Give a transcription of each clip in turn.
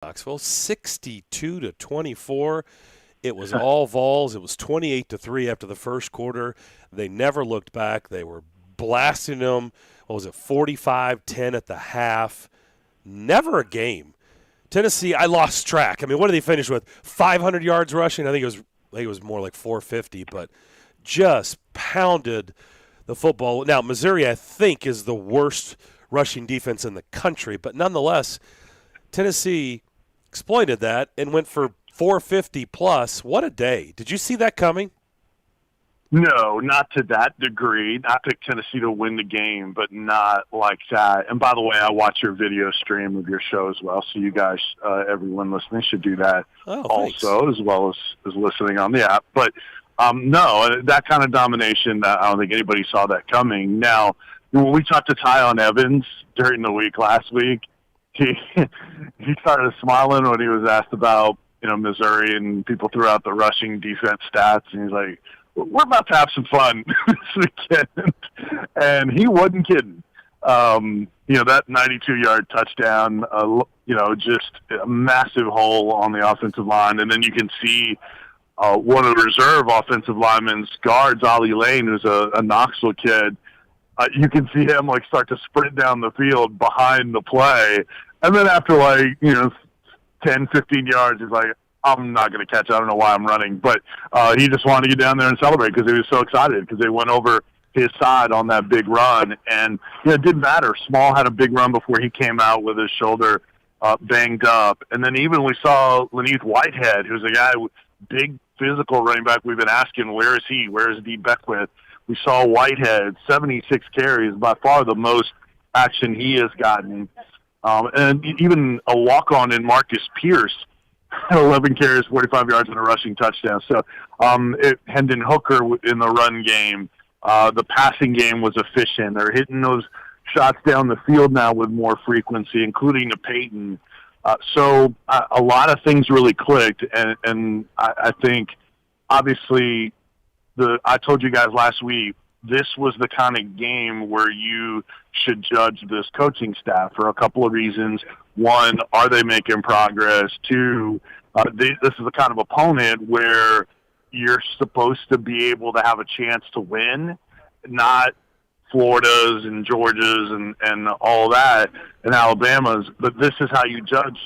Knoxville, 62-24. It was all Vols. It was 28-3 after the first quarter. They never looked back. They were blasting them. What was it, 45-10 at the half? Never a game. Tennessee, I lost track. I mean, what did they finish with? 500 yards rushing? I think it was more like 450, but just pounded the football. Now, Missouri, I think, is the worst rushing defense in the country, but nonetheless, Tennessee exploited that and went for 450 plus. What a day. Did you see that coming? No, not to that degree. I picked Tennessee to win the game, but not like that. And by the way, I watch your video stream of your show as well, so you guys, everyone listening, should do that also, as well as listening on the app. But no, that kind of domination, I don't think anybody saw that coming. Now, when we talked to Tyon Evans during the week last week, he started smiling when he was asked about, Missouri, and people threw out the rushing defense stats, and he's like, we're about to have some fun this weekend. And he wasn't kidding. That 92-yard touchdown, just a massive hole on the offensive line. And then you can see one of the reserve offensive linemen's guards, Ollie Lane, who's a Knoxville kid. You can see him start to sprint down the field behind the play. And then after 10, 15 yards, he's like, I'm not going to catch it. I don't know why I'm running. But he just wanted to get down there and celebrate because he was so excited because they went over his side on that big run. And it didn't matter. Small had a big run before he came out with his shoulder banged up. And then even we saw Laneith Whitehead, who's a guy with big physical running back. We've been asking, where is he? Where is D. Beckwith? We saw Whitehead, 76 carries, by far the most action he has gotten. And even a walk-on in Marcus Pierce, 11 carries, 45 yards, and a rushing touchdown. So Hendon Hooker in the run game. The passing game was efficient. They're hitting those shots down the field now with more frequency, including to Peyton. So a lot of things really clicked, and I think, obviously, I told you guys last week, this was the kind of game where you should judge this coaching staff for a couple of reasons. One, are they making progress? Two, this is the kind of opponent where you're supposed to be able to have a chance to win, not Florida's and Georgia's and all that, and Alabama's. But this is how you judge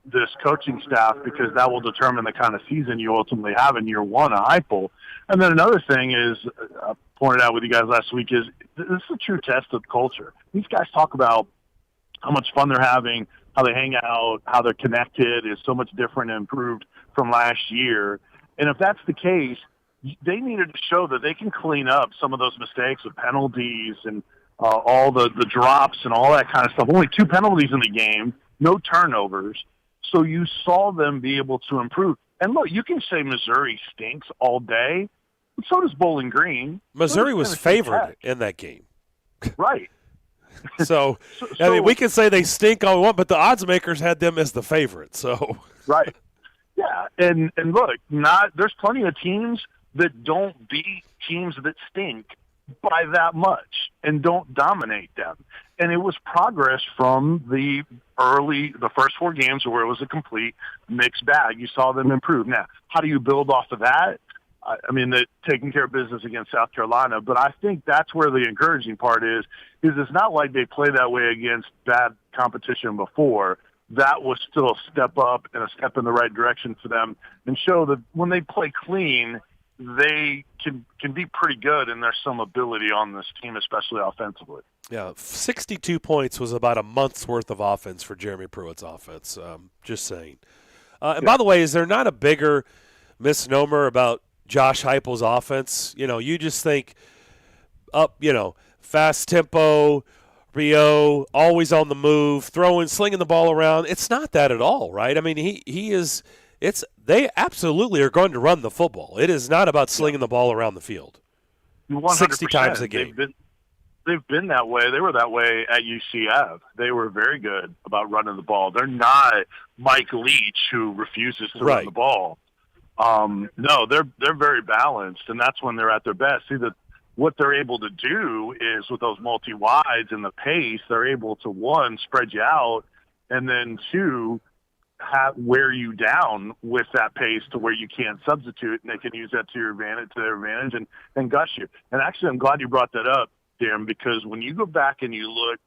this coaching staff, because that will determine the kind of season you ultimately have in year one at Heupel. And then another thing is, I pointed out with you guys last week, is this is a true test of culture. These guys talk about how much fun they're having, how they hang out, how they're connected is so much different and improved from last year. And if that's the case, they needed to show that they can clean up some of those mistakes with penalties and all the drops and all that kind of stuff. Only 2 penalties in the game, no turnovers. So you saw them be able to improve. And look, you can say Missouri stinks all day, but so does Bowling Green. Missouri was favored in that game. Right. So, I mean, we can say they stink all we want, but the odds makers had them as the favorite. So right. Yeah, and look, there's plenty of teams that don't beat teams that stink by that much and don't dominate them. And it was progress from the first 4 games where it was a complete mixed bag. You saw them improve. Now, how do you build off of that? I mean, they're taking care of business against South Carolina, but I think that's where the encouraging part is it's not like they play that way against bad competition before. That was still a step up and a step in the right direction for them, and show that when they play clean, they can be pretty good, and there's some ability on this team, especially offensively. Yeah, 62 points was about a month's worth of offense for Jeremy Pruitt's offense. Just saying. And by the way, is there not a bigger misnomer about Josh Heupel's offense? You just think up, fast tempo, Rio, always on the move, slinging the ball around. It's not that at all, right? I mean, he is. They absolutely are going to run the football. It is not about slinging the ball around the field 100%. 60 times a game. They've been that way. They were that way at UCF. They were very good about running the ball. They're not Mike Leach, who refuses to run the ball. No, they're very balanced, and that's when they're at their best. See, what they're able to do is with those multi-wides and the pace, they're able to, 1, spread you out, and then 2, wear you down with that pace to where you can't substitute, and they can use that to their advantage, and gush you. And actually, I'm glad you brought that up, Darren, because when you go back and you look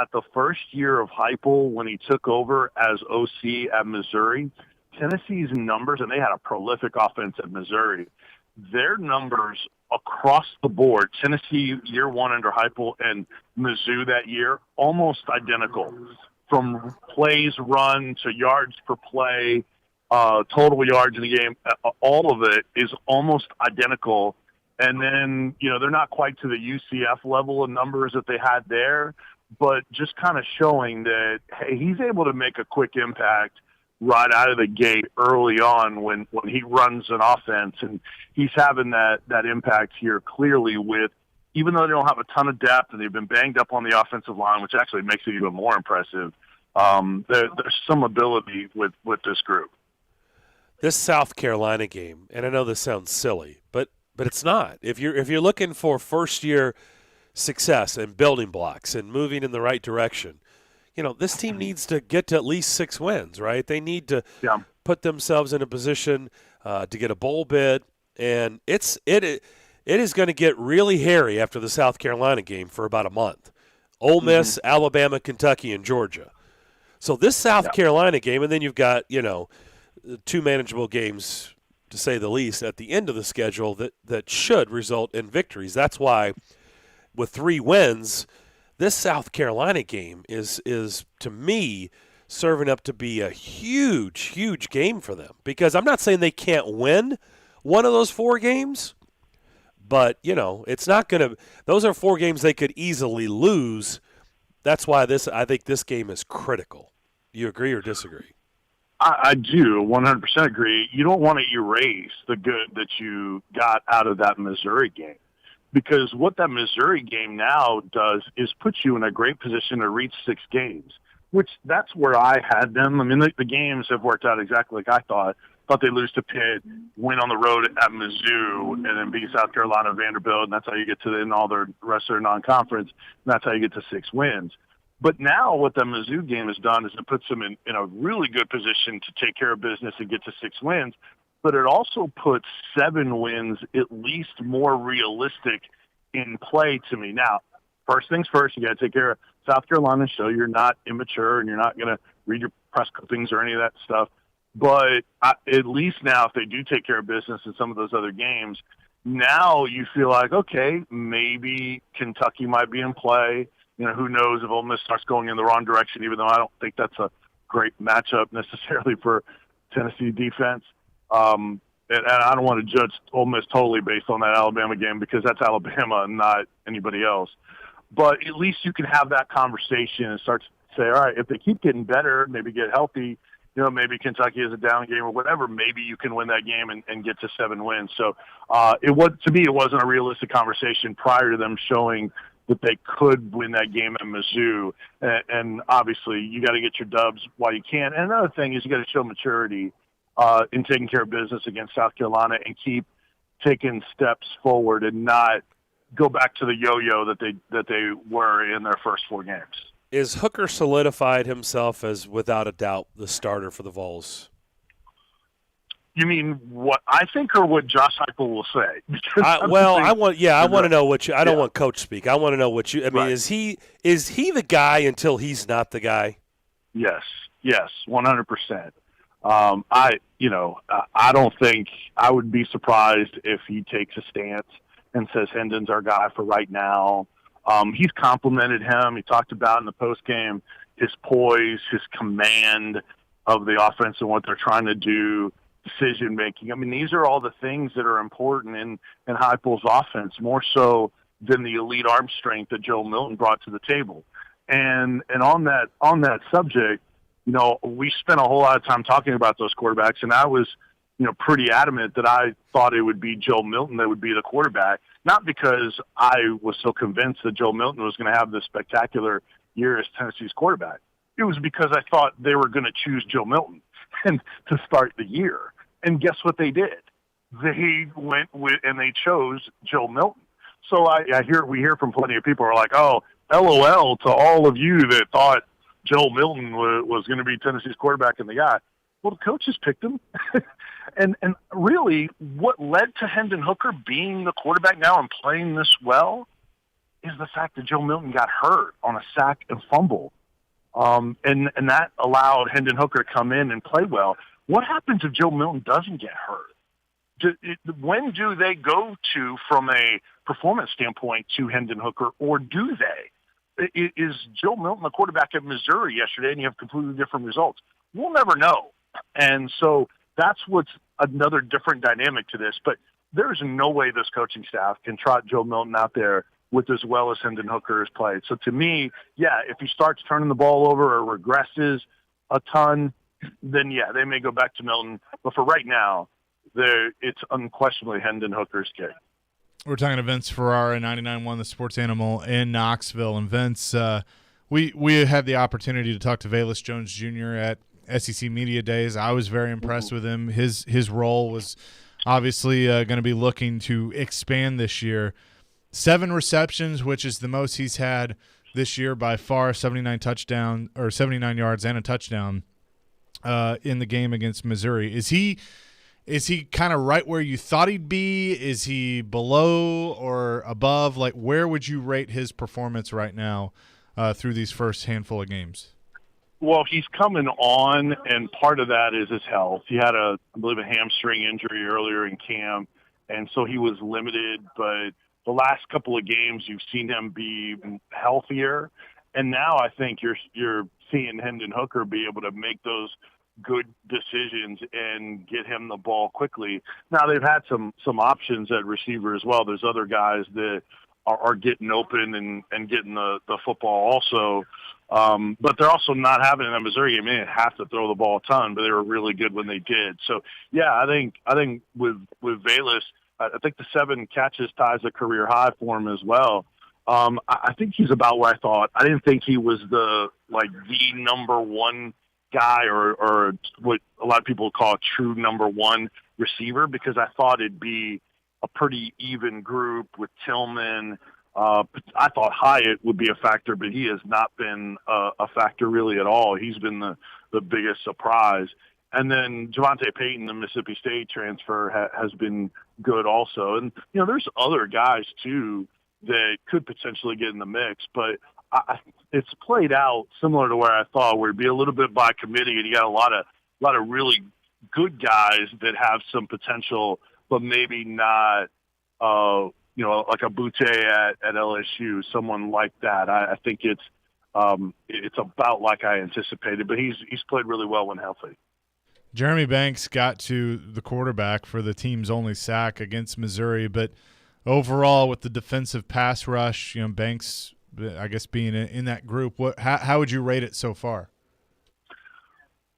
at the first year of Heupel when he took over as OC at Missouri, Tennessee's numbers, and they had a prolific offense at Missouri, their numbers across the board, Tennessee year one under Heupel and Mizzou that year, almost identical. From plays run to yards per play, total yards in the game, all of it is almost identical. And then, they're not quite to the UCF level of numbers that they had there, but just kind of showing that, hey, he's able to make a quick impact right out of the gate early on when he runs an offense. And he's having that impact here clearly with, even though they don't have a ton of depth and they've been banged up on the offensive line, which actually makes it even more impressive, there's some ability with this group. This South Carolina game, and I know this sounds silly, but it's not. If you're looking for first-year success and building blocks and moving in the right direction, this team needs to get to at least 6 wins, right? They need to put themselves in a position to get a bowl bid, and it is going to get really hairy after the South Carolina game for about a month. Ole Miss, Alabama, Kentucky, and Georgia. So this South Carolina game, and then you've got, 2 manageable games, to say the least, at the end of the schedule that should result in victories. That's why with 3 wins, this South Carolina game is to me serving up to be a huge, huge game for them. Because I'm not saying they can't win one of those 4 games, but, it's not going to – those are 4 games they could easily lose. That's why I think this game is critical. You agree or disagree? I do 100% agree. You don't want to erase the good that you got out of that Missouri game, because what that Missouri game now does is put you in a great position to reach 6 games, which that's where I had them. I mean, the games have worked out exactly like I thought. Thought they'd lose to Pitt, win on the road at Mizzou, and then beat South Carolina, Vanderbilt, and that's how you get to in all their rest of their non-conference, and that's how you get to 6 wins. But now what the Mizzou game has done is it puts them in a really good position to take care of business and get to 6 wins. But it also puts 7 wins at least more realistic in play to me. Now, first things first, you got to take care of South Carolina, show you're not immature and you're not going to read your press clippings or any of that stuff. But at least now, if they do take care of business in some of those other games, now you feel like, okay, maybe Kentucky might be in play. Who knows if Ole Miss starts going in the wrong direction, even though I don't think that's a great matchup necessarily for Tennessee defense. And I don't want to judge Ole Miss totally based on that Alabama game because that's Alabama and not anybody else. But at least you can have that conversation and start to say, all right, if they keep getting better, maybe get healthy, maybe Kentucky is a down game or whatever, maybe you can win that game and get to 7 wins. So to me, it wasn't a realistic conversation prior to them showing that they could win that game at Mizzou. And obviously, you got to get your dubs while you can. And another thing is you got to show maturity in taking care of business against South Carolina and keep taking steps forward and not go back to the yo-yo that they were in their first 4 games. Is Hooker solidified himself as, without a doubt, the starter for the Vols? You mean what I think, or what Josh Heupel will say? I want to know what you. I don't want coach speak. I want to know what you. I mean, is he the guy until he's not the guy? Yes, 100%. I don't think I would be surprised if he takes a stance and says Hendon's our guy for right now. He's complimented him. He talked about in the post game his poise, his command of the offense and what they're trying to do. Decision making. I mean, these are all the things that are important in Heupel's offense, more so than the elite arm strength that Joe Milton brought to the table. And on that subject, we spent a whole lot of time talking about those quarterbacks, and I was, pretty adamant that I thought it would be Joe Milton that would be the quarterback, not because I was so convinced that Joe Milton was going to have this spectacular year as Tennessee's quarterback. It was because I thought they were going to choose Joe Milton and to start the year. And guess what they did? They went with and they chose Joe Milton. So we hear from plenty of people who are like, oh, LOL to all of you that thought Joe Milton was going to be Tennessee's quarterback and the guy. Well, the coaches picked him. and really what led to Hendon Hooker being the quarterback now and playing this well is the fact that Joe Milton got hurt on a sack and fumble. And that allowed Hendon Hooker to come in and play well. What happens if Joe Milton doesn't get hurt? When do they go to, from a performance standpoint, to Hendon Hooker, or do they? Is Joe Milton the quarterback at Missouri yesterday and you have completely different results? We'll never know. And so that's what's another different dynamic to this. But there's no way this coaching staff can trot Joe Milton out there with as well as Hendon Hooker has played. So to me, yeah, if he starts turning the ball over or regresses a ton, then yeah, they may go back to Milton. But for right now, it's unquestionably Hendon Hooker's kick. We're talking to Vince Ferrara, 99.1 The Sports Animal in Knoxville. And Vince, we had the opportunity to talk to Velus Jones Jr. at SEC Media Days. I was very impressed with him. His role was obviously going to be looking to expand this year. 7 receptions, which is the most he's had this year by far, 79 yards and a touchdown in the game against Missouri. Is he kind of right where you thought he'd be? Is he below or above? Like, where would you rate his performance right now through these first handful of games? Well, he's coming on, and part of that is his health. He had I believe, a hamstring injury earlier in camp, and so he was limited. But the last couple of games, you've seen him be healthier, and now I think you're seeing Hendon Hooker be able to make those good decisions and get him the ball quickly. Now they've had some options at receiver as well. There's other guys that are getting open and getting the football also. But they're also not having it in Missouri game. They didn't have to throw the ball a ton, but they were really good when they did. So yeah, I think with Velus, I think the 7 catches ties a career high for him as well. I think he's about where I thought. I didn't think he was the number one guy or what a lot of people call a true number one receiver, because I thought it'd be a pretty even group with Tillman. I thought Hyatt would be a factor, but he has not been a factor really at all. He's been the biggest surprise. And then Javonte Payton, the Mississippi State transfer, has been good also. And, there's other guys, too, that could potentially get in the mix. But it's played out similar to where I thought, where it'd be a little bit by committee, and you got a lot of really good guys that have some potential, but maybe not, like a Butte at LSU, someone like that. I think it's about like I anticipated, but he's played really well when healthy. Jeremy Banks got to the quarterback for the team's only sack against Missouri, but overall with the defensive pass rush, Banks, I guess, being in that group, how would you rate it so far?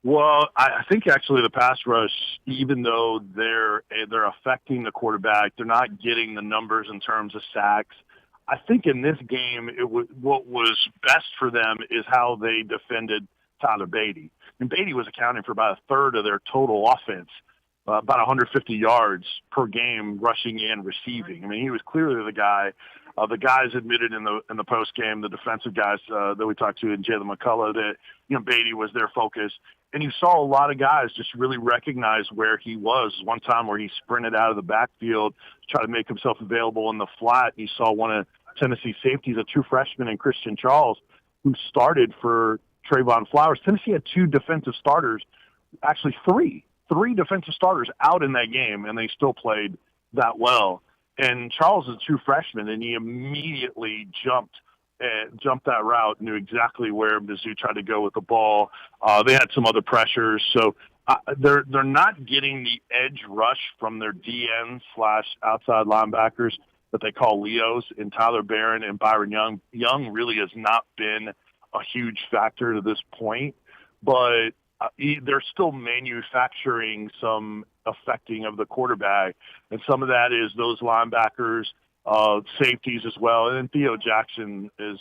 Well, I think actually the pass rush, even though they're affecting the quarterback, they're not getting the numbers in terms of sacks. I think in this game, what was best for them is how they defended Tyler Beatty. And Beatty was accounting for about a third of their total offense, about 150 yards per game, rushing and receiving. I mean, he was clearly the guy. The guys admitted in the post game, the defensive guys that we talked to, and Jalen McCullough, that Beatty was their focus. And you saw a lot of guys just really recognize where he was. One time where he sprinted out of the backfield to try to make himself available in the flat. You saw one of Tennessee safeties, a true freshman, in Christian Charles, who started for Trayvon Flowers. Tennessee had 2 defensive starters, actually 3 defensive starters out in that game, and they still played that well. And Charles is a true freshman, and he immediately jumped that route, knew exactly where Mizzou tried to go with the ball. They had some other pressures, so they're not getting the edge rush from their DN/outside linebackers that they call Leos in Tyler Barron and Byron Young. Young really has not been a huge factor to this point, but they're still manufacturing some affecting of the quarterback, and some of that is those linebackers, safeties as well. And then Theo Jackson is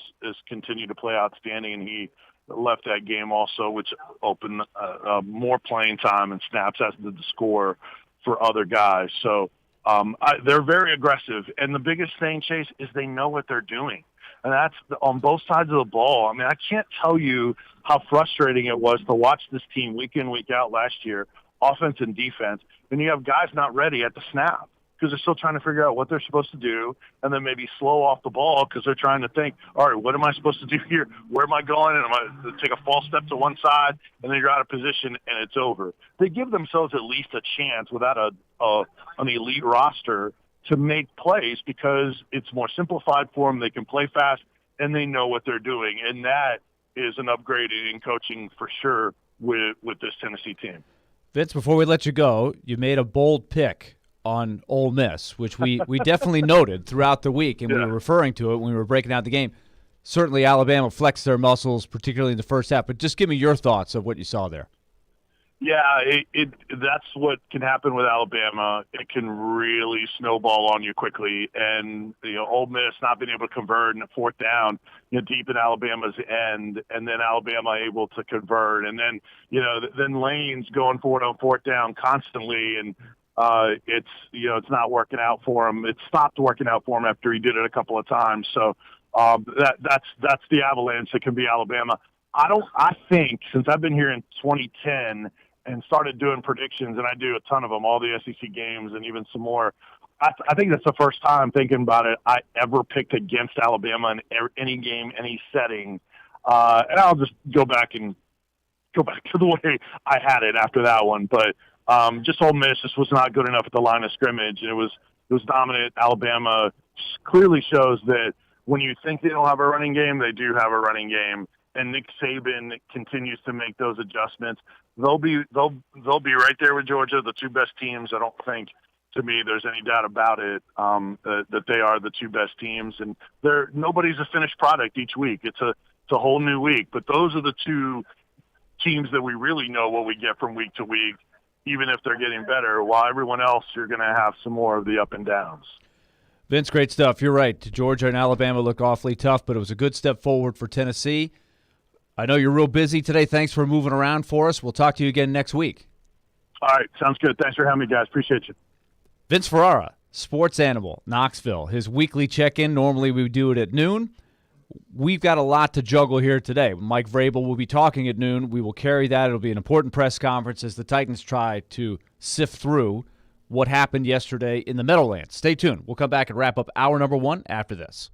continued to play outstanding, and he left that game also, which opened more playing time and snaps as the score for other guys. So they're very aggressive, and the biggest thing, Chase, is they know what they're doing. And that's on both sides of the ball. I mean, I can't tell you how frustrating it was to watch this team week in, week out last year, offense and defense, and you have guys not ready at the snap because they're still trying to figure out what they're supposed to do, and then maybe slow off the ball because they're trying to think, all right, what am I supposed to do here? Where am I going? And am I to take a false step to one side, and then you're out of position, and it's over. They give themselves at least a chance without an elite roster to make plays because it's more simplified for them. They can play fast, and they know what they're doing, and that is an upgrade in coaching for sure with this Tennessee team. Vince, before we let you go, you made a bold pick on Ole Miss, which we definitely noted throughout the week, and we were referring to it when we were breaking out the game. Certainly Alabama flexed their muscles, particularly in the first half, but just give me your thoughts of what you saw there. Yeah, that's what can happen with Alabama. It can really snowball on you quickly, and Ole Miss not being able to convert in a fourth down, deep in Alabama's end, and then Alabama able to convert, and then then Lane's going for it on fourth down constantly, and it's not working out for him. It stopped working out for him after he did it a couple of times. So that's the avalanche that can be Alabama. I think since I've been here in 2010 and started doing predictions, and I do a ton of them, all the SEC games and even some more, I think that's the first time thinking about it I ever picked against Alabama in any game, any setting. And I'll just go back to the way I had it after that one. But just Ole Miss just was not good enough at the line of scrimmage. It was dominant. Alabama clearly shows that when you think they don't have a running game, they do have a running game. And Nick Saban continues to make those adjustments. They'll be right there with Georgia, the two best teams. I don't think, to me, there's any doubt about it that they are the two best teams. And nobody's a finished product each week. It's a whole new week. But those are the two teams that we really know what we get from week to week, even if they're getting better. While everyone else, you're going to have some more of the up and downs. Vince, great stuff. You're right. Georgia and Alabama look awfully tough, but it was a good step forward for Tennessee. I know you're real busy today. Thanks for moving around for us. We'll talk to you again next week. All right. Sounds good. Thanks for having me, guys. Appreciate you. Vince Ferrara, sports animal, Knoxville. His weekly check-in, normally we do it at noon. We've got a lot to juggle here today. Mike Vrabel will be talking at noon. We will carry that. It'll be an important press conference as the Titans try to sift through what happened yesterday in the Meadowlands. Stay tuned. We'll come back and wrap up hour number 1 after this.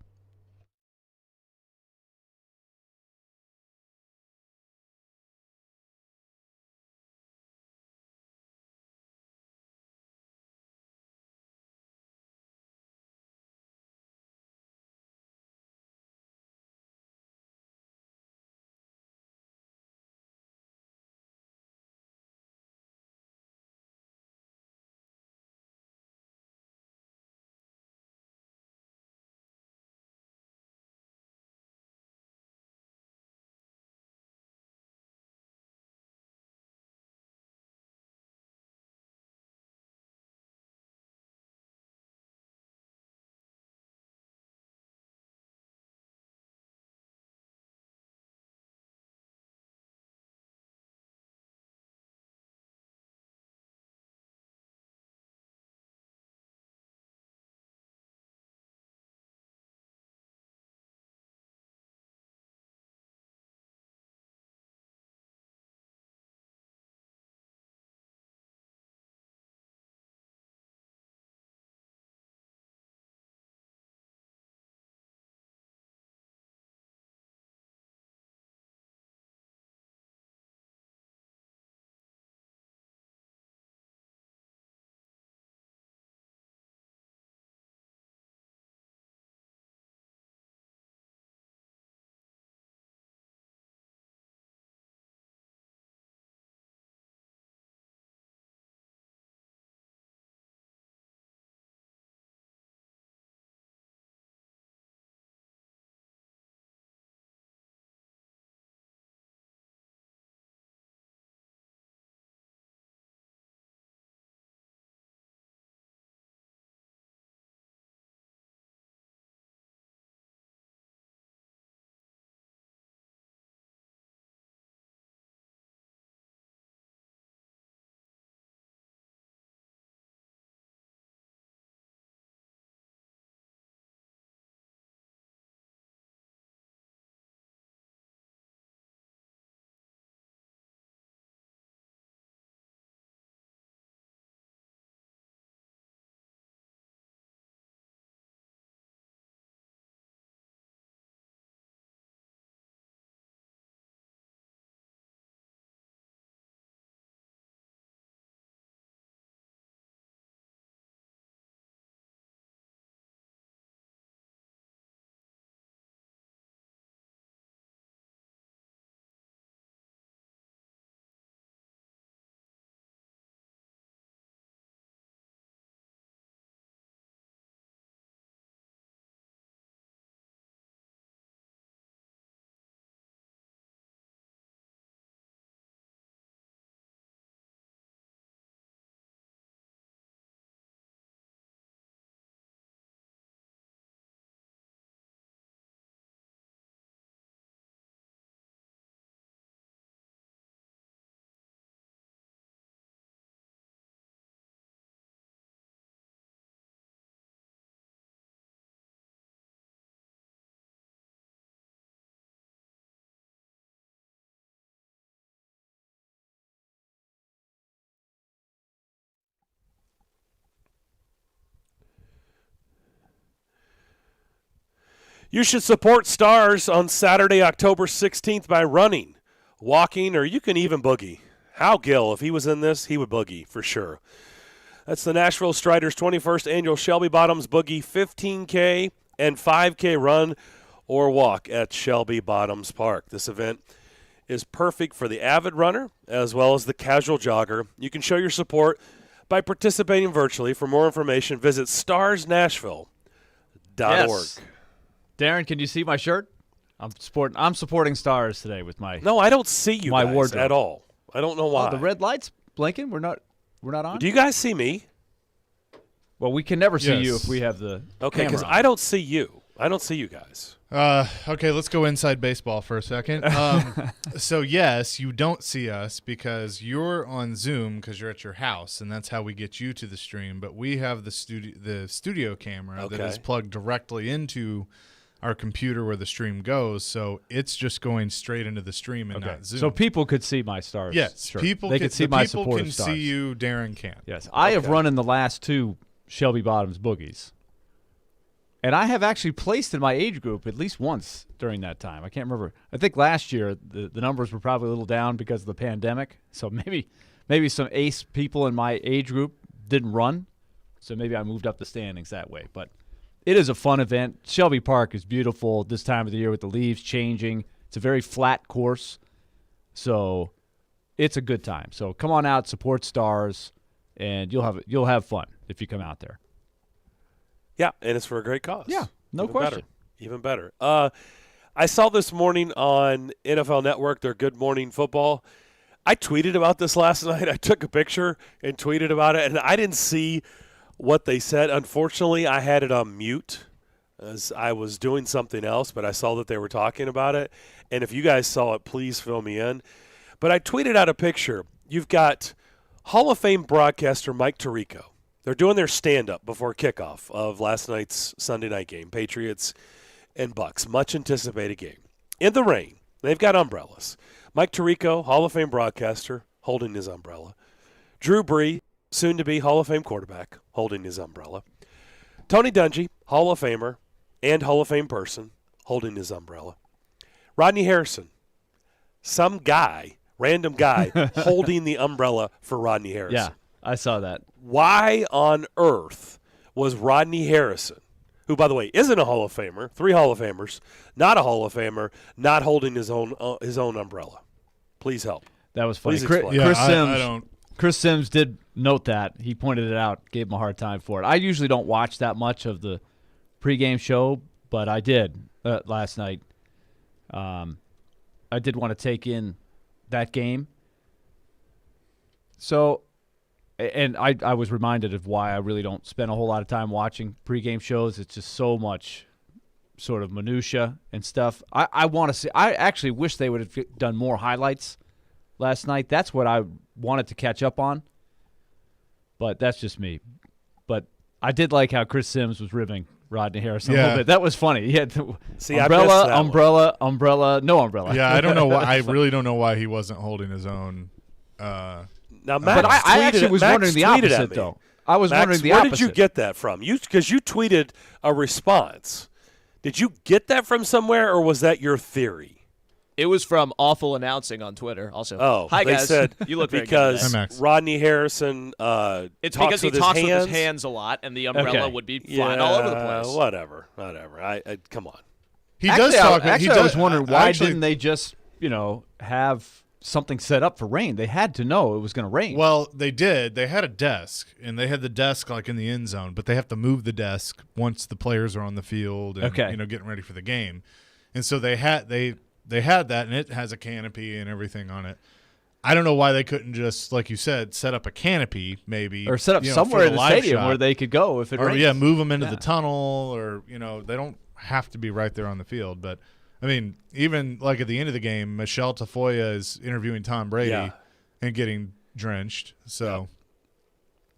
You should support Stars on Saturday, October 16th by running, walking, or you can even boogie. Hal Gill, if he was in this, he would boogie for sure. That's the Nashville Striders' 21st annual Shelby Bottoms Boogie 15K and 5K run or walk at Shelby Bottoms Park. This event is perfect for the avid runner as well as the casual jogger. You can show your support by participating virtually. For more information, visit starsnashville.org. Yes. Darren, can you see my shirt? I'm supporting Stars today with my No, I don't see you my guys wardrobe at all. I don't know why. Oh, the red light's blinking. We're not on. Do you guys see me? Well, we can never see you if we have the Okay, because camera on. I don't see you. I don't see you guys. Okay, let's go inside baseball for a second. So, yes, you don't see us because you're on Zoom because you're at your house, and that's how we get you to the stream. But we have the studio camera that is plugged directly into our computer where the stream goes, so it's just going straight into the stream and not Zoom. So people could see my Stars. Yes, shirt. people they can could see the my people support can of Stars. see you. Darren can't. Yes, I have run in the last 2 Shelby Bottoms boogies, and I have actually placed in my age group at least once during that time. I can't remember. I think last year the numbers were probably a little down because of the pandemic, so maybe some ace people in my age group didn't run, so maybe I moved up the standings that way, but. It is a fun event. Shelby Park is beautiful this time of the year with the leaves changing. It's a very flat course, so it's a good time. So come on out, support Stars, and you'll have fun if you come out there. Yeah, and it's for a great cause. Yeah, no question. Even better. I saw this morning on NFL Network, their Good Morning Football. I tweeted about this last night. I took a picture and tweeted about it, and I didn't see what they said. Unfortunately, I had it on mute as I was doing something else, but I saw that they were talking about it. And if you guys saw it, please fill me in. But I tweeted out a picture. You've got Hall of Fame broadcaster Mike Tirico. They're doing their stand-up before kickoff of last night's Sunday night game, Patriots and Bucks. Much anticipated game. In the rain, they've got umbrellas. Mike Tirico, Hall of Fame broadcaster, holding his umbrella. Drew Brees, soon-to-be Hall of Fame quarterback, holding his umbrella. Tony Dungy, Hall of Famer and Hall of Fame person, holding his umbrella. Rodney Harrison, some guy, random guy, holding the umbrella for Rodney Harrison. Yeah, I saw that. Why on earth was Rodney Harrison, who, by the way, isn't a Hall of Famer, 3 Hall of Famers, not a Hall of Famer, not holding his own umbrella? Please help. That was funny. Please explain. Yeah, I don't. Chris Sims did note that. He pointed it out, gave him a hard time for it. I usually don't watch that much of the pregame show, but I did last night. I did want to take in that game. So, and I was reminded of why I really don't spend a whole lot of time watching pregame shows. It's just so much sort of minutia and stuff. I want to see. I actually wish they would have done more highlights last night. That's what I wanted to catch up on, but that's just me. But I did like how Chris Sims was ribbing Rodney Harrison a little bit. That was funny. He had the umbrella, no umbrella. Yeah, I don't know why. I really don't know why he wasn't holding his own. Now, Max but I actually was wondering the opposite, though. I was Max, wondering the where opposite. did you get that from? Because you tweeted a response. Did you get that from somewhere, or was that your theory? It was from Awful Announcing on Twitter also. Oh, hi, they guys. said you look very because good Hi, Max. Rodney Harrison it's talks because he with talks his hands. with his hands a lot, and the umbrella would be flying all over the place. Whatever. I come on. He does talk. I was wondering why didn't they just have something set up for rain? They had to know it was going to rain. Well, they did. They had a desk, and they had the desk like in the end zone, but they have to move the desk once the players are on the field and getting ready for the game. And so they had that, and it has a canopy and everything on it. I don't know why they couldn't just, like you said, set up a canopy maybe. Or set up somewhere in the stadium where they could go if it rains. Or, yeah, move them into the tunnel or, they don't have to be right there on the field. But, I mean, even like at the end of the game, Michelle Tafoya is interviewing Tom Brady and getting drenched. So,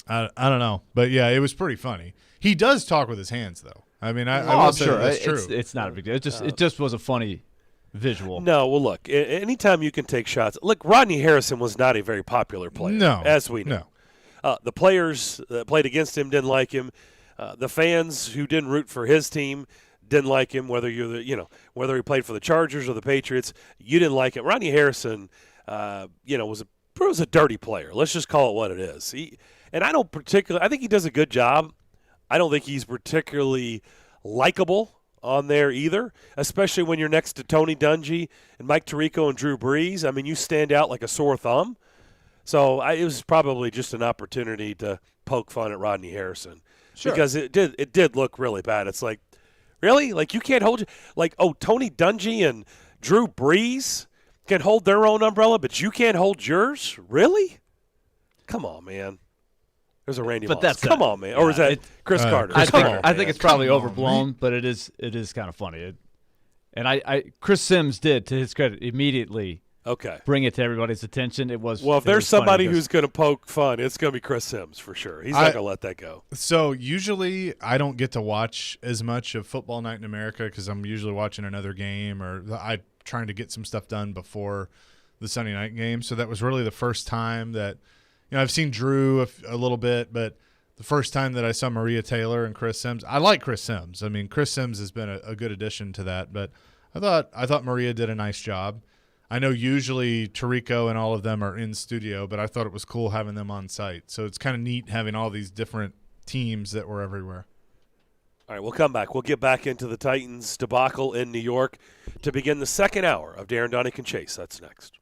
I don't know. But, yeah, it was pretty funny. He does talk with his hands, though. I mean, I will say that's true. It's not a big deal. It just was a funny visual. No, well, look, anytime you can take shots. Look, Rodney Harrison was not a very popular player, as we know. The players that played against him didn't like him. The fans who didn't root for his team didn't like him, whether whether he played for the Chargers or the Patriots, you didn't like him. Rodney Harrison, was a dirty player. Let's just call it what it is. I think he does a good job. I don't think he's particularly likable on there either, especially when you're next to Tony Dungy and Mike Tirico and Drew Brees. I mean, you stand out like a sore thumb. So it was probably just an opportunity to poke fun at Rodney Harrison. Sure. Because it did look really bad. It's like, really? Like, you can't hold – like, oh, Tony Dungy and Drew Brees can hold their own umbrella, but you can't hold yours? Really? Come on, man. There's a Randy Moss. Come on, man. Or is that Chris Carter? I think it's probably overblown, but it is kind of funny. Chris Sims did, to his credit, immediately bring it to everybody's attention. If there's somebody who's going to poke fun, it's going to be Chris Sims for sure. He's not going to let that go. So usually I don't get to watch as much of Football Night in America because I'm usually watching another game or I'm trying to get some stuff done before the Sunday night game. So that was really the first time that – I've seen Drew a little bit, but the first time that I saw Maria Taylor and Chris Sims, I like Chris Sims. I mean, Chris Sims has been a good addition to that, but I thought Maria did a nice job. I know usually Tirico and all of them are in studio, but I thought it was cool having them on site. So it's kind of neat having all these different teams that were everywhere. All right, we'll come back. We'll get back into the Titans debacle in New York to begin the second hour of Darren, Daunic, and Chase. That's next.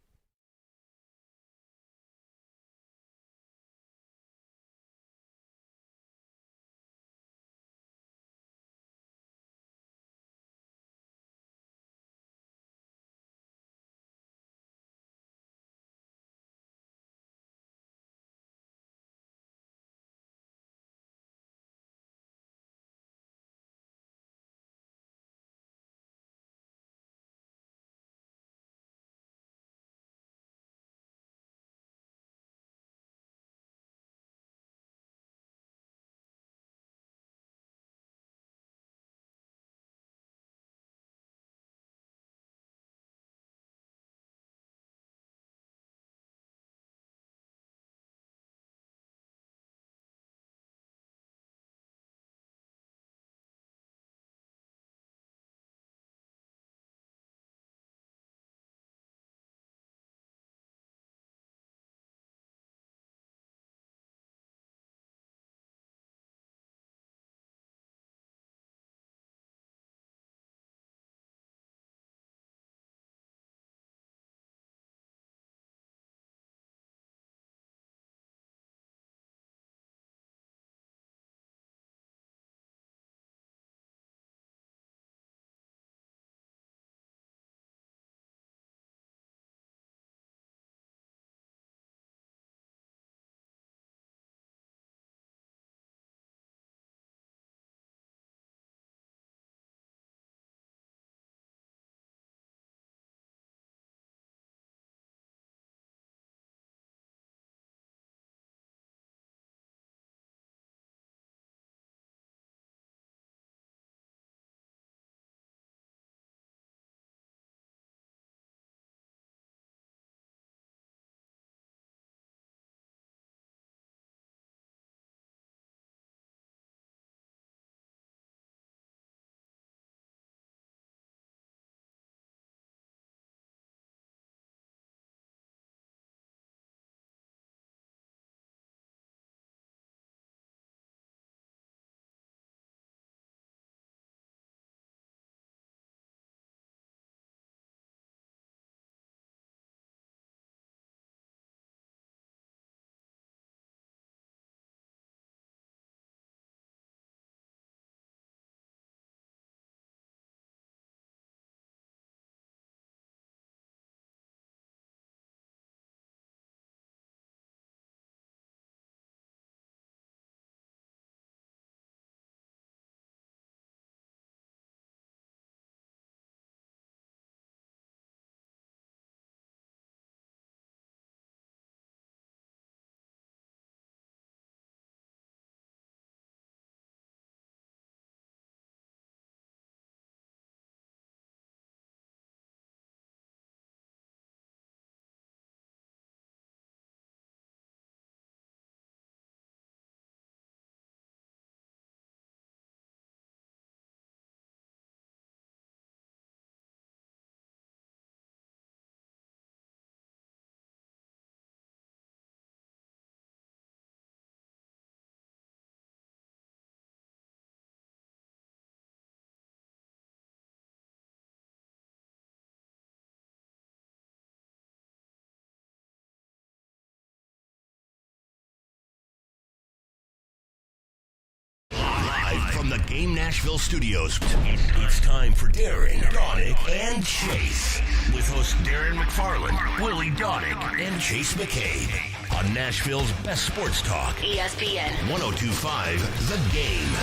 From the Game Nashville studios, it's time for Darren, Daunic, and Chase. With hosts Darren McFarland, Willie Daunic, and Chase McCabe. On Nashville's best sports talk. ESPN 102.5 The Game.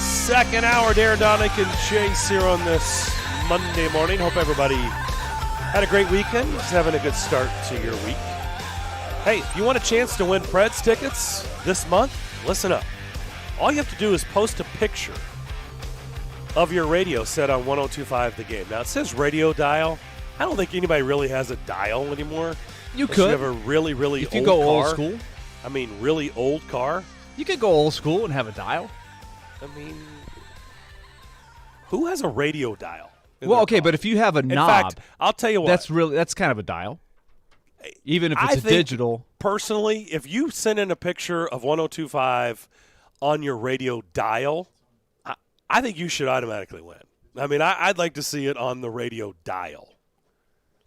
Second hour, Darren, Daunic, and Chase here on this Monday morning. Hope everybody had a great weekend. Just having a good start to your week. Hey, if you want a chance to win Preds tickets this month, listen up. All you have to do is post a picture of your radio set on 102.5 The Game. Now, it says radio dial. I don't think anybody really has a dial anymore. You Unless could. You have a really, really if old you go car. old school. I mean, really old car. You could go old school and have a dial. I mean, who has a radio dial? Well, okay, but if you have a knob, in fact, I'll tell you what. that's kind of a dial. Even if I it's think, digital. Personally, if you send in a picture of 102.5 on your radio dial, I think you should automatically win. I mean, I'd like to see it on the radio dial.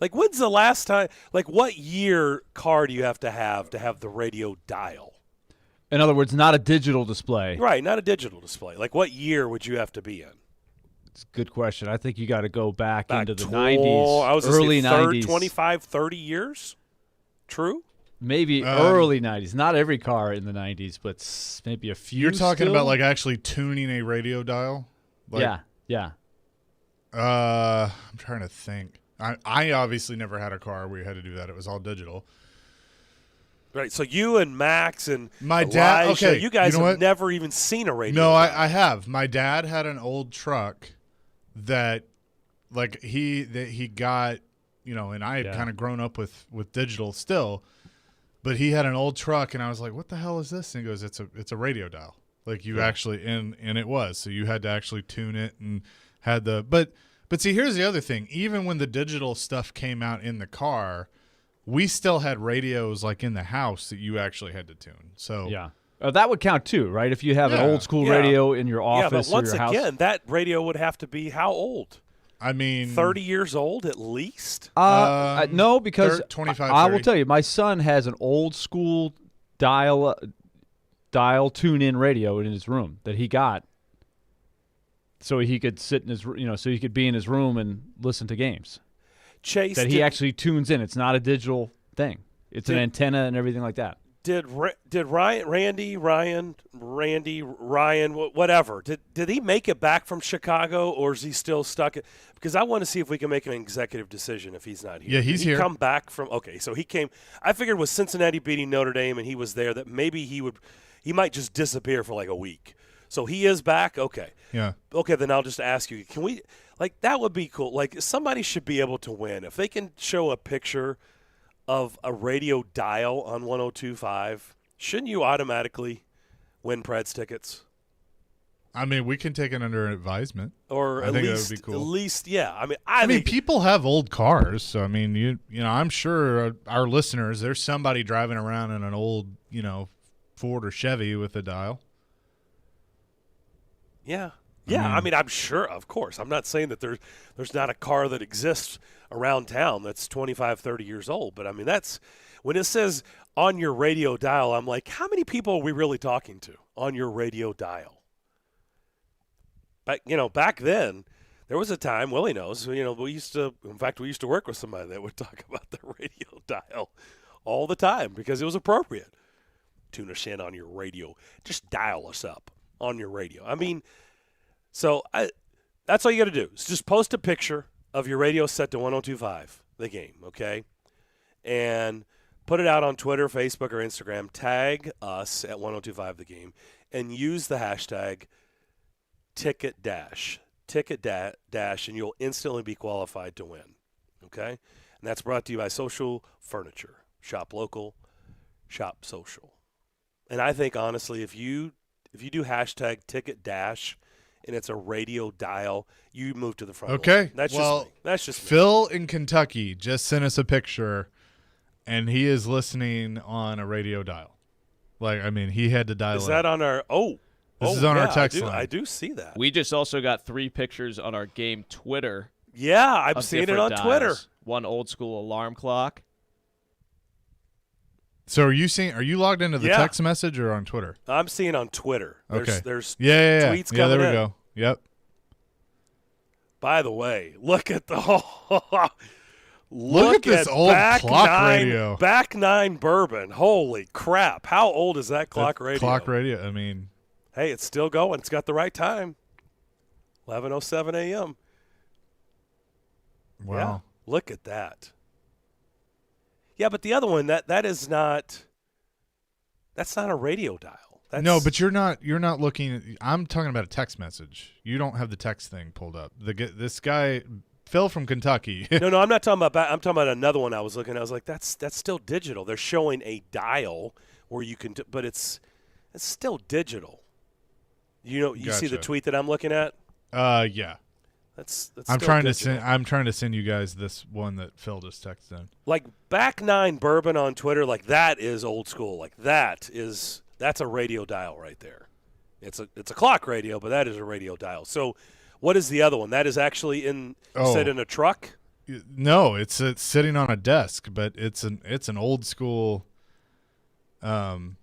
Like, when's the last time? Like, what year car do you have to have the radio dial? In other words, not a digital display. Right, not a digital display. Like, what year would you have to be in? It's a good question. I think you got to go back into the 90s, I was early 90s. 25, 30 years? True? Maybe early 90s. Not every car in the 90s, but maybe a few. You're talking still? about like actually tuning a radio dial? Like, yeah. I'm trying to think. I obviously never had a car where you had to do that. It was all digital. Right, so you and Max and My dad. Elijah, Okay, you guys know have what? never even seen a radio. No, dial. I have. My dad had an old truck that, like, he got, and I had kind of grown up with digital still, but he had an old truck, and I was like, "What the hell is this?" And he goes, "It's a radio dial." Like you actually, and it was, so you had to actually tune it and had the but see, here's the other thing. Even when the digital stuff came out in the car, we still had radios like in the house that you actually had to tune. So Yeah. That would count too, right? If you have an old school radio in your office but once or your again, house. that radio would have to be how old? I mean, 30 years old at least? No, because 25, I will 30. tell you, my son has an old school dial tune-in radio in his room that he got, so he could sit in his, so he could be in his room and listen to games. Chase, That he actually tunes in. It's not a digital thing. It's an antenna and everything like that. Did Ryan, whatever, did he make it back from Chicago, or is he still stuck? Because I want to see if we can make an executive decision if he's not here. Yeah, he's did he here. Come back from so he came. I figured with Cincinnati beating Notre Dame and he was there that maybe he might just disappear for like a week. So he is back. Okay. Yeah. Okay, then I'll just ask you: can we that would be cool? Like somebody should be able to win if they can show a picture of a radio dial on 102.5, shouldn't you automatically win Preds tickets? I mean, we can take it under advisement. Or I at think least, that would be cool. At least, yeah. I mean, I mean, think, people have old cars, so I mean, you know, I'm sure our listeners, there's somebody driving around in an old, Ford or Chevy with a dial. Yeah. Yeah, I mean, I'm sure, of course. I'm not saying that there's not a car that exists around town that's 25, 30 years old. But, I mean, that's – when it says on your radio dial, I'm like, how many people are we really talking to on your radio dial? Back then, there was a time, Willie knows, we used to work with somebody that would talk about the radio dial all the time because it was appropriate. Tune us in on your radio. Just dial us up on your radio. I mean – So that's all you got to do is just post a picture of your radio set to 102.5, the game, okay? And put it out on Twitter, Facebook, or Instagram. Tag us at 102.5, the game, and use the hashtag Ticket Dash, and you'll instantly be qualified to win, okay? And that's brought to you by Social Furniture. Shop local, shop social. And I think, honestly, if you do hashtag Ticket Dash – and it's a radio dial, you move to the front. Okay. That's well, just me. Phil in Kentucky just sent us a picture, and he is listening on a radio dial. Like, I mean, he had to dial Is in. that on our – oh. This is on our text line. I do see that. We just also got 3 pictures on our game Twitter. Yeah, I've seen it on Twitter. One old school alarm clock. So are you logged into the text message or on Twitter? I'm seeing on Twitter. Okay. There's yeah. tweets yeah, coming there we in. go. Yep. By the way, look at the look at this old clock radio. Back 9 bourbon. Holy crap. How old is that clock radio? Clock radio, I mean. Hey, it's still going. It's got the right time. 11:07 a.m. Wow. Yeah, look at that. Yeah, but the other one, that's not a radio dial. No, but you're not looking. I'm talking about a text message. You don't have the text thing pulled up. This guy, Phil from Kentucky. No, I'm not talking about. I'm talking about another one. I was looking. I was like, that's still digital. They're showing a dial where you can, but it's still digital. You Gotcha. see the tweet that I'm looking at? Yeah. That's I'm still trying digital. I'm trying to send you guys this one that Phil just texted in. Like Back 9 bourbon on Twitter. Like that is old school. Like that's a radio dial right there. It's a clock radio, but that is a radio dial. So, what is the other one? That is actually in a truck. No, it's sitting on a desk, but it's an old school. Hang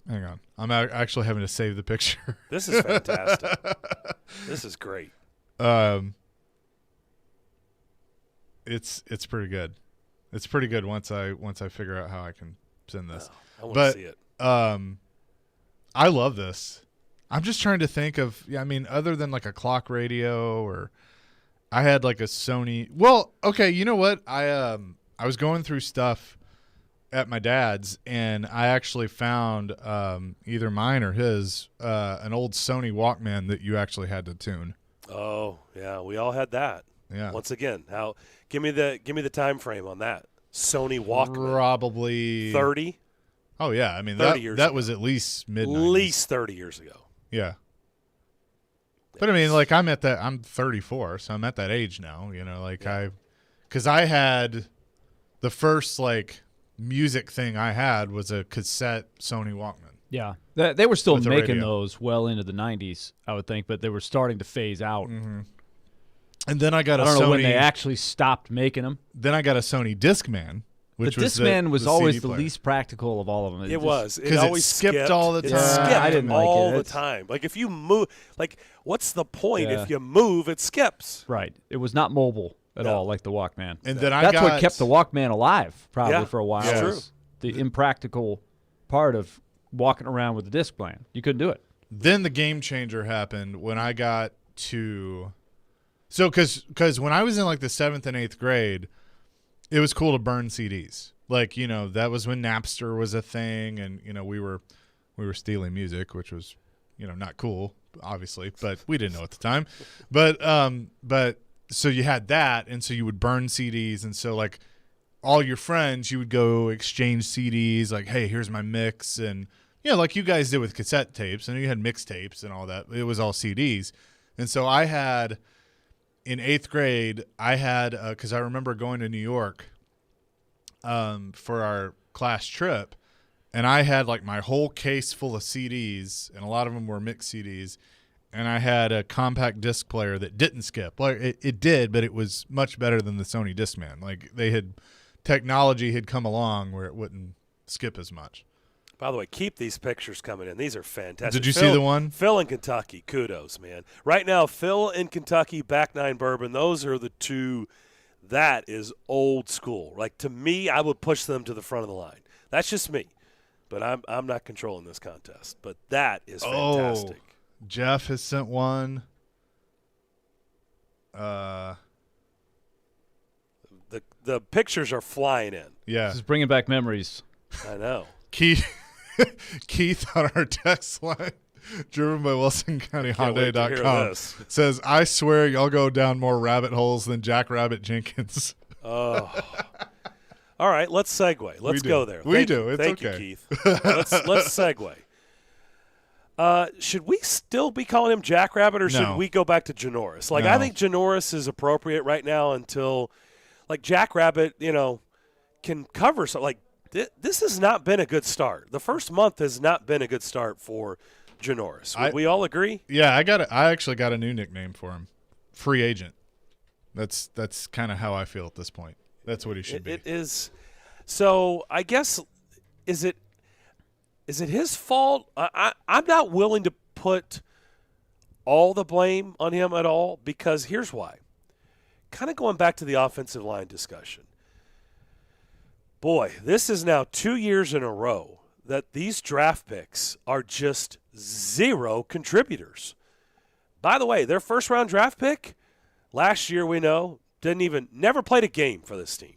on, I'm actually having to save the picture. This is fantastic. This is great. It's pretty good. It's pretty good once I figure out how I can send this. I want to see it. I love this. I'm just trying to think of, other than like a clock radio, or I had like a Sony. Well, okay, you know what? I was going through stuff at my dad's, and I actually found either mine or his an old Sony Walkman that you actually had to tune. Oh yeah, we all had that. Yeah. Once again, give me the time frame on that Sony Walkman. Probably 30. Oh yeah, 30 years that ago. was at least mid. At least 30 years ago. Yeah. But like I'm 34, so I'm at that age now. Because I had the first like music thing I had was a cassette Sony Walkman. Yeah, they were still With the making radio. those well into the 90s, I would think, but they were starting to phase out. Mm-hmm. And then I got I don't know when they actually stopped making them. Then I got a Sony Discman, which the was Discman was the always CD the player. least practical of all of them. It was. It 'cause it always skipped all the It time. skipped I didn't like all it. the It's- time. Like if you move, like what's the point Yeah. if you move? It skips. Right. It was not mobile at No. all like the Walkman. And then That's what kept the Walkman alive probably Yeah, for a while. it's was the impractical part of walking around with a disc playing. You couldn't do it. Then the game changer happened when I got to – so because when I was in like the 7th and 8th grade, it was cool to burn CDs. Like, that was when Napster was a thing, and, we were stealing music, which was, not cool, obviously, but we didn't know at the time. But so you had that, and so you would burn CDs, and so like all your friends, you would go exchange CDs, like, hey, here's my mix, and like you guys did with cassette tapes, and you had mixtapes and all that. It was all CDs. And so I had, in 8th grade, because I remember going to New York for our class trip, and I had like my whole case full of CDs, and a lot of them were mixed CDs, and I had a compact disc player that didn't skip. Like it did, but it was much better than the Sony Discman. Like technology had come along where it wouldn't skip as much. By the way, keep these pictures coming in. These are fantastic. Did you see the one? Phil in Kentucky, kudos, man. Right now, Phil in Kentucky, Back 9 bourbon, those are the two. That is old school. Like, to me, I would push them to the front of the line. That's just me. But I'm not controlling this contest. But that is fantastic. Oh, Jeff has sent one. The pictures are flying in. Yeah. This is bringing back memories. I know. Keith on our text line, driven by Can't wait to hear WilsonCountyHyundai.com, this. says, I swear y'all go down more rabbit holes than Jackrabbit Jenkins. Oh. All right, let's segue. Let's go there. We do. It's Thank okay. you, Keith. Let's segue. Should we still be calling him Jackrabbit, or should No. we go back to Janoris? Like, No. I think Janoris is appropriate right now until, like, Jackrabbit, can cover something. Like, this has not been a good start. The first month has not been a good start for Janoris. Would we all agree? Yeah, I actually got a new nickname for him. Free agent. That's kind of how I feel at this point. That's what he should be. It is. So I guess is it his fault? I'm not willing to put all the blame on him at all, because here's why. Kind of going back to the offensive line discussion. Boy, this is now 2 years in a row that these draft picks are just zero contributors. By the way, their first-round draft pick last year, we know, never played a game for this team.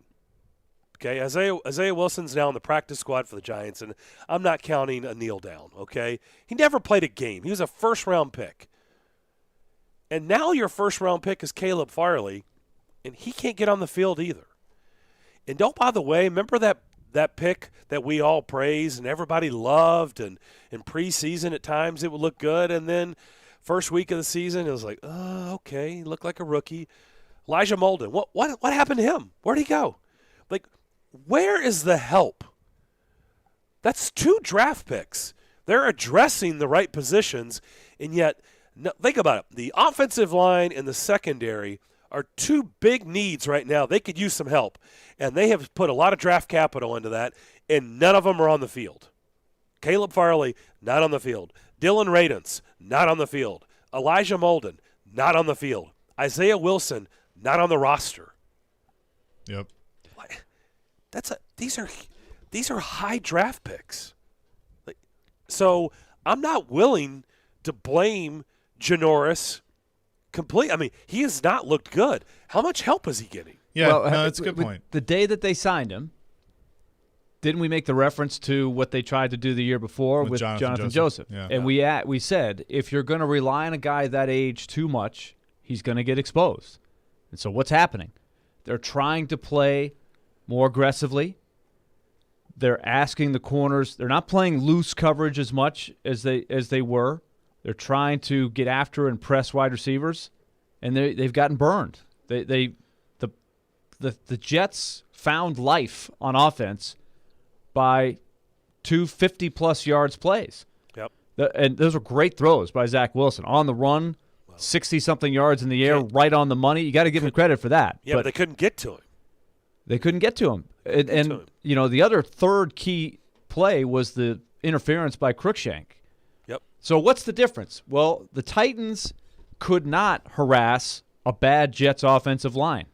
Okay, Isaiah Wilson's now on the practice squad for the Giants, and I'm not counting a kneel down, okay? He never played a game. He was a first-round pick. And now your first-round pick is Caleb Farley, and he can't get on the field either. And by the way, remember that pick that we all praised and everybody loved, and in preseason at times it would look good, and then first week of the season it was like, oh, okay, he looked like a rookie. Elijah Molden, what happened to him? Where'd he go? Like, where is the help? That's 2 draft picks. They're addressing the right positions, and yet, think about it. The offensive line and the secondary are 2 big needs right now. They could use some help, and they have put a lot of draft capital into that, and none of them are on the field. Caleb Farley, not on the field. Dylan Radunz, not on the field. Elijah Molden, not on the field. Isaiah Wilson, not on the roster. Yep. These are high draft picks. So I'm not willing to blame Janoris completely. I mean, he has not looked good. How much help is he getting? Yeah, no, that's a good point. The day that they signed him, didn't we make the reference to what they tried to do the year before with Jonathan Joseph? Yeah. And we said, if you're going to rely on a guy that age too much, he's going to get exposed. And so what's happening? They're trying to play more aggressively. They're asking the corners. They're not playing loose coverage as much as they were. They're trying to get after and press wide receivers, and they've gotten burned. The Jets found life on offense by 2 50-plus yards plays. Yep. And those are great throws by Zach Wilson. On the run, 60-something yards in the air, right on the money. You got to give him credit for that. Yeah, but they couldn't get to him. They couldn't get to him. And you know, the other third key play was the interference by Cruikshank. Yep. So what's the difference? Well, the Titans could not harass a bad Jets offensive line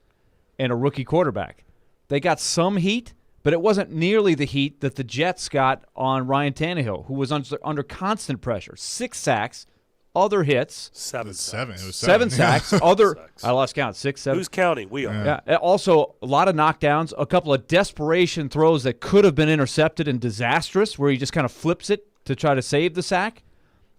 and a rookie quarterback. They got some heat, but it wasn't nearly the heat that the Jets got on Ryan Tannehill, who was under constant pressure. 6 sacks, other hits. 7 sacks. It was 7 sacks. I lost count. 6, 7. Who's counting? We are. Yeah. Also, a lot of knockdowns, a couple of desperation throws that could have been intercepted and disastrous, where he just kind of flips it to try to save the sack,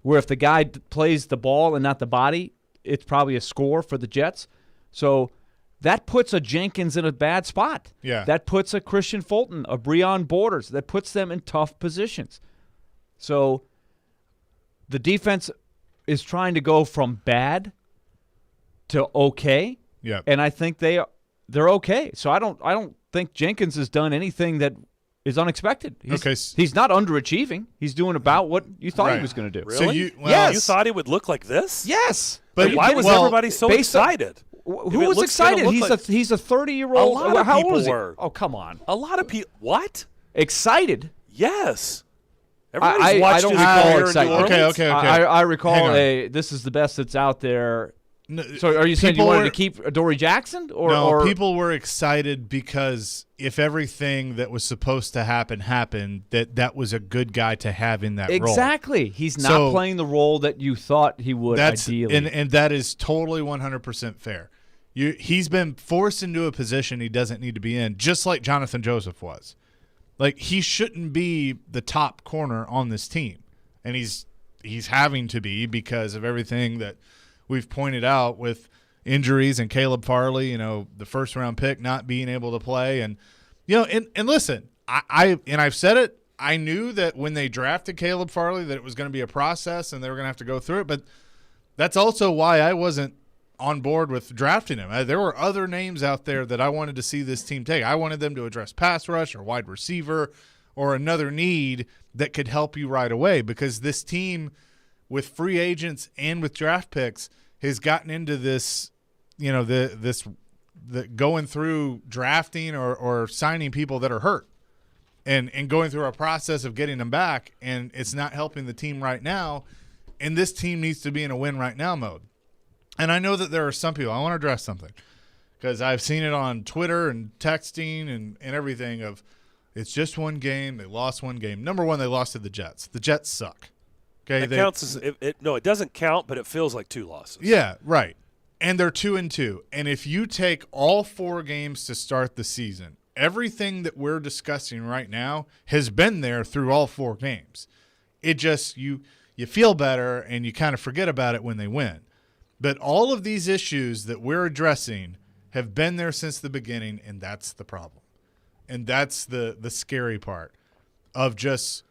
where if the guy plays the ball and not the body, it's probably a score for the Jets. So that puts a Jenkins in a bad spot. Yeah. That puts a Christian Fulton, a Breon Borders. That puts them in tough positions. So the defense is trying to go from bad to okay. Yeah. And I think they're okay. So I don't think Jenkins has done anything that is unexpected. He's not underachieving. He's doing about what you thought he was going to do. Really? So you thought he would look like this? Yes. But why was everybody so excited? Who was excited? He's a 30-year-old. A lot of How people old is he? were. Oh, come on. A lot of people. What? Excited? Yes. Everybody's watched I don't his recall career in excitement. New Orleans. Okay. I recall this is the best that's out there. No, so are you saying you wanted to keep Dory Jackson? Or people were excited because if everything that was supposed to happen happened, that was a good guy to have in that role. Exactly. He's not playing the role that you thought he would ideally. And that is totally 100% fair. He's been forced into a position he doesn't need to be in, just like Jonathan Joseph was. Like, he shouldn't be the top corner on this team, and he's having to be because of everything that we've pointed out with injuries and Caleb Farley, the first-round pick not being able to play. And, and listen, I've said it, I knew that when they drafted Caleb Farley that it was going to be a process and they were going to have to go through it, but that's also why I wasn't on board with drafting him. There were other names out there that I wanted to see this team take. I wanted them to address pass rush or wide receiver or another need that could help you right away, because this team with free agents and with draft picks, has gotten into this, the going through drafting or signing people that are hurt and going through a process of getting them back, and it's not helping the team right now. And this team needs to be in a win right now mode. And I know that there are some people, I want to address something, because I've seen it on Twitter and texting and everything of it's just one game. They lost one game. Number one, they lost to the Jets. The Jets suck. Okay, It counts as no, it doesn't count, but it feels like 2 losses. Yeah, right. And they're 2-2. And if you take all 4 games to start the season, everything that we're discussing right now has been there through all 4 games. It just you feel better and you kind of forget about it when they win. But all of these issues that we're addressing have been there since the beginning, and that's the problem. And that's the scary part of just,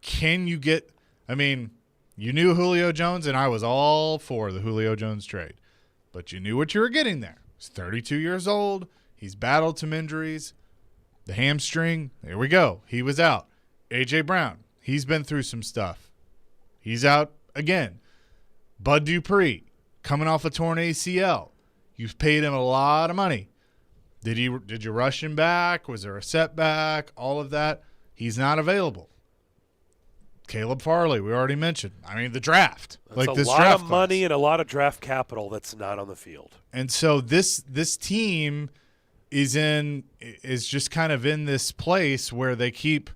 can you get – I mean, you knew Julio Jones, and I was all for the Julio Jones trade. But you knew what you were getting there. He's 32 years old. He's battled some injuries. The hamstring, there we go. He was out. A.J. Brown, he's been through some stuff. He's out again. Bud Dupree, coming off a torn ACL. You've paid him a lot of money. Did you rush him back? Was there a setback? All of that. He's not available. Caleb Farley, we already mentioned. I mean, the draft. That's this a lot draft of money class. and a lot of draft capital that's not on the field. And so this team is just kind of in this place where they keep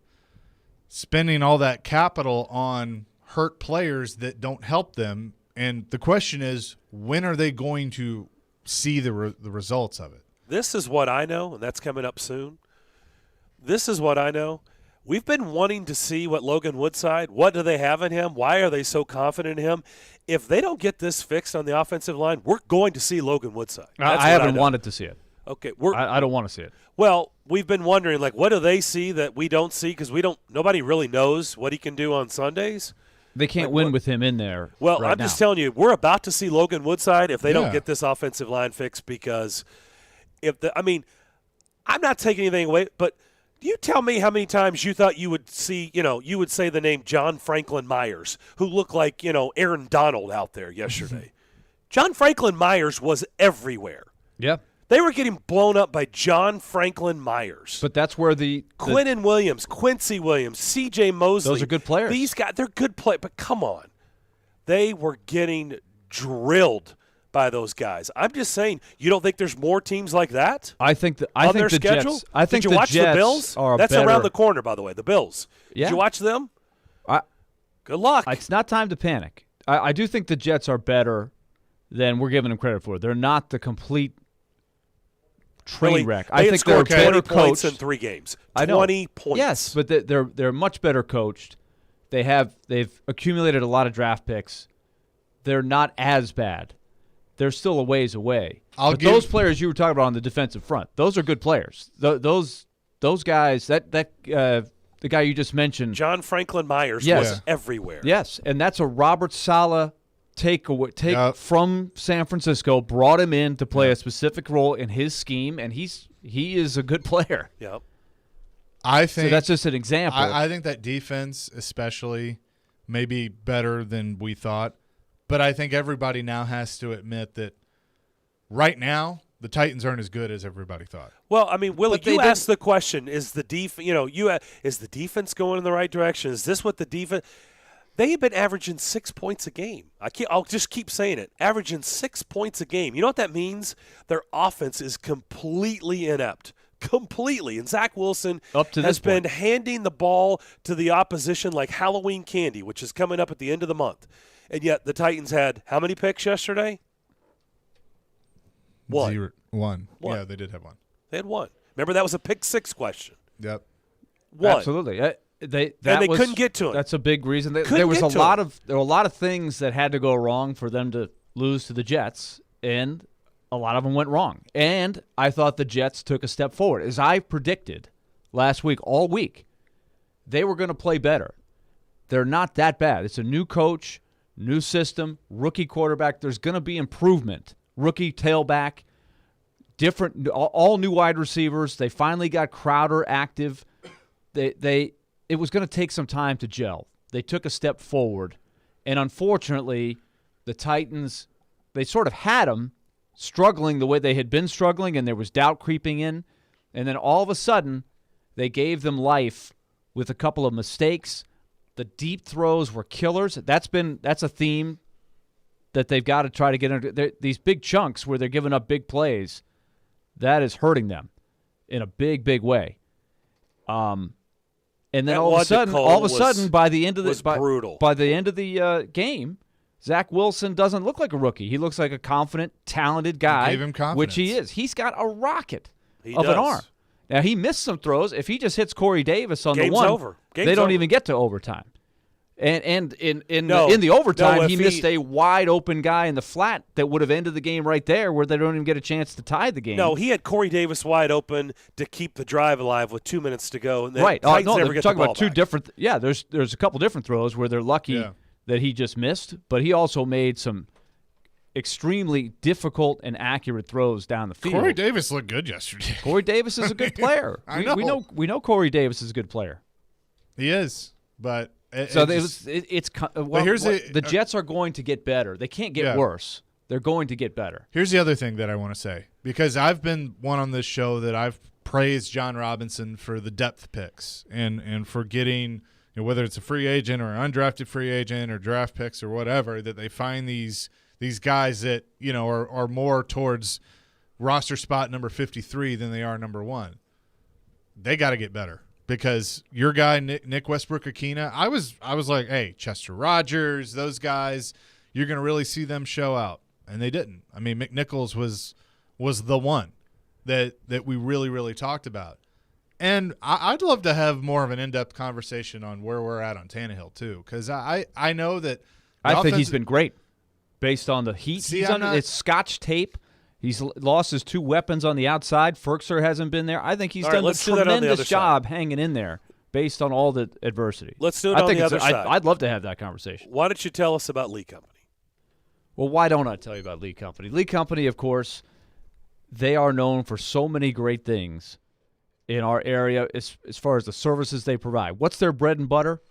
spending all that capital on hurt players that don't help them. And the question is, when are they going to see the results of it? This is what I know, and that's coming up soon. This is what I know. We've been wanting to see what Logan Woodside, what do they have in him? Why are they so confident in him? If they don't get this fixed on the offensive line, we're going to see Logan Woodside. I haven't wanted to see it. Okay, I don't want to see it. Well, we've been wondering, like, what do they see that we don't see? Because nobody really knows what he can do on Sundays. They can't win with him in there. Well, right I'm now. just telling you, we're about to see Logan Woodside if they don't get this offensive line fixed. Because I'm not taking anything away, but you tell me how many times you thought you would see, you would say the name John Franklin Myers, who looked like, Aaron Donald out there yesterday. John Franklin Myers was everywhere. Yeah. They were getting blown up by John Franklin Myers. But that's where Quinnen Williams, Quincy Williams, C.J. Mosley. Those are good players. These guys, they're good players. But come on. They were getting drilled by those guys. I'm just saying, you don't think there's more teams like that? I think the schedule? Jets. I think Did you watch Jets the Bills? are That's better. around the corner, by the way. The Bills. Yeah. Did you watch them? Good luck. It's not time to panic. I do think the Jets are better than we're giving them credit for. They're not the complete train wreck. I think they're 20 better points coached in 3 games. I know. 20 points. Yes, but they're much better coached. They've accumulated a lot of draft picks. They're not as bad. They're still a ways away. Those players you were talking about on the defensive front, those are good players. Those guys, the guy you just mentioned, John Franklin Myers was everywhere. Yes, and that's a Robert Saleh take from San Francisco, brought him in to play a specific role in his scheme, and he is a good player. Yep. I think so. That's just an example. I think that defense, especially, may be better than we thought. But I think everybody now has to admit that right now the Titans aren't as good as everybody thought. Well, I mean, Willie, you asked the question: is the is the defense going in the right direction? Is this what the defense? They have been averaging 6 points a game. I'll just keep saying it, averaging 6 points a game. You know what that means? Their offense is completely inept. Completely. And Zach Wilson has been handing the ball to the opposition like Halloween candy, which is coming up at the end of the month. And yet the Titans had how many picks yesterday? One. One. Yeah, they did have one. They had one. Remember, that was a pick 6 question. Yep. One. Absolutely. They couldn't get to it. That's a big reason. There were a lot of things that had to go wrong for them to lose to the Jets, and a lot of them went wrong. And I thought the Jets took a step forward. As I predicted last week, all week, they were going to play better. They're not that bad. It's a new coach, new system, rookie quarterback. There's going to be improvement. Rookie tailback, different, all new wide receivers. They finally got Crowder active. It was going to take some time to gel. They took a step forward, And unfortunately, the Titans, they sort of had them struggling the way they had been struggling, and there was doubt creeping in. And then all of a sudden, they gave them life with a couple of mistakes. The deep throws were killers. That's a theme that they've got to try to get under. These big chunks where they're giving up big plays, that is hurting them in a big, big way. And then all of a sudden, by the end of the game, Zach Wilson doesn't look like a rookie. He looks like a confident, talented guy, gave him confidence. which he is. He's got a rocket of an arm. Now, he missed some throws. If he just hits Corey Davis on the one, they don't even get to overtime. And in the overtime, he missed a wide-open guy in the flat that would have ended the game right there where they don't even get a chance to tie the game. No, he had Corey Davis wide open to keep the drive alive with 2 minutes to go. And then right. Titans No, never they're get talking the ball about two back. different – yeah, there's a couple different throws where they're lucky that he just missed, but he also made some extremely difficult and accurate throws down the field. Corey Davis looked good yesterday. Corey Davis is a good player. We know Corey Davis is a good player. He is, but the Jets are going to get better. They can't get worse. They're going to get better. Here's the other thing that I want to say, because I've been one on this show that I've praised John Robinson for the depth picks and for getting, whether it's a free agent or an undrafted free agent or draft picks or whatever, that they find these guys that are more towards roster spot number 53 than they are number 1. They got to get better. Because your guy, Nick Westbrook-Akina, I was like, hey, Chester Rogers, those guys, you're going to really see them show out. And they didn't. I mean, McNichols was the one that we really, really talked about. And I'd love to have more of an in-depth conversation on where we're at on Tannehill, too. Because I know that I think he's been great based on the heat. It's Scotch tape. He's lost his 2 weapons on the outside. Ferkser hasn't been there. I think he's done a tremendous job hanging in there based on all the adversity. Let's do it on the other side. I'd love to have that conversation. Why don't you tell us about Lee Company? Well, why don't I tell you about Lee Company? Lee Company, of course, they are known for so many great things in our area as far as the services they provide. What's their bread and butter?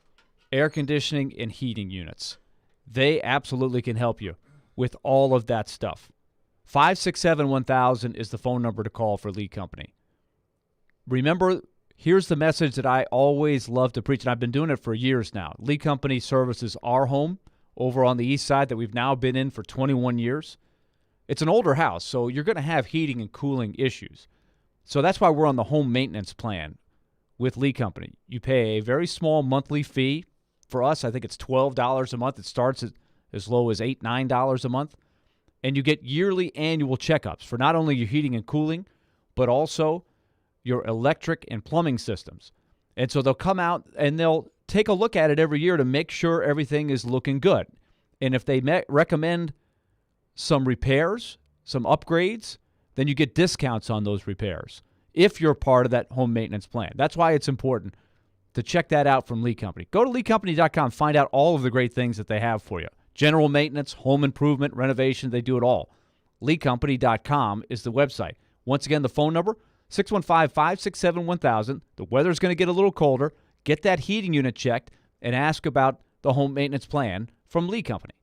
Air conditioning and heating units. They absolutely can help you with all of that stuff. 567-1000 is the phone number to call for Lee Company. Remember, here's the message that I always love to preach, and I've been doing it for years now. Lee Company services our home over on the east side that we've now been in for 21 years. It's an older house, so you're going to have heating and cooling issues. So that's why we're on the home maintenance plan with Lee Company. You pay a very small monthly fee. For us, I think it's $12 a month. It starts at as low as $8, $9 a month. And you get yearly annual checkups for not only your heating and cooling, but also your electric and plumbing systems. And so they'll come out and they'll take a look at it every year to make sure everything is looking good. And if they recommend some repairs, some upgrades, then you get discounts on those repairs if you're part of that home maintenance plan. That's why it's important to check that out from Lee Company. Go to leecompany.com, find out all of the great things that they have for you. General maintenance, home improvement, renovation, they do it all. LeeCompany.com is the website. Once again, the phone number, 615-567-1000. The weather's going to get a little colder. Get that heating unit checked and ask about the home maintenance plan from Lee Company.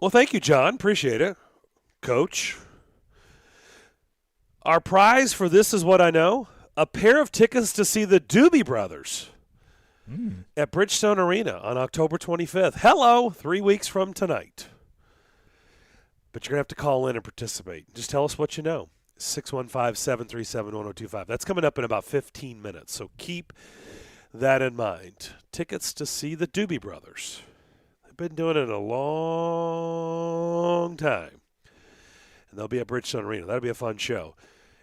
Well, thank you, John. Appreciate it, Coach. Our prize for This Is What I Know, a pair of tickets to see the Doobie Brothers at Bridgestone Arena on October 25th. Hello, 3 weeks from tonight. But you're going to have to call in and participate. Just tell us what you know. 615-737-1025. That's coming up in about 15 minutes, so keep that in mind. Tickets to see the Doobie Brothers. They've been doing it a long time. And they'll be at Bridgestone Arena. That'll be a fun show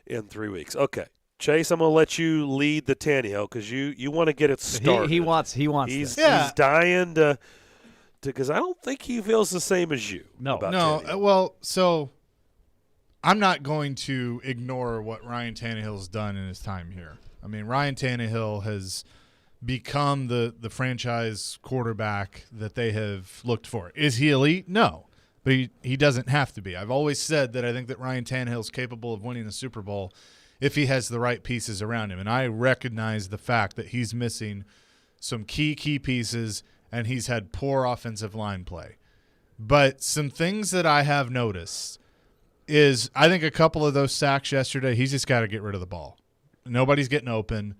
in 3 weeks. Okay. Chase, I'm going to let you lead the Tannehill because you want to get it started. He wants He's this. dying to because I don't think he feels the same as you. No. Tannehill. Well, so I'm not going to ignore what Ryan Tannehill's done in his time here. I mean, Ryan Tannehill has become the franchise quarterback that they have looked for. Is he elite? No, but he doesn't have to be. I've always said that I think that Ryan Tannehill's capable of winning the Super Bowl if he has the right pieces around him, and I recognize the fact that he's missing some key pieces and he's had poor offensive line play. But some things that I have noticed is I think a couple of those sacks yesterday, he's just got to get rid of the ball. Nobody's getting open.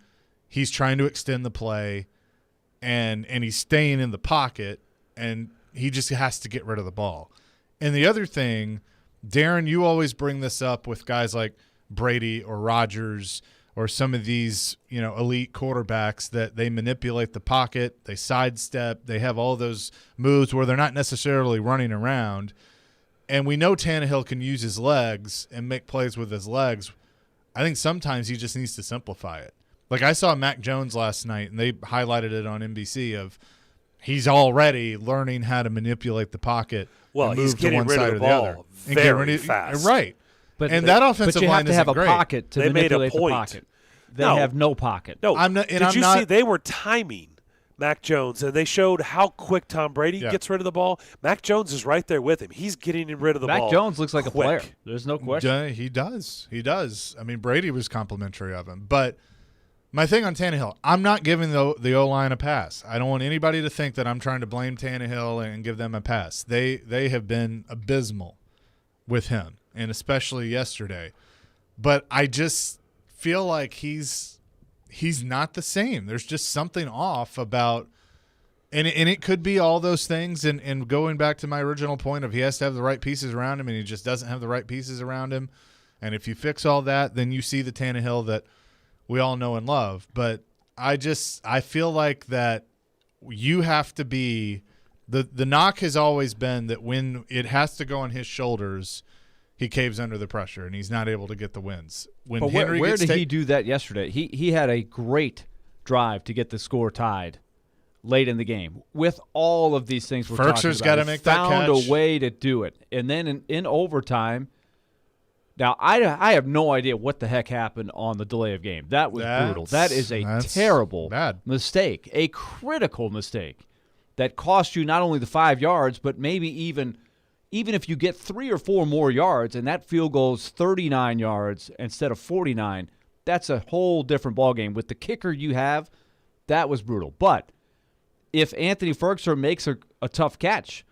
He's trying to extend the play, and he's staying in the pocket, and he just has to get rid of the ball. And the other thing, Darren, you always bring this up with guys like Brady or Rodgers or some of these, elite quarterbacks that they manipulate the pocket, they sidestep, they have all those moves where they're not necessarily running around. And we know Tannehill can use his legs and make plays with his legs. I think sometimes he just needs to simplify it. Like I saw Mac Jones last night, and they highlighted it on NBC of he's already learning how to manipulate the pocket. Well, and he's move getting to one rid side of the or the ball other. very fast. Right. But that offensive you line have to have a isn't great. pocket to They made a manipulate the point. pocket. They No. have no pocket. No, Did you see they were timing Mac Jones, and they showed how quick Tom Brady gets rid of the ball. Mac Jones is right there with him. He's getting rid of the ball. Mac Jones looks like a quick. player. There's no question. He does. I mean, Brady was complimentary of him. But my thing on Tannehill, I'm not giving the O-line a pass. I don't want anybody to think that I'm trying to blame Tannehill and give them a pass. They have been abysmal with him, and especially yesterday. But I just feel like he's not the same. There's just something off about and it could be all those things and going back to my original point of he has to have the right pieces around him and he just doesn't have the right pieces around him. And if you fix all that, then you see the Tannehill that we all know and love. But I feel like that you have to be the knock has always been that when it has to go on his shoulders, he caves under the pressure and he's not able to get the wins. When But Henry where gets did he do that yesterday? He had a great drive to get the score tied late in the game. With all of these things we're talking Ferkser's about, gotta he make that found catch. a way to do it. And then in overtime, now I have no idea what the heck happened on the delay of game. That was brutal. That is a terrible mistake, a critical mistake that cost you not only the 5 yards, but maybe even if you get 3 or 4 more yards and that field goes 39 yards instead of 49, that's a whole different ballgame. With the kicker you have, that was brutal. But if Anthony Ferkser makes a tough catch,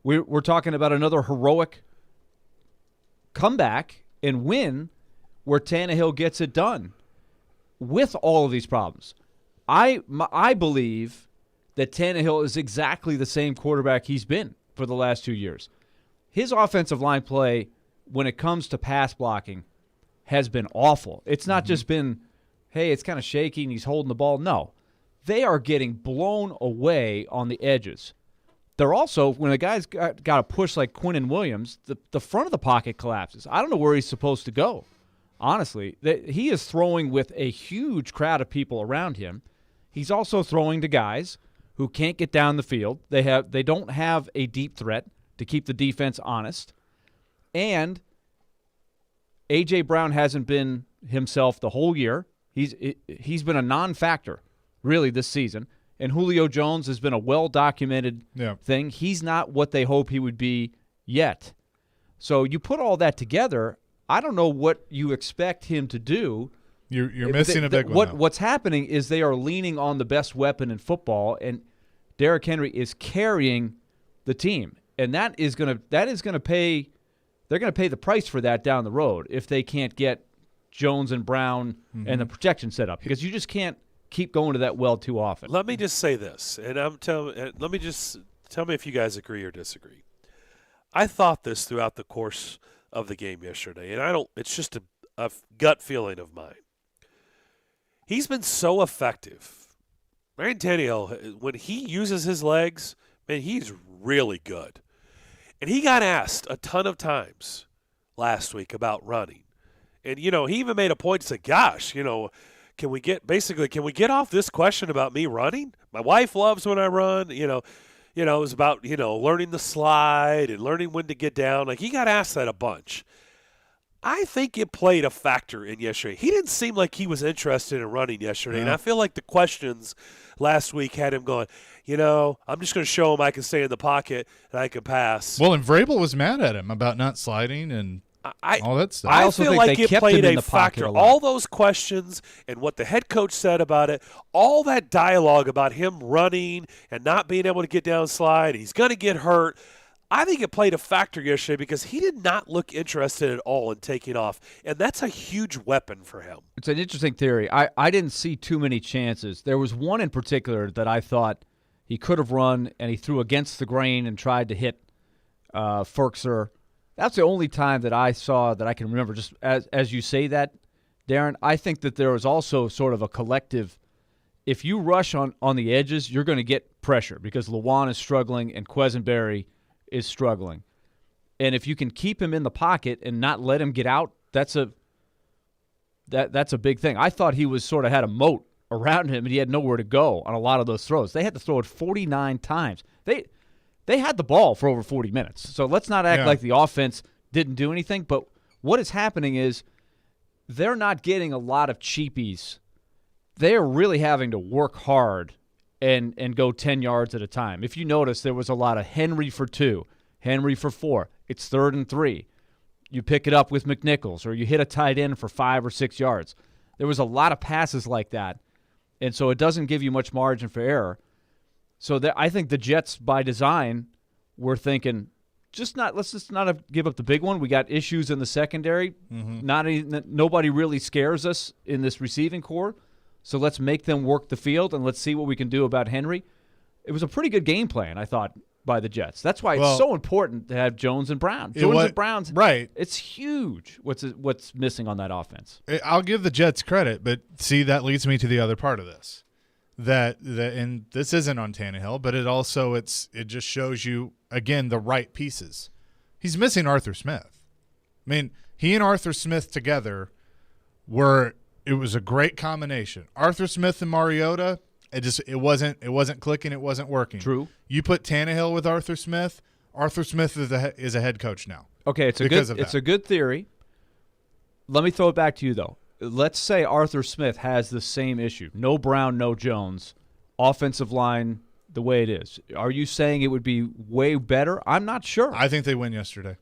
we're talking about another heroic comeback and win where Tannehill gets it done with all of these problems. I believe that Tannehill is exactly the same quarterback he's been for the last 2 years. His offensive line play, when it comes to pass blocking, has been awful. It's not just been, hey, it's kind of shaky and he's holding the ball. No. They are getting blown away on the edges. They're also, when a guy's got a push like Quinnen Williams, the front of the pocket collapses. I don't know where he's supposed to go, honestly. He is throwing with a huge crowd of people around him. He's also throwing to guys who can't get down the field. They don't have a deep threat to keep the defense honest. And A.J. Brown hasn't been himself the whole year. He's been a non-factor, really, this season. And Julio Jones has been a well-documented thing. He's not what they hope he would be yet. So you put all that together, I don't know what you expect him to do. You're missing a big one. What's happening is they are leaning on the best weapon in football, and Derrick Henry is carrying the team. and that is going to pay. They're going to pay the price for that down the road if they can't get Jones and Brown and the protection set up, because you just can't keep going to that well too often. Let me just say this, and let me just tell me if you guys agree or disagree. I thought this throughout the course of the game yesterday, and it's just a gut feeling of mine. He's been so effective. Ryan Tannehill, when he uses his legs, man, he's really good. And he got asked a ton of times last week about running. And, he even made a point to say, gosh, can we get off this question about me running? My wife loves when I run. It was about, learning the slide and learning when to get down. Like, he got asked that a bunch. I think it played a factor in yesterday. He didn't seem like he was interested in running yesterday. Yeah. And I feel like the questions last week had him going, I'm just going to show him I can stay in the pocket and I can pass. Well, and Vrabel was mad at him about not sliding and all that stuff. I also feel like it played a factor. All those questions and what the head coach said about it, all that dialogue about him running and not being able to get down slide, he's going to get hurt. I think it played a factor yesterday because he did not look interested at all in taking off, and that's a huge weapon for him. It's an interesting theory. I didn't see too many chances. There was one in particular that I thought he could have run, and he threw against the grain and tried to hit Ferkser. That's the only time that I saw that I can remember. Just as you say that, Darren, I think that there was also sort of a collective. If you rush on the edges, you're going to get pressure because Lewan is struggling and Quesenberry is struggling. And if you can keep him in the pocket and not let him get out, that's a big thing. I thought he was sort of had a moat around him and he had nowhere to go on a lot of those throws. They had to throw it 49 times. They had the ball for over 40 minutes. So let's not act like the offense didn't do anything. But what is happening is they're not getting a lot of cheapies. They're really having to work hard and go 10 yards at a time. If you notice, there was a lot of Henry for 2, Henry for 4. It's 3rd and 3. You pick it up with McNichols, or you hit a tight end for 5 or 6 yards. There was a lot of passes like that, and so it doesn't give you much margin for error. So I think the Jets, by design, were thinking, let's just not give up the big one. We got issues in the secondary. Nobody really scares us in this receiving core. So let's make them work the field, and let's see what we can do about Henry. It was a pretty good game plan, I thought, by the Jets. That's why it's so important to have Jones and Brown. And Brown's right. It's huge what's missing on that offense. I'll give the Jets credit, but see, that leads me to the other part of this. And this isn't on Tannehill, but it just shows you, again, the right pieces. He's missing Arthur Smith. I mean, he and Arthur Smith together it was a great combination. Arthur Smith and Mariota, it wasn't clicking, it wasn't working. True. You put Tannehill with Arthur Smith is a head coach now. Okay, it's a good theory. Let me throw it back to you though. Let's say Arthur Smith has the same issue. No Brown, no Jones. Offensive line the way it is. Are you saying it would be way better? I'm not sure. I think they win yesterday.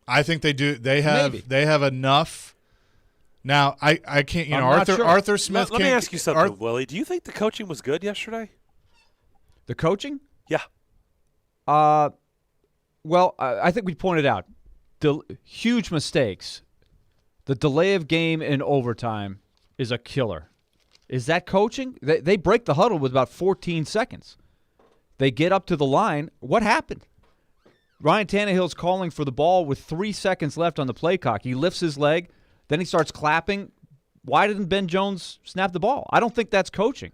I think they do. They have enough. Now, I can't, Arthur Smith Let me ask you something, Willie. Do you think the coaching was good yesterday? The coaching? Yeah. Well, I think we pointed out huge mistakes. The delay of game in overtime is a killer. Is that coaching? They break the huddle with about 14 seconds. They get up to the line. What happened? Ryan Tannehill's calling for the ball with 3 seconds left on the play clock. He lifts his leg. Then he starts clapping. Why didn't Ben Jones snap the ball? I don't think that's coaching.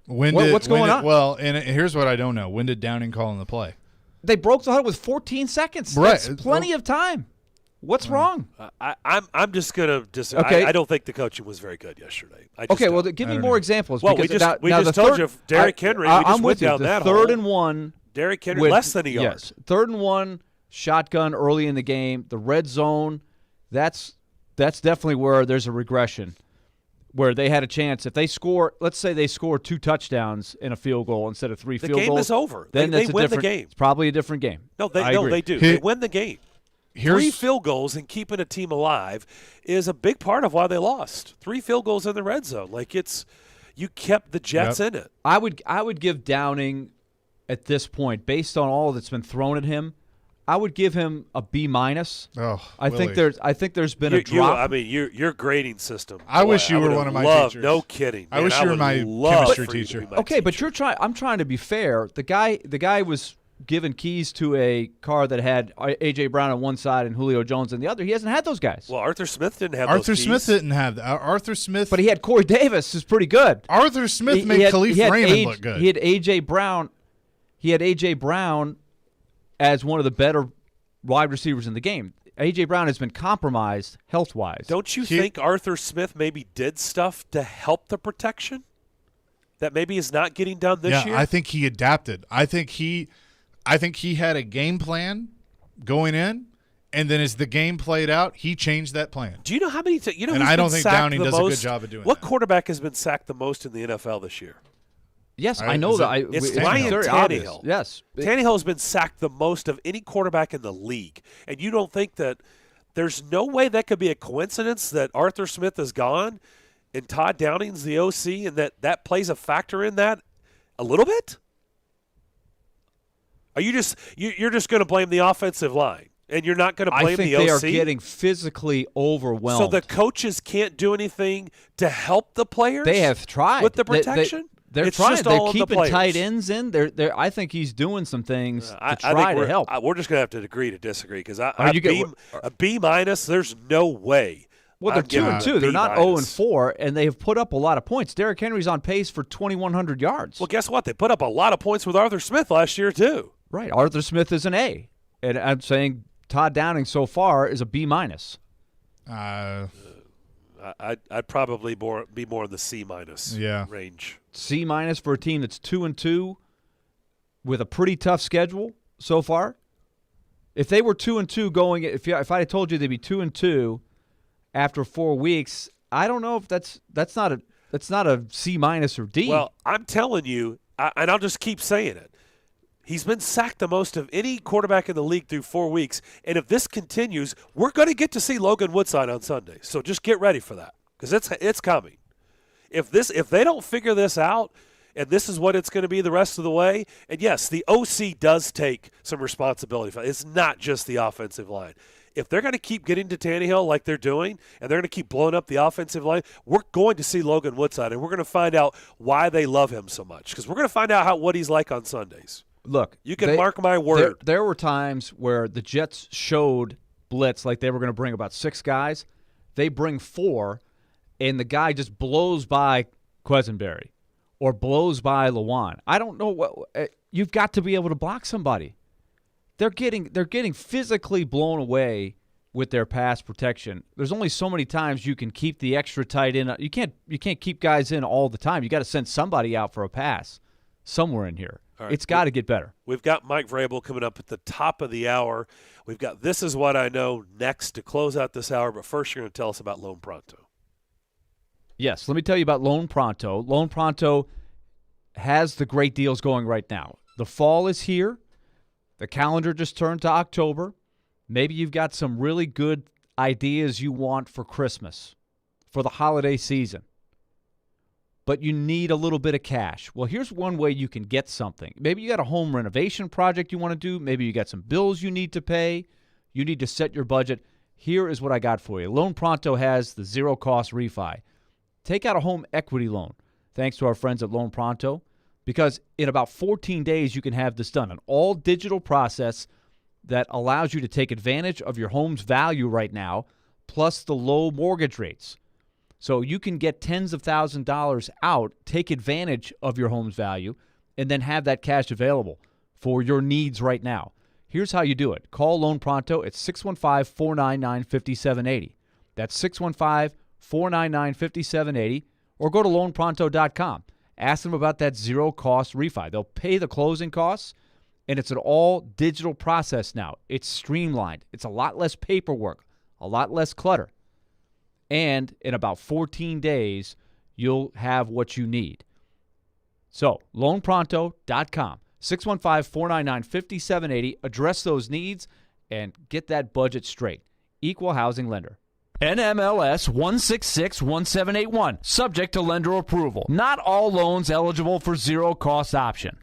What's going on? Well, and here's what I don't know. When did Daunic call in the play? They broke the huddle with 14 seconds. Right. That's plenty of time. What's wrong? I'm just going to disagree. Okay. I don't think the coaching was very good yesterday. Well, give me more examples. Well, we just told you Derrick Henry. I'm with you. Down that 3rd and 1. Derrick Henry less than a yard. Yes, 3rd and 1, shotgun early in the game. The red zone, that's definitely where there's a regression, where they had a chance. If they score, let's say they score 2 touchdowns in a field goal instead of 3 field goals. The game is over. Then they win the game. It's probably a different game. No, they do. They win the game. 3 field goals and keeping a team alive is a big part of why they lost. 3 field goals in the red zone. You kept the Jets in it. I would give Downing at this point, based on all that's been thrown at him, I would give him a B-. Oh, I think there's been a drop. Your grading system. I wish you were one of my teachers. No kidding. I wish you were my chemistry teacher. Okay, but I'm trying to be fair. The guy was given keys to a car that had A.J. Brown on one side and Julio Jones on the other. He hasn't had those guys. Well, Arthur Smith didn't have Arthur those keys. Smith didn't have that. Arthur Smith. But he had Corey Davis, who's pretty good. Arthur Smith made Khalif Raymond look good. He had A.J. Brown. He had A.J. Brown as one of the better wide receivers in the game. A.J. Brown has been compromised health-wise. Don't you think Arthur Smith maybe did stuff to help the protection that maybe is not getting done this year? Yeah, I think he adapted. I think he had a game plan going in, and then as the game played out, he changed that plan. Do you know how many and I don't think Daunic does a good job of doing what that. What quarterback has been sacked the most in the NFL this year? Yes, I know that. It's Ryan Tannehill. Yes. Tannehill has been sacked the most of any quarterback in the league. And you don't think that there's no way that could be a coincidence that Arthur Smith is gone and Todd Downing's the OC and that plays a factor in that a little bit? Are you you're just going to blame the offensive line and you're not going to blame the OC? I think they are getting physically overwhelmed. So the coaches can't do anything to help the players? They have tried. With the protection? They're trying. They're keeping tight ends in. I think he's doing some things to try to help. We're just going to have to agree to disagree because a B-, there's no way. Well, they're 2-2. They're not 0-4, and they have put up a lot of points. Derrick Henry's on pace for 2,100 yards. Well, guess what? They put up a lot of points with Arthur Smith last year, too. Right. Arthur Smith is an A. And I'm saying Todd Downing so far is a B-. I'd probably be more in the C- range. C- for a team that's 2-2 with a pretty tough schedule so far. If they were 2-2 going, if I had told you they'd be 2-2 after 4 weeks, I don't know if that's not a C- or D. Well, I'm telling you, and I'll just keep saying it. He's been sacked the most of any quarterback in the league through 4 weeks, and if this continues, we're going to get to see Logan Woodside on Sunday. So just get ready for that because it's coming. If they don't figure this out, and this is what it's going to be the rest of the way, and yes, the OC does take some responsibility for it. It's not just the offensive line. If they're going to keep getting to Tannehill like they're doing, and they're going to keep blowing up the offensive line, we're going to see Logan Woodside, and we're going to find out why they love him so much because we're going to find out what he's like on Sundays. Look, you can mark my word. There were times where the Jets showed blitz like they were going to bring about 6 guys. They bring 4, and the guy just blows by Quesenberry or blows by Lewan. I don't know what you've got to be able to block somebody. They're getting physically blown away with their pass protection. There's only so many times you can keep the extra tight end. You can't keep guys in all the time. You got to send somebody out for a pass somewhere in here. Right. It's got to get better. We've got Mike Vrabel coming up at the top of the hour. We've got This Is What I Know next to close out this hour, but first you're going to tell us about Loan Pronto. Yes, let me tell you about Loan Pronto. Loan Pronto has the great deals going right now. The fall is here. The calendar just turned to October. Maybe you've got some really good ideas you want for Christmas, for the holiday season. But you need a little bit of cash. Well, here's one way you can get something. Maybe you got a home renovation project you want to do. Maybe you got some bills you need to pay. You need to set your budget. Here is what I got for you. Loan Pronto has the zero-cost refi. Take out a home equity loan, thanks to our friends at Loan Pronto, because in about 14 days you can have this done. An all-digital process that allows you to take advantage of your home's value right now, plus the low mortgage rates. So you can get tens of thousands of dollars out, take advantage of your home's value, and then have that cash available for your needs right now. Here's how you do it. Call Loan Pronto at 615-499-5780. That's 615-499-5780. Or go to loanpronto.com. Ask them about that zero-cost refi. They'll pay the closing costs, and it's an all-digital process now. It's streamlined. It's a lot less paperwork, a lot less clutter. And in about 14 days, you'll have what you need. So, loanpronto.com, 615-499-5780. Address those needs and get that budget straight. Equal housing lender. NMLS 1661781. Subject to lender approval. Not all loans eligible for zero-cost option.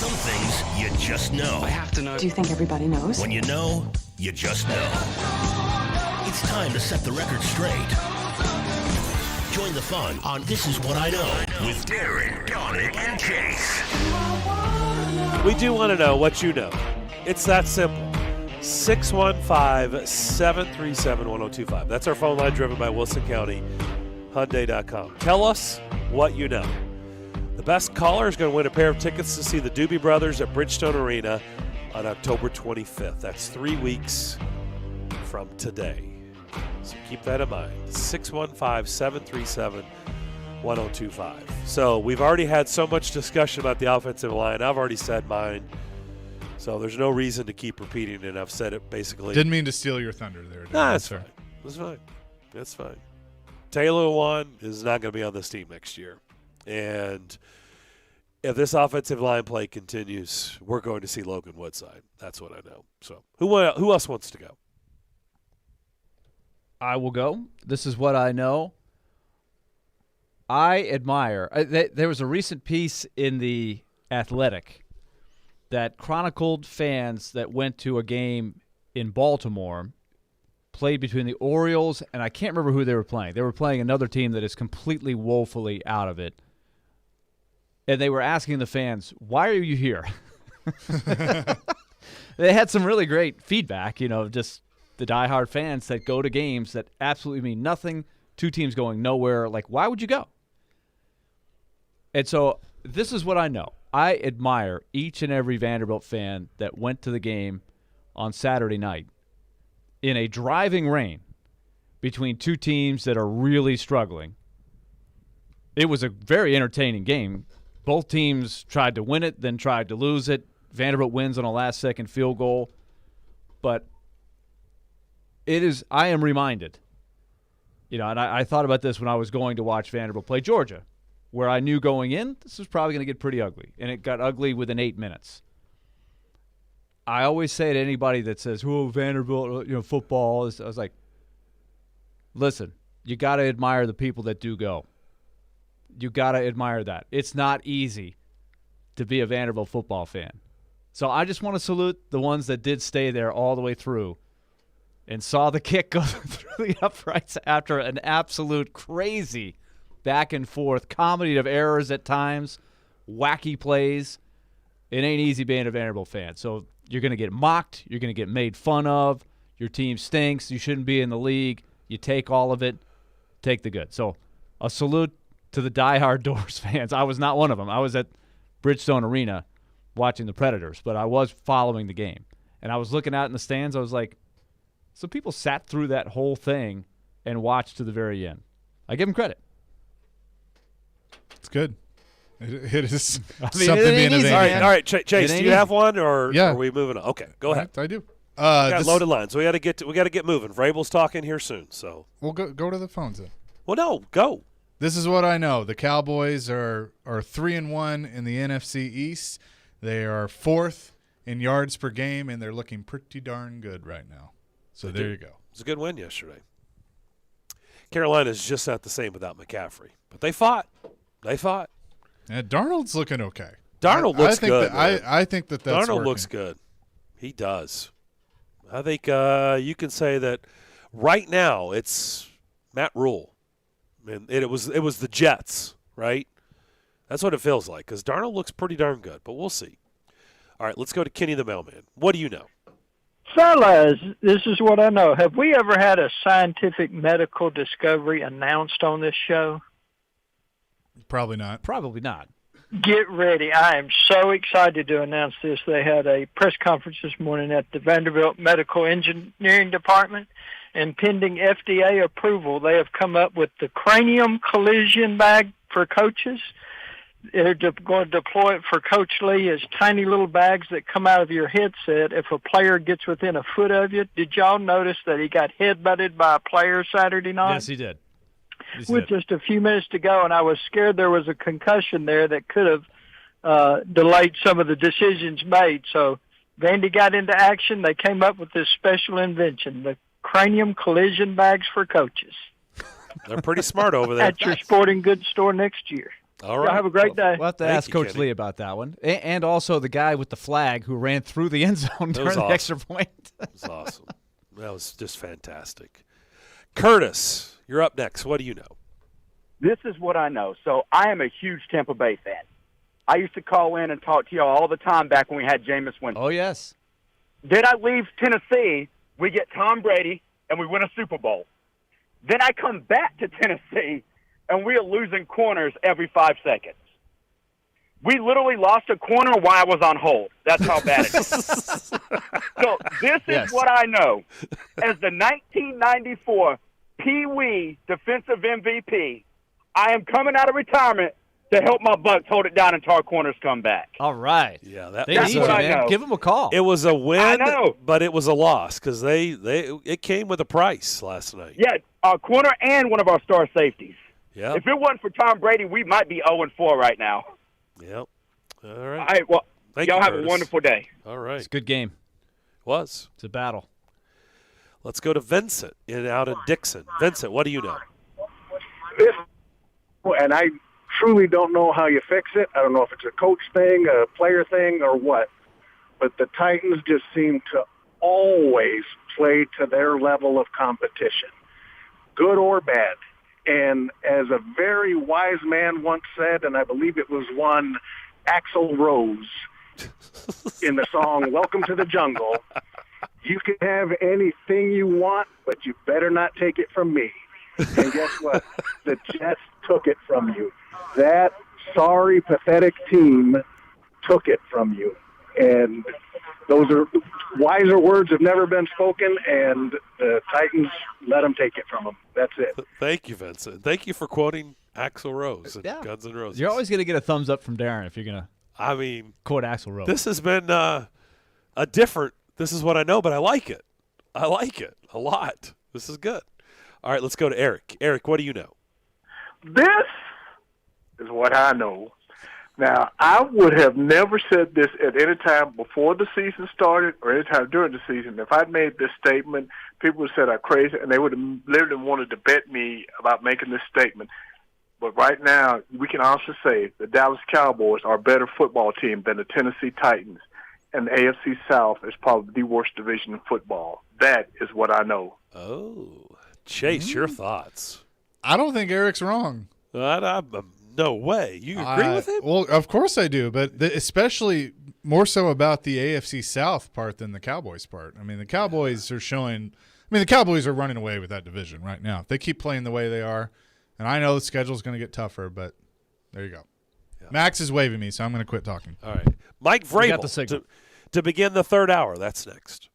Some things you just know. I have to know. Do you think everybody knows? When you know, you just know. It's time to set the record straight. Join the fun on This Is What I Know with Darren, Daunic, and Chase. We do want to know what you know. It's that simple. 615-737-1025. That's our phone line, driven by Wilson County Hyundai.com. Tell us what you know. The best caller is going to win a pair of tickets to see the Doobie Brothers at Bridgestone Arena on October 25th. That's 3 weeks from today. So keep that in mind. 615-737-1025. So we've already had so much discussion about the offensive line. I've already said mine. So there's no reason to keep repeating it. I've said it basically. Didn't mean to steal your thunder there. Nah, that's fine. That's fine. That's fine. Taylor One is not going to be on this team next year. And if this offensive line play continues, we're going to see Logan Woodside. That's what I know. So who else wants to go? I will go. This is what I know. I admire. There was a recent piece in The Athletic that chronicled fans that went to a game in Baltimore, played between the Orioles, and I can't remember who they were playing. They were playing another team that is completely woefully out of it. And they were asking the fans, why are you here? They had some really great feedback, just the diehard fans that go to games that absolutely mean nothing, two teams going nowhere. Like, why would you go? And so this is what I know. I admire each and every Vanderbilt fan that went to the game on Saturday night in a driving rain between two teams that are really struggling. It was a very entertaining game. Both teams tried to win it, then tried to lose it. Vanderbilt wins on a last-second field goal. But I am reminded, and I thought about this when I was going to watch Vanderbilt play Georgia, where I knew going in, this was probably going to get pretty ugly. And it got ugly within 8 minutes. I always say to anybody that says, Vanderbilt, football, I was like, listen, you got to admire the people that do go. You got to admire that. It's not easy to be a Vanderbilt football fan. So I just want to salute the ones that did stay there all the way through and saw the kick go through the uprights after an absolute crazy back and forth comedy of errors at times, wacky plays. It ain't easy being a Vanderbilt fan. So you're going to get mocked. You're going to get made fun of. Your team stinks. You shouldn't be in the league. You take all of it. Take the good. So a salute to the diehard Doors fans. I was not one of them. I was at Bridgestone Arena watching the Predators, but I was following the game. And I was looking out in the stands. I was like, some people sat through that whole thing and watched to the very end. I give them credit. It's good. It is something it being a easy, All right, Chase, do you have one, or Yeah. are we moving on? Okay, go ahead. I do. We got loaded lines. We got to get moving. Vrabel's talking here soon, so We'll go to the phones then. well, no, go. This is what I know. The Cowboys are 3-1 in the NFC East. They are 4th in yards per game, and they're looking pretty darn good right now. So there you go. It was a good win yesterday. Carolina's just not the same without McCaffrey, but they fought. Yeah, Darnold's looking okay. Darnold looks good. I think that's Darnold working. looks good. He does. I think you can say that right now it's Matt Rule. And it was the Jets, right? That's what it feels like, because Darnold looks pretty darn good, but we'll see. All right, let's go to Kenny the Mailman. What do you know? Fellas, this is what I know. Have we ever had a scientific medical discovery announced on this show? Probably not. Probably not. Get ready. I am so excited to announce this. They had a press conference this morning at the Vanderbilt Medical Engineering Department, and pending FDA approval, they have come up with the cranium collision bag for coaches. They're going to deploy it for Coach Lee as tiny little bags that come out of your headset if a player gets within a foot of you. Did y'all notice that he got headbutted by a player Saturday night? Yes, he did. With just a few minutes to go, and I was scared there was a concussion there that could have delayed some of the decisions made. So Vandy got into action. They came up with this special invention, the cranium collision bags for coaches. They're pretty smart over there. At your sporting goods store next year. All Y'all right. have a great day. We'll have to Thank ask you, Coach Kenny. Lee about that one. And also the guy with the flag who ran through the end zone during the awesome. extra point. That was awesome. That was just fantastic. Curtis, you're up next. What do you know? This is what I know. So I am a huge Tampa Bay fan. I used to call in and talk to y'all all the time back when we had Jameis Winston. Oh, yes. Then I leave Tennessee, we get Tom Brady, and we win a Super Bowl. Then I come back to Tennessee, and we are losing corners every 5 seconds. We literally lost a corner while I was on hold. That's how bad it is. So this is what I know. As the 1994 Pee Wee Defensive MVP, I am coming out of retirement to help my Bucks hold it down until our corners come back. All right. Yeah, that They was need you, what I man. know. Give them a call. It was a win, I know. but it was a loss because it came with a price last night. Yeah, our corner and one of our star safeties. Yeah. If it wasn't for Tom Brady, we might be 0-4 right now. Yep. All All right. right, well, Thank y'all you, have Curtis. a wonderful day. All right. It's a good game. Was. It's a battle. Let's go to Vincent out in Dixon. Vincent, what do you know? And I truly don't know how you fix it. I don't know if it's a coach thing, a player thing, or what. But the Titans just seem to always play to their level of competition, good or bad. And as a very wise man once said, and I believe it was one Axl Rose in the song Welcome to the Jungle, you can have anything you want, but you better not take it from me. And guess what? The Jets took it from you. That sorry, pathetic team took it from you. And those are wiser words have never been spoken, and the Titans let them take it from them. That's it. Thank you, Vincent. Thank you for quoting Axl Rose and Yeah. Guns N' Roses. You're always going to get a thumbs up from Darren if you're going to I mean, quote Axl Rose. this has been a different – this is what I know, but I like it. I like it a lot. This is good. All right, let's go to Eric. Eric, what do you know? This is what I know. Now, I would have never said this at any time before the season started or any time during the season. If I'd made this statement, people would have said I'm crazy, and they would have literally wanted to bet me about making this statement. But right now, we can honestly say the Dallas Cowboys are a better football team than the Tennessee Titans, and the AFC South is probably the worst division in football. That is what I know. Oh, Chase, your thoughts? I don't think Eric's wrong. No way. You agree with him? Well, of course I do, but especially more so about the AFC South part than the Cowboys part. I mean, the Cowboys are showing – I mean, the Cowboys are running away with that division right now. If they keep playing the way they are, and I know the schedule's going to get tougher, but there you go. Yeah. Max is waving me, so I'm going to quit talking. All right. Mike Vrabel to begin the third hour. That's next.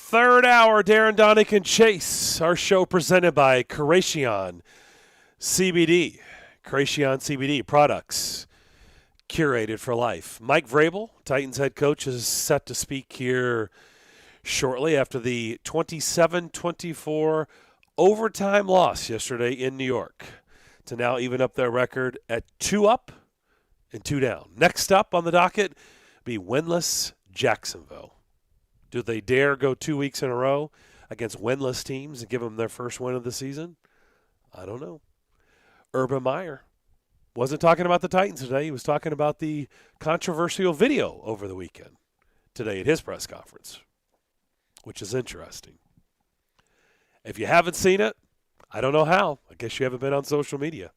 Third hour, Darren, Daunic, and Chase. Our show presented by Creation CBD. Creation CBD products curated for life. Mike Vrabel, Titans head coach, is set to speak here shortly after the 27-24 overtime loss yesterday in New York to now even up their record at 2 up and 2 down. Next up on the docket be winless Jacksonville. Do they dare go 2 weeks in a row against winless teams and give them their first win of the season? I don't know. Urban Meyer wasn't talking about the Titans today. He was talking about the controversial video over the weekend today at his press conference, which is interesting. If you haven't seen it, I don't know how. I guess you haven't been on social media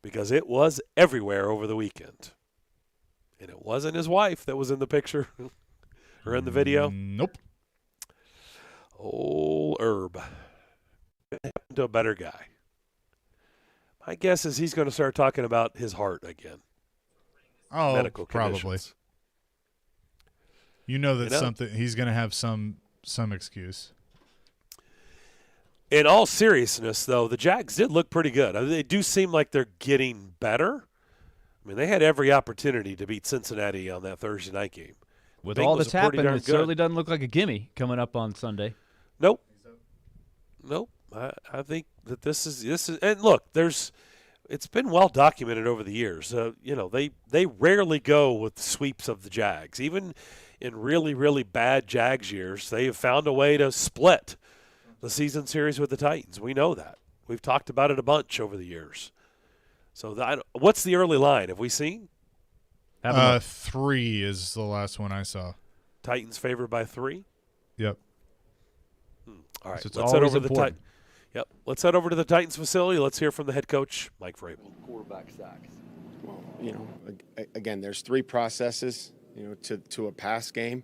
because it was everywhere over the weekend. And it wasn't his wife that was in the picture or in the video. Nope. Old Herb. What happened to a better guy? My guess is he's going to start talking about his heart again. Oh, medical probably. conditions. You know that something he's going to have some excuse. In all seriousness, though, the Jags did look pretty good. I mean, they do seem like they're getting better. I mean, they had every opportunity to beat Cincinnati on that Thursday night game. With Bengals all that's happened, it good. certainly doesn't look like a gimme coming up on Sunday. Nope. I think that this is and look, it's been well documented over the years. They rarely go with sweeps of the Jags. Even in really, really bad Jags years, they have found a way to split the season series with the Titans. We know that. We've talked about it a bunch over the years. So what's the early line? Have we seen? 3 is the last one I saw. Titans favored by 3? Yep. All right, so let's head over to the Let's head over to the Titans facility. Let's hear from the head coach, Mike Vrabel. Quarterback sacks. Well, again, there's 3 processes, to a pass game.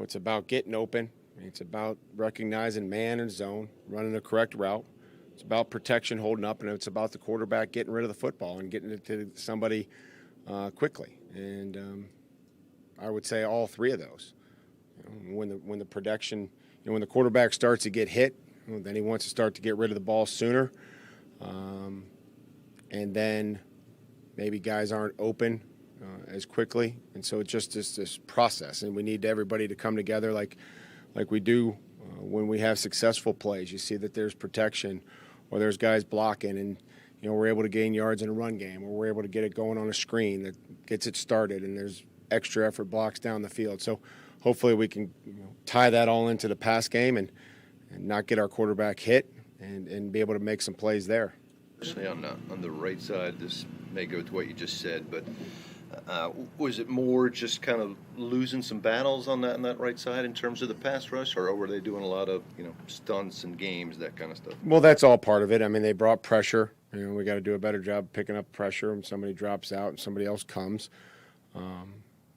It's about getting open. It's about recognizing man and zone, running the correct route. It's about protection, holding up, and it's about the quarterback getting rid of the football and getting it to somebody quickly. And I would say all 3 of those. When the protection, when the quarterback starts to get hit, then he wants to start to get rid of the ball sooner. And then maybe guys aren't open as quickly. And so it's just this process. And we need everybody to come together like we do when we have successful plays. You see that there's protection or there's guys blocking and, we're able to gain yards in a run game or we're able to get it going on a screen that gets it started and there's extra effort blocks down the field. So hopefully we can tie that all into the pass game and not get our quarterback hit and be able to make some plays there. Especially on the right side, this may go to what you just said, but was it more just kind of losing some battles on that right side in terms of the pass rush, or were they doing a lot of stunts and games, that kind of stuff? Well, that's all part of it. I mean, they brought pressure. We got to do a better job picking up pressure when somebody drops out and somebody else comes.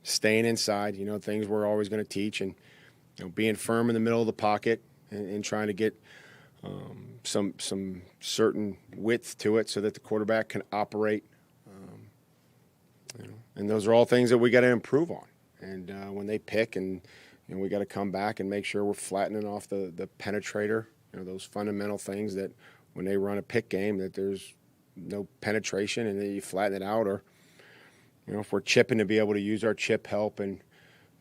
Staying inside, things we're always going to teach, and being firm in the middle of the pocket and trying to get some certain width to it so that the quarterback can operate. And those are all things that we got to improve on. And when they pick, and we got to come back and make sure we're flattening off the penetrator. Those fundamental things that when they run a pick game, that there's no penetration and then you flatten it out, or if we're chipping, to be able to use our chip help and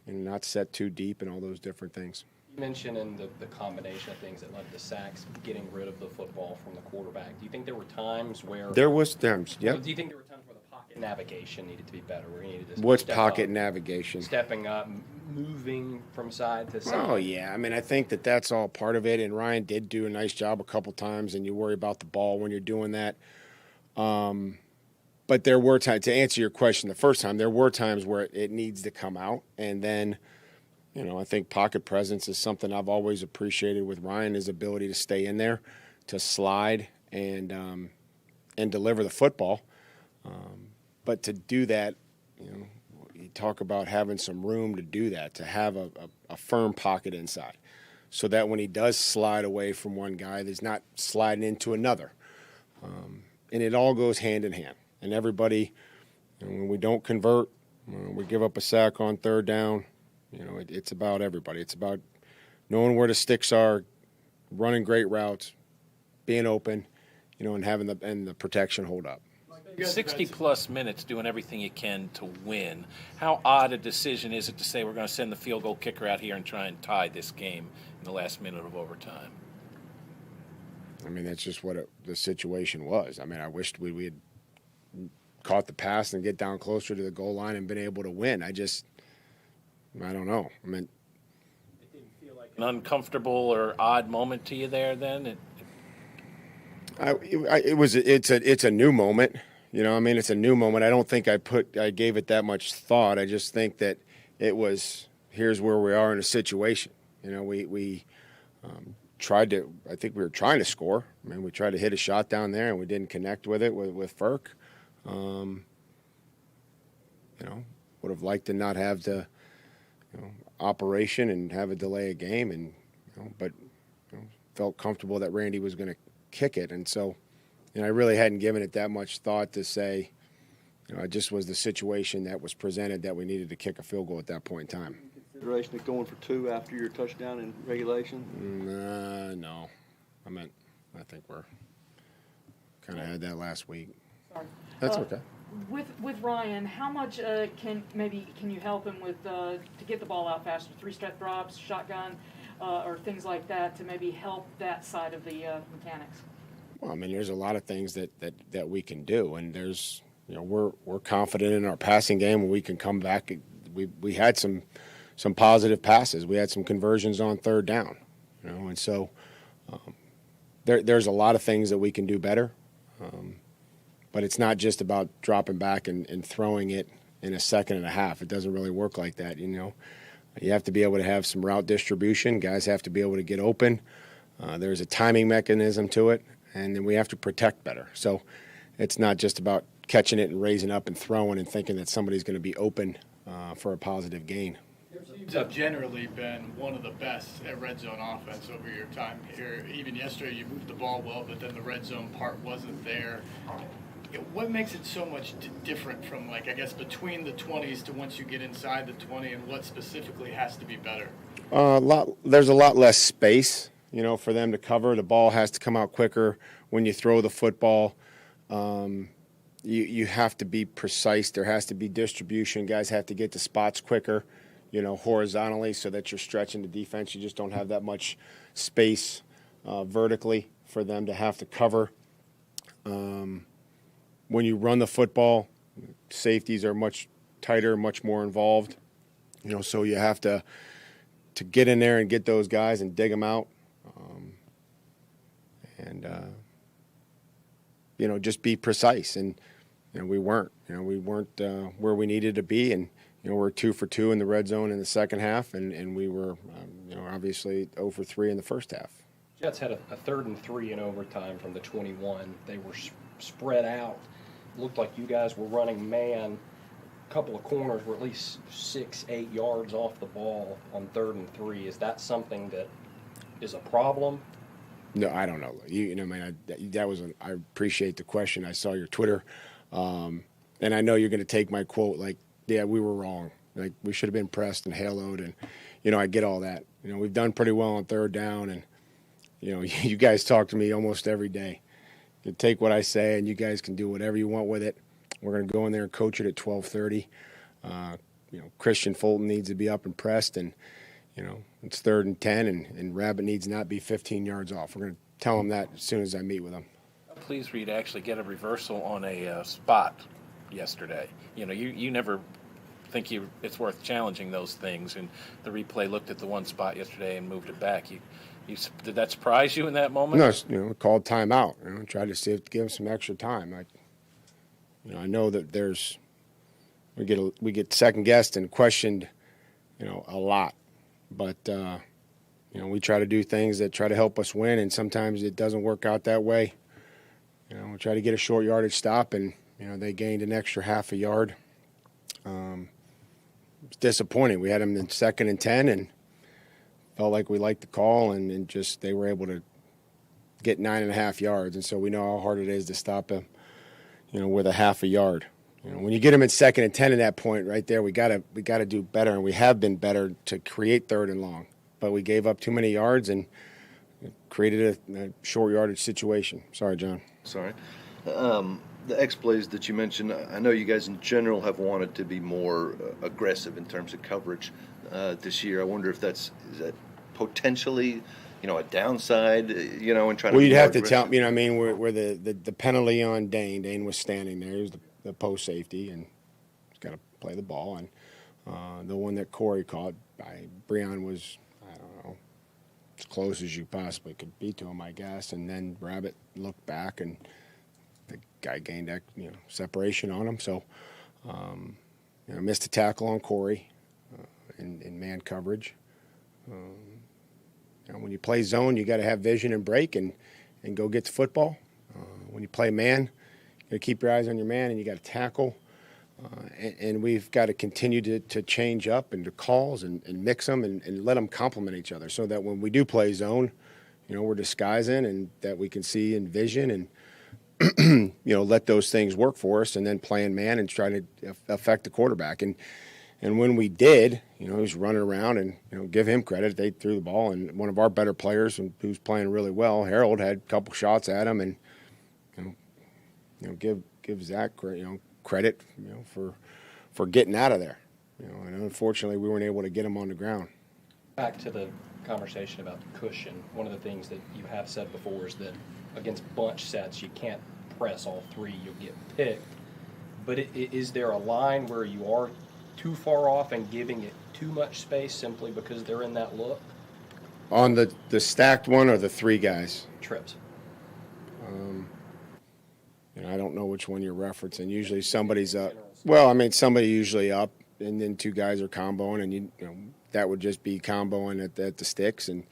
not set too deep and all those different things. You mentioned in the combination of things that led to sacks, getting rid of the football from the quarterback. Do you think there were times where there was times? Yeah. Do you think there were times where the pocket navigation needed to be better? Where you needed to What's pocket navigation? Stepping up, moving from side to side. Oh yeah, I mean I think that's all part of it. And Ryan did do a nice job a couple times. And you worry about the ball when you're doing that. But there were times, to answer your question the first time, there were times where it needs to come out. And then, I think pocket presence is something I've always appreciated with Ryan, his ability to stay in there, to slide and deliver the football. But to do that, you talk about having some room to do that, to have a firm pocket inside so that when he does slide away from one guy, he's not sliding into another. And it all goes hand in hand. And everybody, when we don't convert, we give up a sack on third down, it's about everybody. It's about knowing where the sticks are, running great routes, being open, and having the protection hold up. 60-plus minutes doing everything you can to win. How odd a decision is it to say we're going to send the field goal kicker out here and try and tie this game in the last minute of overtime? I mean, that's just what the situation was. I mean, I wished we had caught the pass and get down closer to the goal line and been able to win. I don't know. I mean, it didn't feel like an uncomfortable or odd moment to you there then? It's a new moment. It's a new moment. I don't think I gave it that much thought. I just think that it was, here's where we are in a situation. We I think we were trying to score. I mean, we tried to hit a shot down there and we didn't connect with it with Ferk. Would have liked to not have the, operation and have a delay a game, and but felt comfortable that Randy was going to kick it, and so I really hadn't given it that much thought to say, it just was the situation that was presented that we needed to kick a field goal at that point in time. Consideration of going for 2 after your touchdown in regulation? No, I think we're kind of had that last week. Sorry. That's okay. With Ryan, how much can you help him with to get the ball out faster? 3-step drops, shotgun, or things like that to maybe help that side of the mechanics. Well, I mean, there's a lot of things that we can do, and there's we're confident in our passing game, and we can come back. We had some positive passes. We had some conversions on third down, and so there's a lot of things that we can do better. But it's not just about dropping back and throwing it in a second and a half. It doesn't really work like that, You have to be able to have some route distribution. Guys have to be able to get open. There's a timing mechanism to it, and then we have to protect better. So it's not just about catching it and raising up and throwing and thinking that somebody's going to be open for a positive gain. Teams have generally been one of the best at red zone offense over your time here. Even yesterday, you moved the ball well, but then the red zone part wasn't there. What makes it so much different from, between the 20s to once you get inside the 20, and what specifically has to be better? There's a lot less space, for them to cover. The ball has to come out quicker when you throw the football. You have to be precise. There has to be distribution. Guys have to get to spots quicker, horizontally, so that you're stretching the defense. You just don't have that much space vertically for them to have to cover. When you run the football, safeties are much tighter, much more involved. So you have to get in there and get those guys and dig them out, just be precise. And we weren't. We weren't where we needed to be, and we're 2 for 2 in the red zone in the second half, and we were obviously 0 for 3 in the first half. Jets had a 3rd and 3 in overtime from the 21. They were spread out. Looked like you guys were running man. A couple of corners were at least 6-8 yards off the ball on 3rd and 3. Is that something that is a problem? No, I don't know. I appreciate the question. I saw your Twitter, and I know you're going to take my quote like, "Yeah, we were wrong. Like we should have been pressed and haloed." And I get all that. We've done pretty well on third down, and you guys talk to me almost every day. You take what I say, and you guys can do whatever you want with it. We're going to go in there and coach it at 12:30. Christian Fulton needs to be up and pressed, and it's 3rd and 10, and Rabbit needs not be 15 yards off. We're going to tell him that as soon as I meet with him. Pleased for you to actually get a reversal on a spot yesterday. You never think it's worth challenging those things, and the replay looked at the one spot yesterday and moved it back. Did that surprise you in that moment? No, called timeout. Tried to see if give him some extra time. I know that we get second guessed and questioned, a lot, but we try to do things that try to help us win, and sometimes it doesn't work out that way. We try to get a short yardage stop, and they gained an extra half a yard. It's disappointing. We had them in 2nd and 10, and felt like we liked the call, and just they were able to get 9.5 yards, and so we know how hard it is to stop them, with a half a yard. When you get them at 2nd and 10 at that point right there, we gotta do better, and we have been better to create 3rd and long. but we gave up too many yards and created a short yardage situation. Sorry, John. Sorry. The X plays that you mentioned, I know you guys in general have wanted to be more aggressive in terms of coverage this year. I wonder if is that potentially, a downside, in trying to. Well, you'd have to tell, where the penalty on Dane was standing there. He was the post safety, and he's got to play the ball. And the one that Corey caught by Breon was, I don't know, as close as you possibly could be to him, I guess. And then Rabbit looked back, and the guy gained separation on him. So, missed a tackle on Corey in man coverage. When you play zone, you got to have vision and break and go get the football. When you play man, you got to keep your eyes on your man and you got to tackle. And we've got to continue to change up and to calls and mix them and let them complement each other so that when we do play zone, we're disguising and that we can see in vision and, let those things work for us and then playing man and try to affect the quarterback. And when we did, he was running around and, give him credit. They threw the ball, and one of our better players who's playing really well, Harold, had a couple shots at him, and, give Zach, credit, for getting out of there. And unfortunately we weren't able to get him on the ground. Back to the conversation about the cushion, one of the things that you have said before is that against bunch sets, you can't press all three, you'll get picked. But is there a line where you are too far off and giving it too much space simply because they're in that look? On the stacked one or the three guys? Trips. I don't know which one you're referencing. Usually somebody's up. Well, somebody usually up, and then two guys are comboing, and that would just be comboing at the sticks and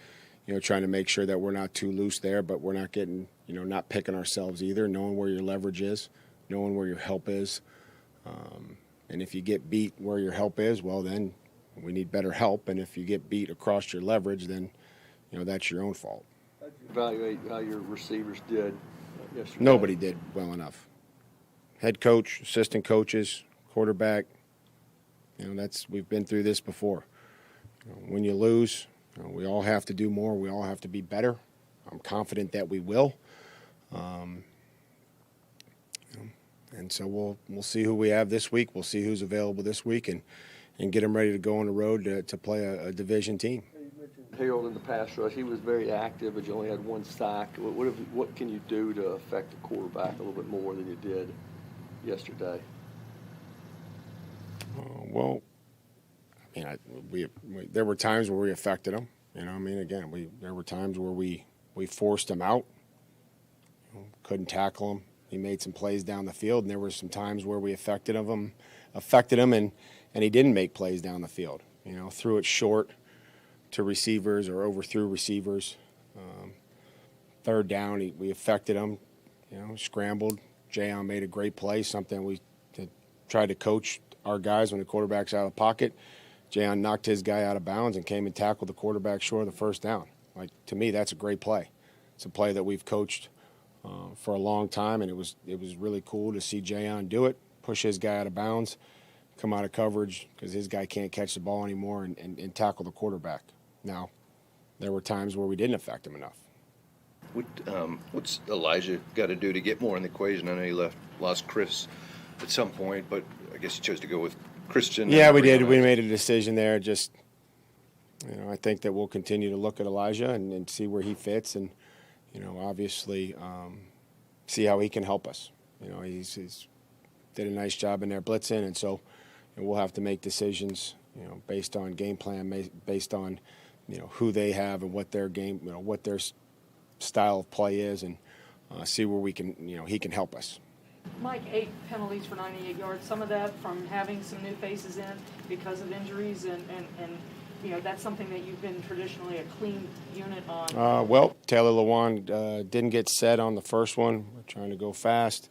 trying to make sure that we're not too loose there, but we're not getting not picking ourselves either. Knowing where your leverage is, knowing where your help is. And if you get beat where your help is, well, then we need better help. And if you get beat across your leverage, then, that's your own fault. How did you evaluate how your receivers did yesterday? Nobody did well enough. Head coach, assistant coaches, quarterback, we've been through this before. When you lose, we all have to do more. We all have to be better. I'm confident that we will. And so we'll see who we have this week. We'll see who's available this week and get them ready to go on the road to play a division team. You mentioned Harold in the pass rush. He was very active, but you only had one sack. What can you do to affect the quarterback a little bit more than you did yesterday? There were times where we affected him. There were times where we forced him out, couldn't tackle him. He made some plays down the field, and there were some times where we affected him, and he didn't make plays down the field. Threw it short to receivers or overthrew receivers. Third down, we affected him. Scrambled. Jayon made a great play, something we tried to coach our guys when the quarterback's out of the pocket. Jayon knocked his guy out of bounds and came and tackled the quarterback short of the first down. To me, that's a great play. It's a play that we've coached for a long time, and it was really cool to see Jayon do it, push his guy out of bounds, come out of coverage because his guy can't catch the ball anymore, and tackle the quarterback. Now, there were times where we didn't affect him enough. What's Elijah got to do to get more in the equation? I know you lost Chris at some point, but I guess you chose to go with Christian. Yeah, we did. We made a decision there. Just, I think that we'll continue to look at Elijah and see where he fits, and obviously see how he can help us. He's did a nice job in there blitzing, and so we'll have to make decisions, based on game plan, based on, who they have and what their game, what their style of play is, and see where we can, he can help us. Mike, 8 penalties for 98 yards. Some of that from having some new faces in because of injuries, and that's something that you've been traditionally a clean unit on. Taylor Lewan didn't get set on the first one. We're trying to go fast.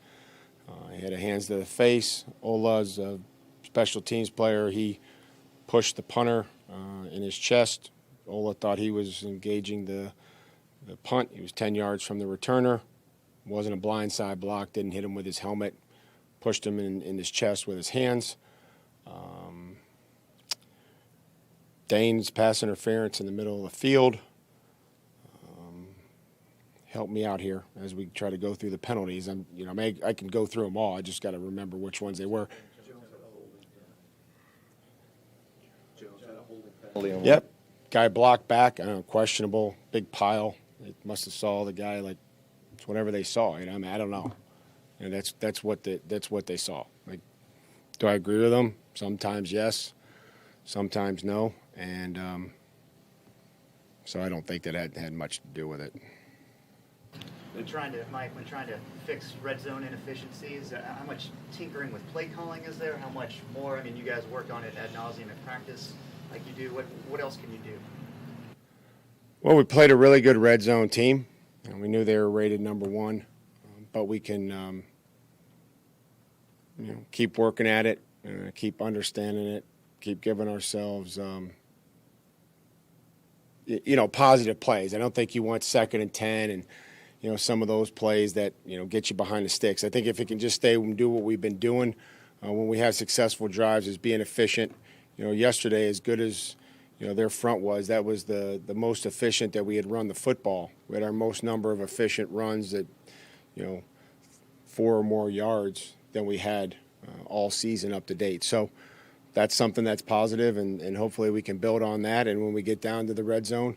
He had a hands to the face. Ola's a special teams player. He pushed the punter in his chest. Ola thought he was engaging the punt. He was 10 yards from the returner. Wasn't a blindside block. Didn't hit him with his helmet. Pushed him in his chest with his hands. Dane's pass interference in the middle of the field. Help me out here as we try to go through the penalties. I can go through them all. I just got to remember which ones they were. Yep. Guy blocked back. I don't know, questionable. Big pile. They must have saw the guy like it's whatever they saw. I mean, I don't know. And that's what they saw. Like, do I agree with them? Sometimes yes, sometimes no, and so I don't think that had much to do with it. When trying to fix red zone inefficiencies, how much tinkering with play calling is there? How much more? I mean, you guys work on it ad nauseum in practice, like you do. What else can you do? Well, we played a really good red zone team, and we knew they were rated number 1, but we can, keep working at it, keep understanding it, keep giving ourselves, positive plays. I don't think you want 2nd and 10 and some of those plays that, get you behind the sticks. I think if it can just stay and do what we've been doing when we have successful drives is being efficient. Yesterday, as good as, their front was, that was the most efficient that we had run the football. We had our most number of efficient runs that, 4 or more yards than we had all season up to date. So that's something that's positive, and hopefully we can build on that. And when we get down to the red zone,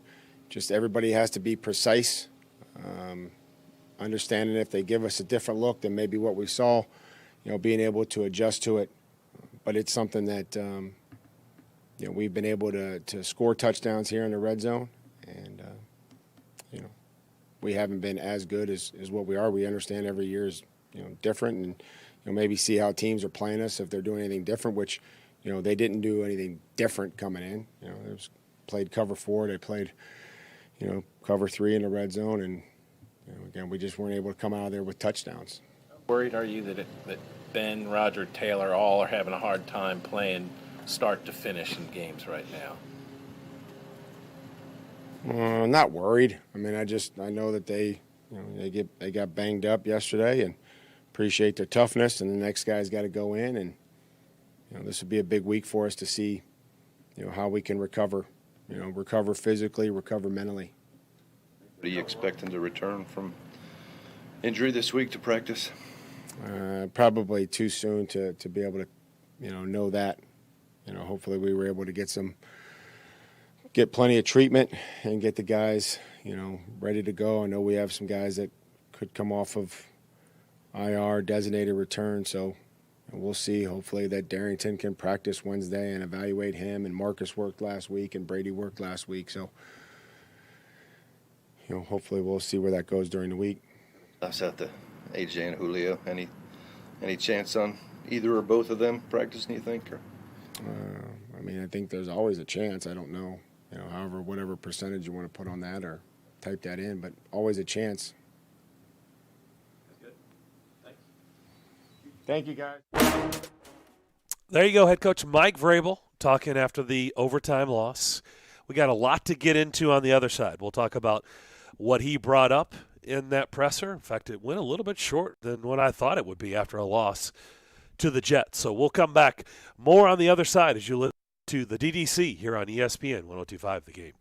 just everybody has to be precise. Understanding if they give us a different look than maybe what we saw, being able to adjust to it. But it's something that, we've been able to score touchdowns here in the red zone. And, we haven't been as good as what we are. We understand every year is, different. And, maybe see how teams are playing us, if they're doing anything different, which, they didn't do anything different coming in. They played cover 4. They played, cover 3 in the red zone, and again, we just weren't able to come out of there with touchdowns. Worried are you that Ben, Roger, Taylor all are having a hard time playing start to finish in games right now? Not worried. I mean, I know that they got banged up yesterday, and appreciate their toughness. And the next guy's got to go in, and this would be a big week for us to see, how we can recover. Recover physically, recover mentally. Are you expecting to return from injury this week to practice? Probably too soon to be able to, know that. Hopefully we were able to get plenty of treatment and get the guys, ready to go. I know we have some guys that could come off of IR, designated return, so we'll see. Hopefully that Darrington can practice Wednesday and evaluate him, and Marcus worked last week and Brady worked last week, so hopefully we'll see where that goes during the week. That's out to AJ and Julio. Any chance on either or both of them practicing, you think? Or? I think there's always a chance. I don't know, however, whatever percentage you want to put on that or type that in, but always a chance. That's good. Thanks. Thank you, guys. There you go, head coach Mike Vrabel talking after the overtime loss. We got a lot to get into on the other side. We'll talk about what he brought up in that presser. In fact, it went a little bit short than what I thought it would be after a loss to the Jets. So we'll come back more on the other side as you listen to the DDC here on ESPN 102.5 The Game.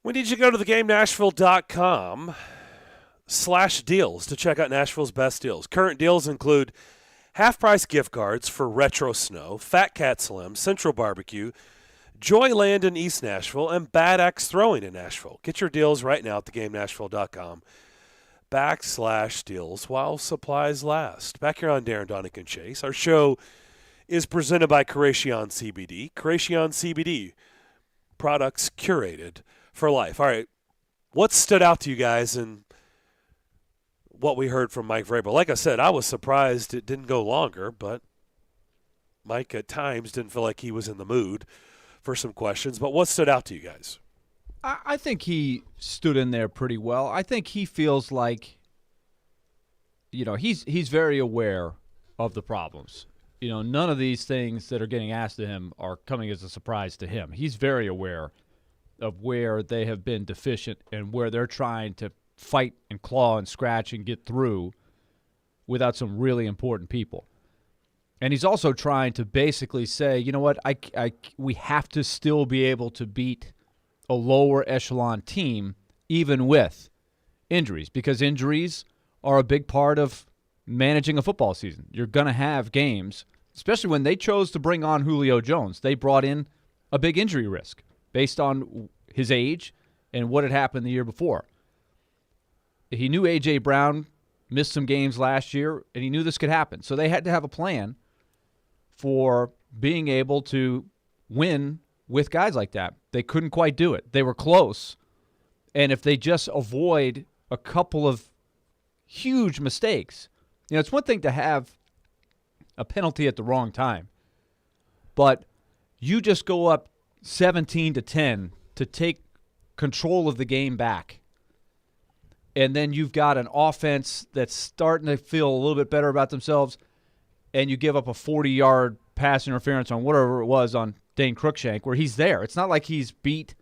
We need you to go to theGameNashville.com/deals to check out Nashville's best deals. Current deals include half-price gift cards for Retro Snow, Fat Cat Slim, Central Barbecue, Joyland in East Nashville, and Bad Axe Throwing in Nashville. Get your deals right now at theGameNashville.com/deals while supplies last. Back here on Darren, Daunic, and Chase. Our show is presented by Creation CBD. Creation CBD, products curated for life. All right, what stood out to you guys in what we heard from Mike Vrabel? Like I said, I was surprised it didn't go longer, but Mike at times didn't feel like he was in the mood for some questions. But what stood out to you guys? I think he stood in there pretty well. I think he feels like, he's very aware of the problems. None of these things that are getting asked of him are coming as a surprise to him. He's very aware of where they have been deficient and where they're trying to fight and claw and scratch and get through without some really important people. And he's also trying to basically say, you know what, we have to still be able to beat a lower echelon team even with injuries, because injuries are a big part of managing a football season. You're going to have games, especially when they chose to bring on Julio Jones. They brought in a big injury risk based on his age and what had happened the year before. He knew A.J. Brown missed some games last year, and he knew this could happen. So they had to have a plan for being able to win with guys like that. They couldn't quite do it. They were close. And if they just avoid a couple of huge mistakes, it's one thing to have a penalty at the wrong time, but you just go up 17-10 to take control of the game back, and then you've got an offense that's starting to feel a little bit better about themselves, and you give up a 40-yard pass interference on whatever it was on Dane Cruikshank, where he's there. It's not like he's beat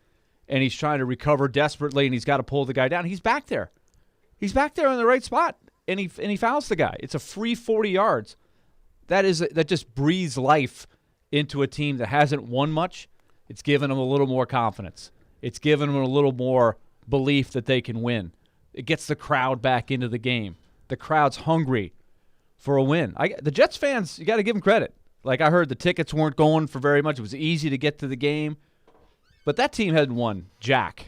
and he's trying to recover desperately and he's got to pull the guy down. He's back there. He's back there in the right spot, and he fouls the guy. It's a free 40 yards. That just breathes life into a team that hasn't won much. It's given them a little more confidence. It's given them a little more belief that they can win. It gets the crowd back into the game. The crowd's hungry for a win. The Jets fans, you got to give them credit. Like, I heard the tickets weren't going for very much. It was easy to get to the game. But that team hadn't won jack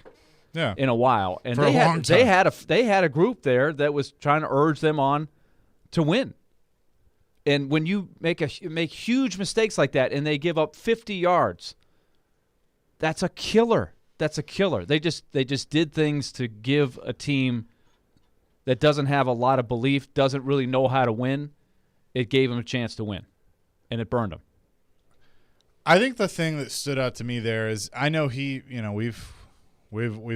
in a while. And For a long time. They had a group there that was trying to urge them on to win. And when you make huge mistakes like that and they give up 50 yards, that's a killer. That's a killer. They just did things to give a team that doesn't have a lot of belief, doesn't really know how to win. It gave them a chance to win, and it burned them. I think the thing that stood out to me there is, I know we've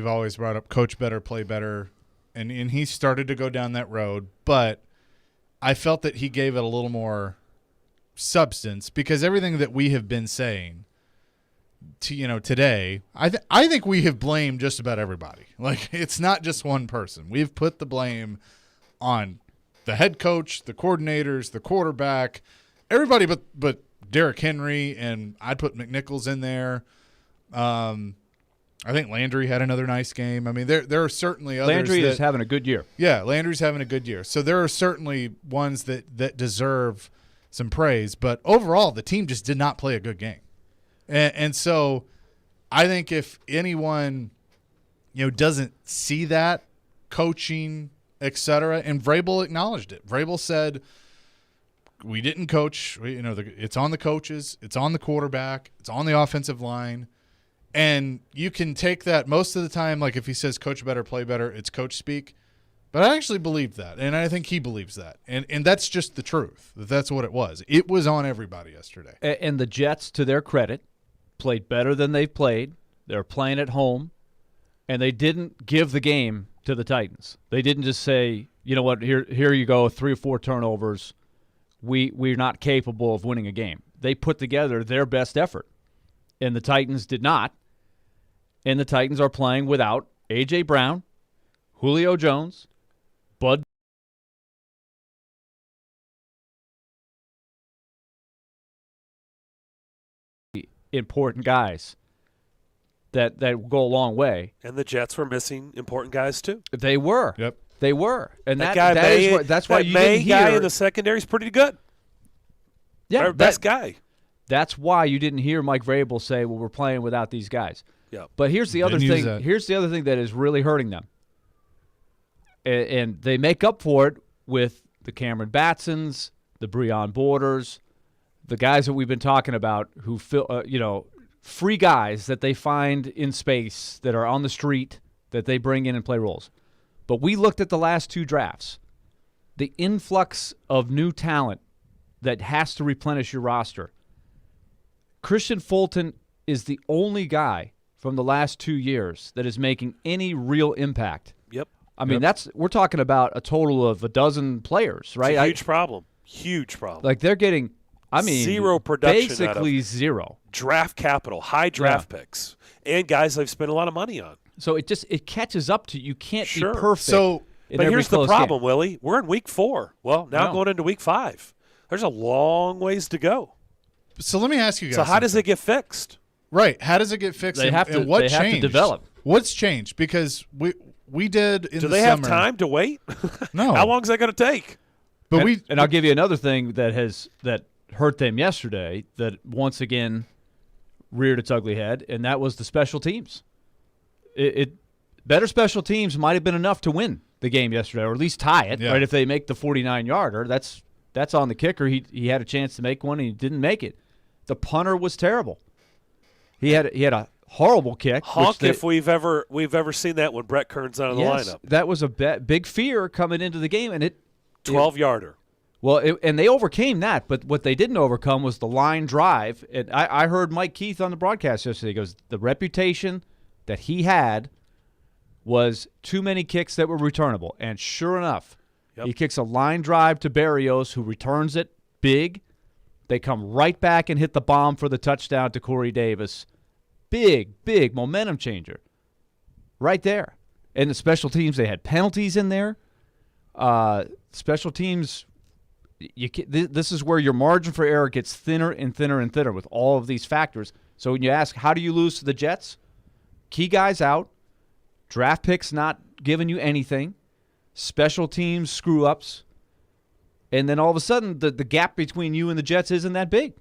always brought up coach better, play better, and he started to go down that road, but I felt that he gave it a little more substance, because everything that we have been saying today, I think we have blamed just about everybody. Like, it's not just one person. We've put the blame on the head coach, the coordinators, the quarterback, everybody but Derrick Henry, and I'd put McNichols in there. I think Landry had another nice game. I mean, there are certainly others. Landry is having a good year. Yeah, Landry's having a good year. So there are certainly ones that deserve some praise. But overall, the team just did not play a good game. And so I think if anyone doesn't see that, coaching, etc., and Vrabel acknowledged it. Vrabel said, we didn't coach. It's on the coaches. It's on the quarterback. It's on the offensive line. And you can take that most of the time, like if he says coach better, play better, it's coach speak. But I actually believe that, and I think he believes that. And that's just the truth. That's what it was. It was on everybody yesterday. And the Jets, to their credit, played better than they've played. They're playing at home, and they didn't give the game to the Titans. They didn't just say, you know what, here you go, 3 or 4 turnovers. We're not capable of winning a game. They put together their best effort, and the Titans did not. And the Titans are playing without A.J. Brown, Julio Jones, Bud. Important guys. that go a long way. And the Jets were missing important guys too. They were. Yep. They were. And that guy that's why you May didn't guy hear in the secondary is pretty good. Yeah, Our best guy. That's why you didn't hear Mike Vrabel say, "Well, we're playing without these guys." Yeah. But here's the other Didn't use thing. that. Here's the other thing that is really hurting them, and they make up for it with the Cameron Batsons, the Breon Borders, the guys that we've been talking about who free guys that they find in space that are on the street that they bring in and play roles. But we looked at the last 2 drafts, the influx of new talent that has to replenish your roster. Christian Fulton is the only guy from the last 2 years that is making any real impact. Yep. I mean, we're talking about a total of a dozen players, right? It's a huge problem. Huge problem. Like they're getting, zero production, basically out of zero draft capital, high draft picks, and guys they've spent a lot of money on. So it catches up to you. Can't be perfect. So, in but every here's the close problem, game. Willie. We're in week 4. Well, now going into week 5. There's a long ways to go. So let me ask you guys. So how does it get fixed? Right. How does it get fixed? They have to. And what They changed? have to develop. What's changed? Because we did in Do the they summer. have time to wait? No. How long is that going to take? But and I'll give you another thing that hurt them yesterday that once again reared its ugly head, and that was the special teams. Better special teams might have been enough to win the game yesterday, or at least tie it. Yeah. Right? If they make the 49-yarder, that's on the kicker. He had a chance to make one, and he didn't make it. The punter was terrible. He had a horrible kick. Honk if we've ever seen that when Brett Kern's out of the lineup. That was a big fear coming into the game, and it 12-yarder. Well, and they overcame that, but what they didn't overcome was the line drive. And I heard Mike Keith on the broadcast yesterday. He goes, the reputation that he had was too many kicks that were returnable. And sure enough, he kicks a line drive to Berrios, who returns it big. They come right back and hit the bomb for the touchdown to Corey Davis. Big momentum changer right there. And the special teams, they had penalties in there. Special teams, this is where your margin for error gets thinner and thinner and thinner with all of these factors. So when you ask, how do you lose to the Jets? Key guys out, draft picks not giving you anything, special teams screw-ups, and then all of a sudden the gap between you and the Jets isn't that big,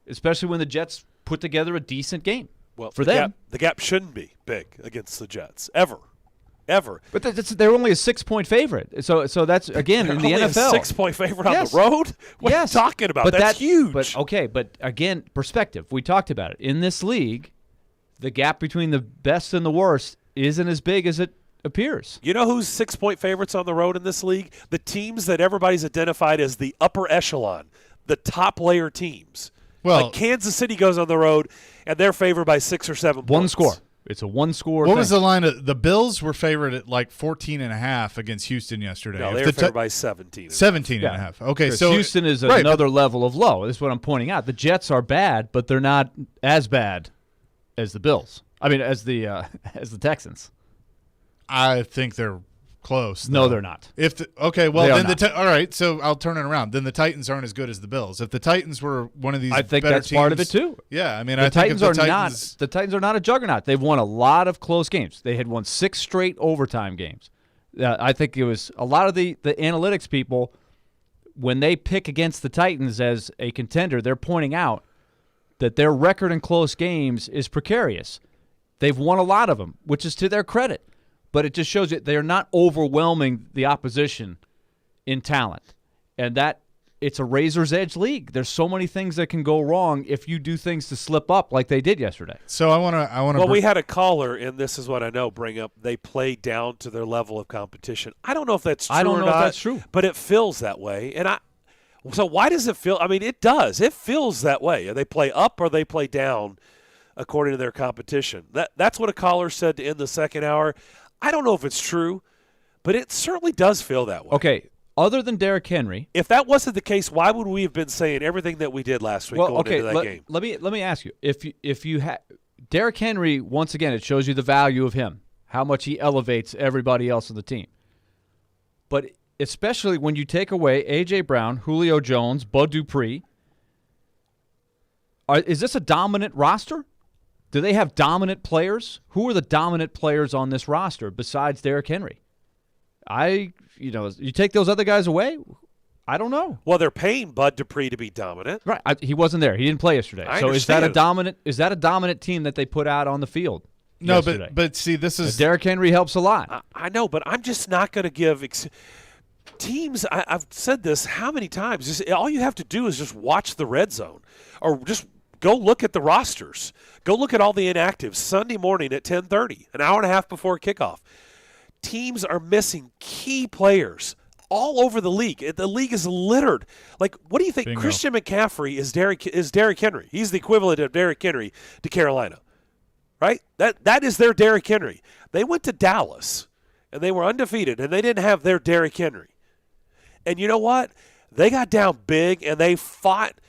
especially when the Jets put together a decent game. Well, for them. The gap shouldn't be big against the Jets, ever. But they're only a 6-point favorite. So that's, again, in the only NFL. A 6-point favorite on the road? What are you talking about? That's huge. But again, perspective. We talked about it. In this league, the gap between the best and the worst isn't as big as it appears. You know who's 6-point favorites on the road in this league? The teams that everybody's identified as the upper echelon, the top layer teams. Well, like Kansas City goes on the road, and they're favored by 6 or 7 points. One score. It's a one-score What thing. was the line? The Bills were favored at like 14.5 against Houston yesterday. No, they were favored by 17. 17.5. Okay, so Houston is another level of low. This is what I'm pointing out. The Jets are bad, but they're not as bad as the Bills. I mean, as the Texans. I think they're close. No, though. they're not. All right. So I'll turn it around. Then the Titans aren't as good as the Bills. If the Titans were one of these, I think better that's teams, part of it too. Yeah, I mean, the I think Titans if the are Titans, not. The Titans are not a juggernaut. They've won a lot of close games. They had won 6 straight overtime games. I think it was a lot of the analytics people, when they pick against the Titans as a contender, they're pointing out that their record in close games is precarious. They've won a lot of them, which is to their credit. But it just shows that they're not overwhelming the opposition in talent. And that it's a razor's edge league. There's so many things that can go wrong if you do things to slip up like they did yesterday. So I want to. Well, we had a caller, and this is what I know, bring up they play down to their level of competition. I don't know if that's true I don't or know not, if that's true. but it feels that way. And so why does it feel? I mean, it does. It feels that way. They play up or they play down according to their competition. That's what a caller said to end the second hour. I don't know if it's true, but it certainly does feel that way. Okay, other than Derrick Henry. If that wasn't the case, why would we have been saying everything that we did last week going into that game? Let me ask you. If you have Derrick Henry, once again, it shows you the value of him, how much he elevates everybody else on the team. But especially when you take away A.J. Brown, Julio Jones, Bud Dupree, is this a dominant roster? Do they have dominant players? Who are the dominant players on this roster besides Derrick Henry? You take those other guys away, I don't know. Well, they're paying Bud Dupree to be dominant. Right. He wasn't there. He didn't play yesterday. I so understand. is that a dominant team that they put out on the field? No, yesterday? but see, this is Derrick Henry helps a lot. I know, but I'm just not going to give teams. I've said this how many times? All you have to do is just watch the red zone, or just go look at the rosters. Go look at all the inactives Sunday morning at 10:30, an hour and a half before kickoff. Teams are missing key players all over the league. The league is littered. Like, what do you think? Bingo. Christian McCaffrey is Derrick Henry. He's the equivalent of Derrick Henry to Carolina, right? That is their Derrick Henry. They went to Dallas, and they were undefeated, and they didn't have their Derrick Henry. And you know what? They got down big, and they fought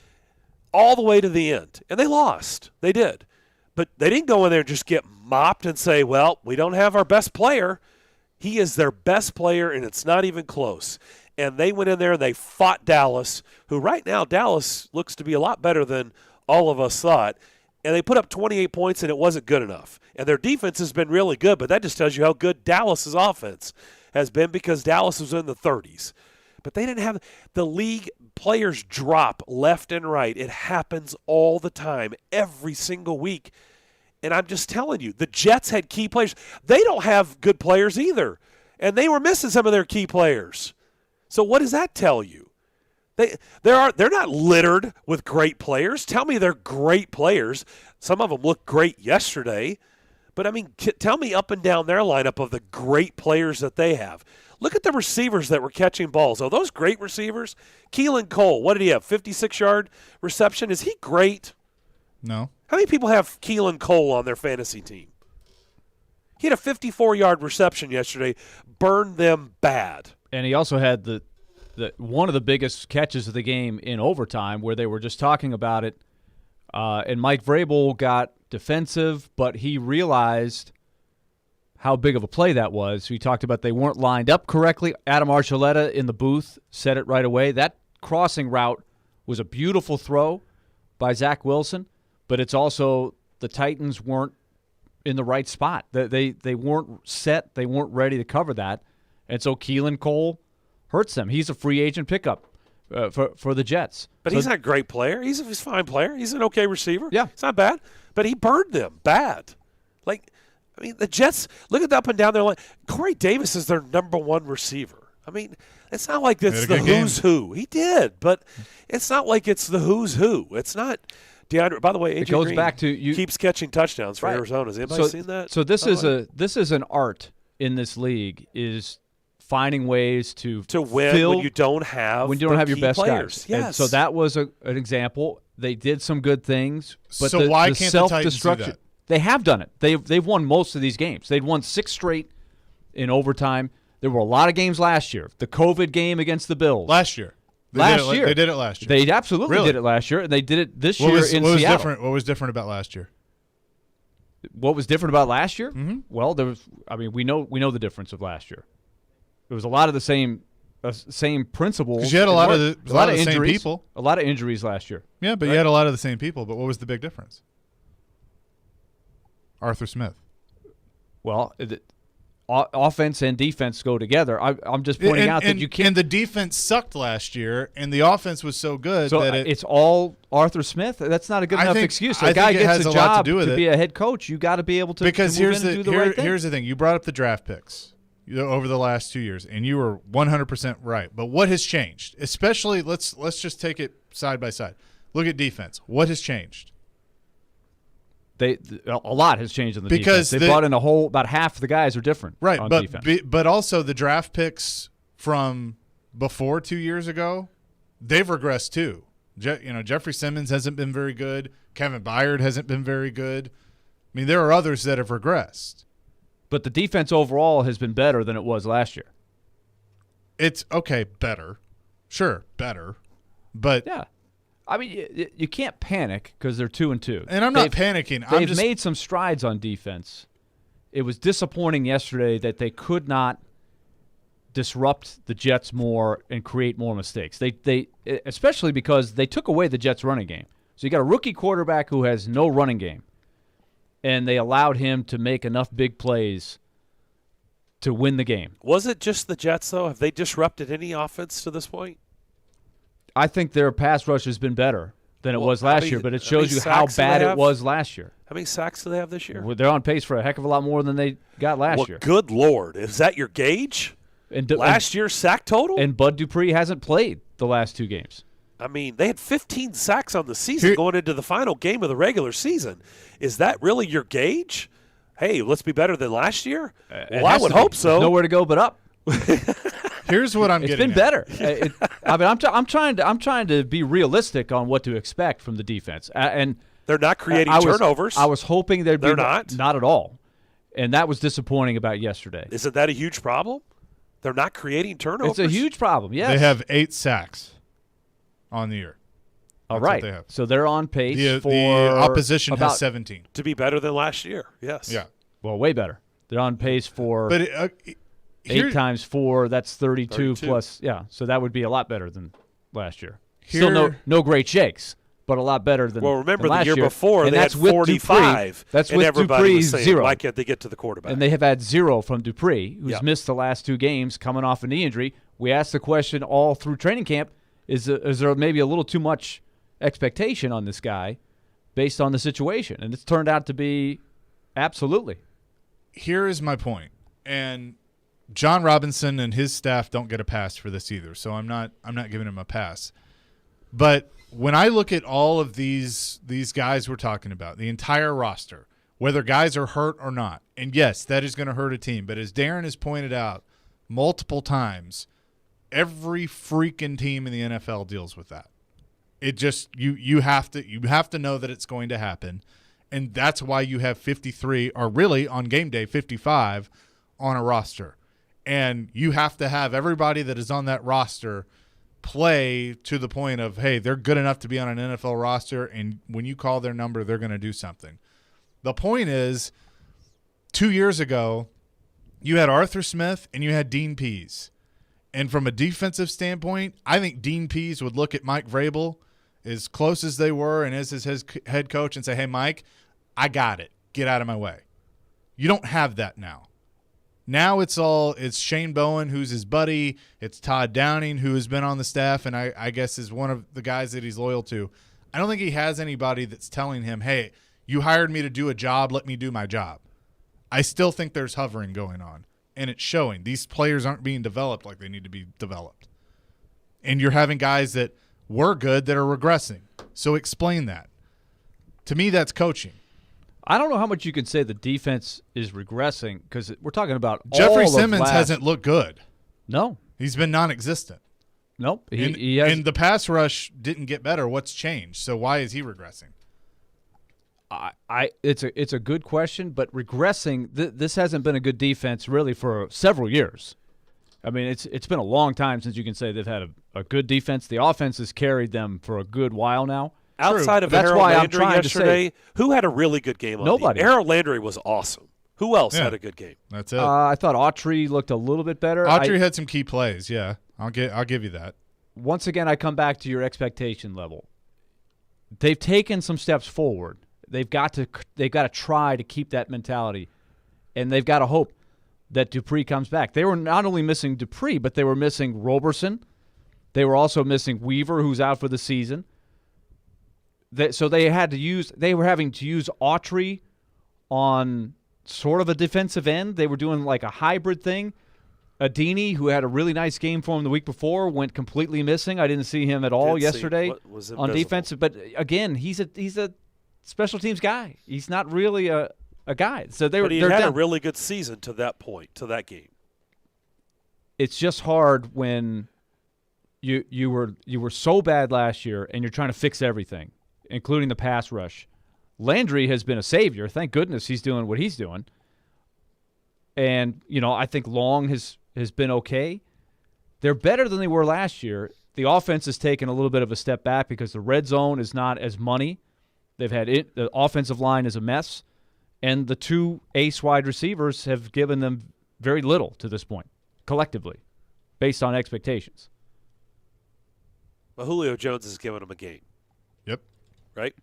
all the way to the end, and they lost. They did. But they didn't go in there and just get mopped and say, well, we don't have our best player. He is their best player, and it's not even close. And they went in there and they fought Dallas, who right now Dallas looks to be a lot better than all of us thought. And they put up 28 points, and it wasn't good enough. And their defense has been really good, but that just tells you how good Dallas's offense has been, because Dallas was in the 30s. But they didn't have – the league players drop left and right. It happens all the time, every single week. And I'm just telling you, the Jets had key players. They don't have good players either, and they were missing some of their key players. So what does that tell you? They're not littered with great players. Tell me they're great players. Some of them looked great yesterday. But, I mean, tell me up and down their lineup of the great players that they have. Look at the receivers that were catching balls. Are those great receivers? Keelan Cole, what did he have, 56-yard reception? Is he great? No. How many people have Keelan Cole on their fantasy team? He had a 54-yard reception yesterday, burned them bad. And he also had the one of the biggest catches of the game in overtime, where they were just talking about it. And Mike Vrabel got defensive, but he realized how big of a play that was. We talked about they weren't lined up correctly. Adam Archuleta in the booth said it right away. That crossing route was a beautiful throw by Zach Wilson, but it's also the Titans weren't in the right spot. They weren't set. They weren't ready to cover that. And so Keelan Cole hurts them. He's a free agent pickup for the Jets. But he's not a great player. He's a fine player. He's an okay receiver. Yeah. It's not bad. But he burned them bad. The Jets, look at the up and down their line. Corey Davis is their number one receiver. I mean, it's not like it's the who's who. He did, but it's not like it's the who's who. It's not DeAndre. By the way, AJ goes Green back to you keeps catching touchdowns for right. Arizona. Has anybody seen that? So this is an art in this league, is finding ways to win when you don't have your best players. guys. Yes. And so that was an example. They did some good things, but so why the can't the Titans do self-destruction. that? They have done it. They've won most of these games. They'd won 6 straight in overtime. There were a lot of games last year. The COVID game against the Bills. Last year. They did it last year. They absolutely did it last year, and they did it this year in Seattle. What was different about last year? What was different about last year? Mm-hmm. Well, there was. I mean, we know the difference of last year. It was a lot of the same principles. Because you had a lot of the injuries, same people. A lot of injuries last year. Yeah, but you had a lot of the same people. But what was the big difference? Arthur Smith. Well, offense and defense go together. I'm just pointing out that you can't. And the defense sucked last year, and the offense was so good that it's all Arthur Smith. That's not a good enough excuse. A guy gets a job to be a head coach. You got to be able to. Because here's the thing. You brought up the draft picks over the last 2 years, and you were 100% right. But what has changed? Especially, let's just take it side by side. Look at defense. What has changed? A lot has changed in the defense. They brought in about half the guys are different. Right, on but defense. But also the draft picks from before 2 years ago, they've regressed too. Jeffrey Simmons hasn't been very good. Kevin Byard hasn't been very good. I mean, there are others that have regressed. But the defense overall has been better than it was last year. It's okay, better. Sure, better. But yeah. I mean, you can't panic because they're 2-2. And I'm not panicking. They've made some strides on defense. It was disappointing yesterday that they could not disrupt the Jets more and create more mistakes. They especially because they took away the Jets' running game. So you got a rookie quarterback who has no running game. and they allowed him to make enough big plays to win the game. Was it just the Jets, though? Have they disrupted any offense to this point? I think their pass rush has been better than it was last year, but it shows you how sacks do they bad it have? was last year. How many sacks do they have this year? Well, they're on pace for a heck of a lot more than they got last year. Good Lord. Is that your gauge? Last year's sack total? And Bud Dupree hasn't played the last 2 games. I mean, they had 15 sacks on the season going into the final game of the regular season. Is that really your gauge? Hey, let's be better than last year? Well, I would hope so. There's nowhere to go but up. Here's what I'm getting. It's been better. I mean, I'm trying to be realistic on what to expect from the defense, and they're not creating turnovers. I was hoping they'd be not at all, and that was disappointing about yesterday. Isn't that a huge problem? They're not creating turnovers. It's a huge problem. Yes, they have 8 sacks on the year. All right, so they're on pace for the opposition has 17 to be better than last year. Yes, yeah, well, way better. They're on pace for 8 times 4. That's 32 plus. Yeah, so that would be a lot better than last year. Still no great shakes, but a lot better than. Well, remember than the year last before they had 45. That's and with everybody Dupree's was saying, 0. why can't they get to the quarterback? And they have had 0 from Dupree, who's missed the last 2 games, coming off a knee injury. We asked the question all through training camp: Is there maybe a little too much expectation on this guy based on the situation? And it's turned out to be absolutely. Here is my point, and John Robinson and his staff don't get a pass for this either, so I'm not giving him a pass. But when I look at all of these guys we're talking about, the entire roster, whether guys are hurt or not, and yes, that is going to hurt a team, but as Darren has pointed out multiple times, every freaking team in the NFL deals with that. It just you have to know that it's going to happen, and that's why you have 53, or really on game day 55 on a roster. And you have to have everybody that is on that roster play to the point of, hey, they're good enough to be on an NFL roster, and when you call their number, they're going to do something. The point is, 2 years ago, you had Arthur Smith and you had Dean Pease. And from a defensive standpoint, I think Dean Pease would look at Mike Vrabel as close as they were and as his head coach and say, hey, Mike, I got it. Get out of my way. You don't have that now. Now it's Shane Bowen, who's his buddy. It's Todd Downing, who has been on the staff and I guess is one of the guys that he's loyal to. I don't think he has anybody that's telling him, hey, you hired me to do a job, let me do my job. I still think there's hovering going on, and it's showing. These players aren't being developed like they need to be developed. And you're having guys that were good that are regressing. So explain that. To me, that's coaching. I don't know how much you can say the defense is regressing because we're talking about Jeffrey Simmons hasn't looked good. No. He's been non-existent. Nope. And the pass rush didn't get better. What's changed? So why is he regressing? It's a good question, but regressing, this hasn't been a good defense really for several years. I mean, it's been a long time since you can say they've had a good defense. The offense has carried them for a good while now. Outside of That's Harold why Landry I'm trying yesterday, to say, who had a really good game on nobody. Harold Landry was awesome. Who else had a good game? That's it. I thought Autry looked a little bit better. Autry had some key plays, yeah. I'll give you that. Once again, I come back to your expectation level. They've taken some steps forward. They've got to try to keep that mentality, and they've got to hope that Dupree comes back. They were not only missing Dupree, but they were missing Roberson. They were also missing Weaver, who's out for the season. So they were having to use Autry on sort of a defensive end. They were doing like a hybrid thing. Adini, who had a really nice game for him the week before, went completely missing. I didn't see him at all yesterday on defense. But again, he's a special teams guy. He's not really a guy. So But he had a really good season to that point, to that game. It's just hard when you were so bad last year and you're trying to fix everything, including the pass rush. Landry has been a savior. Thank goodness he's doing what he's doing. And, I think Long has been okay. They're better than they were last year. The offense has taken a little bit of a step back because the red zone is not as money. They've had the offensive line is a mess. And the 2 ace wide receivers have given them very little to this point, collectively, based on expectations. But Julio Jones has given them a game. Yep. Right?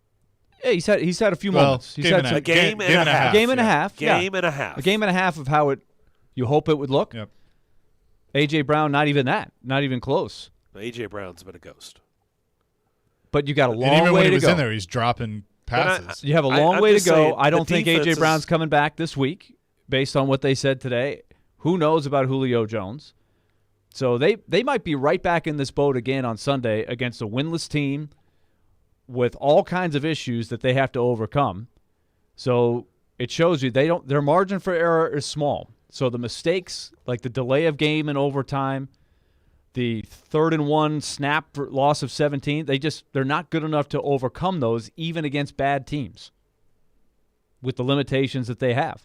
Yeah, he's had a few Well, moments. He's had a game and a half. Game and a half. Game and a half. A game and a half of how you hope it would look. Yep. A.J. Brown, not even that. Not even close. A.J. Brown's been a ghost. But you got a long and even way when he to was go. in there, he's dropping passes. You have a long I'm way to just go. saying, I don't the think A.J. defense Brown's is- coming back this week based on what they said today. Who knows about Julio Jones? So they might be right back in this boat again on Sunday against a winless team with all kinds of issues that they have to overcome. So it shows you their margin for error is small. So the mistakes, like the delay of game in overtime, the 3rd and 1 snap for loss of 17, they're not good enough to overcome those even against bad teams with the limitations that they have.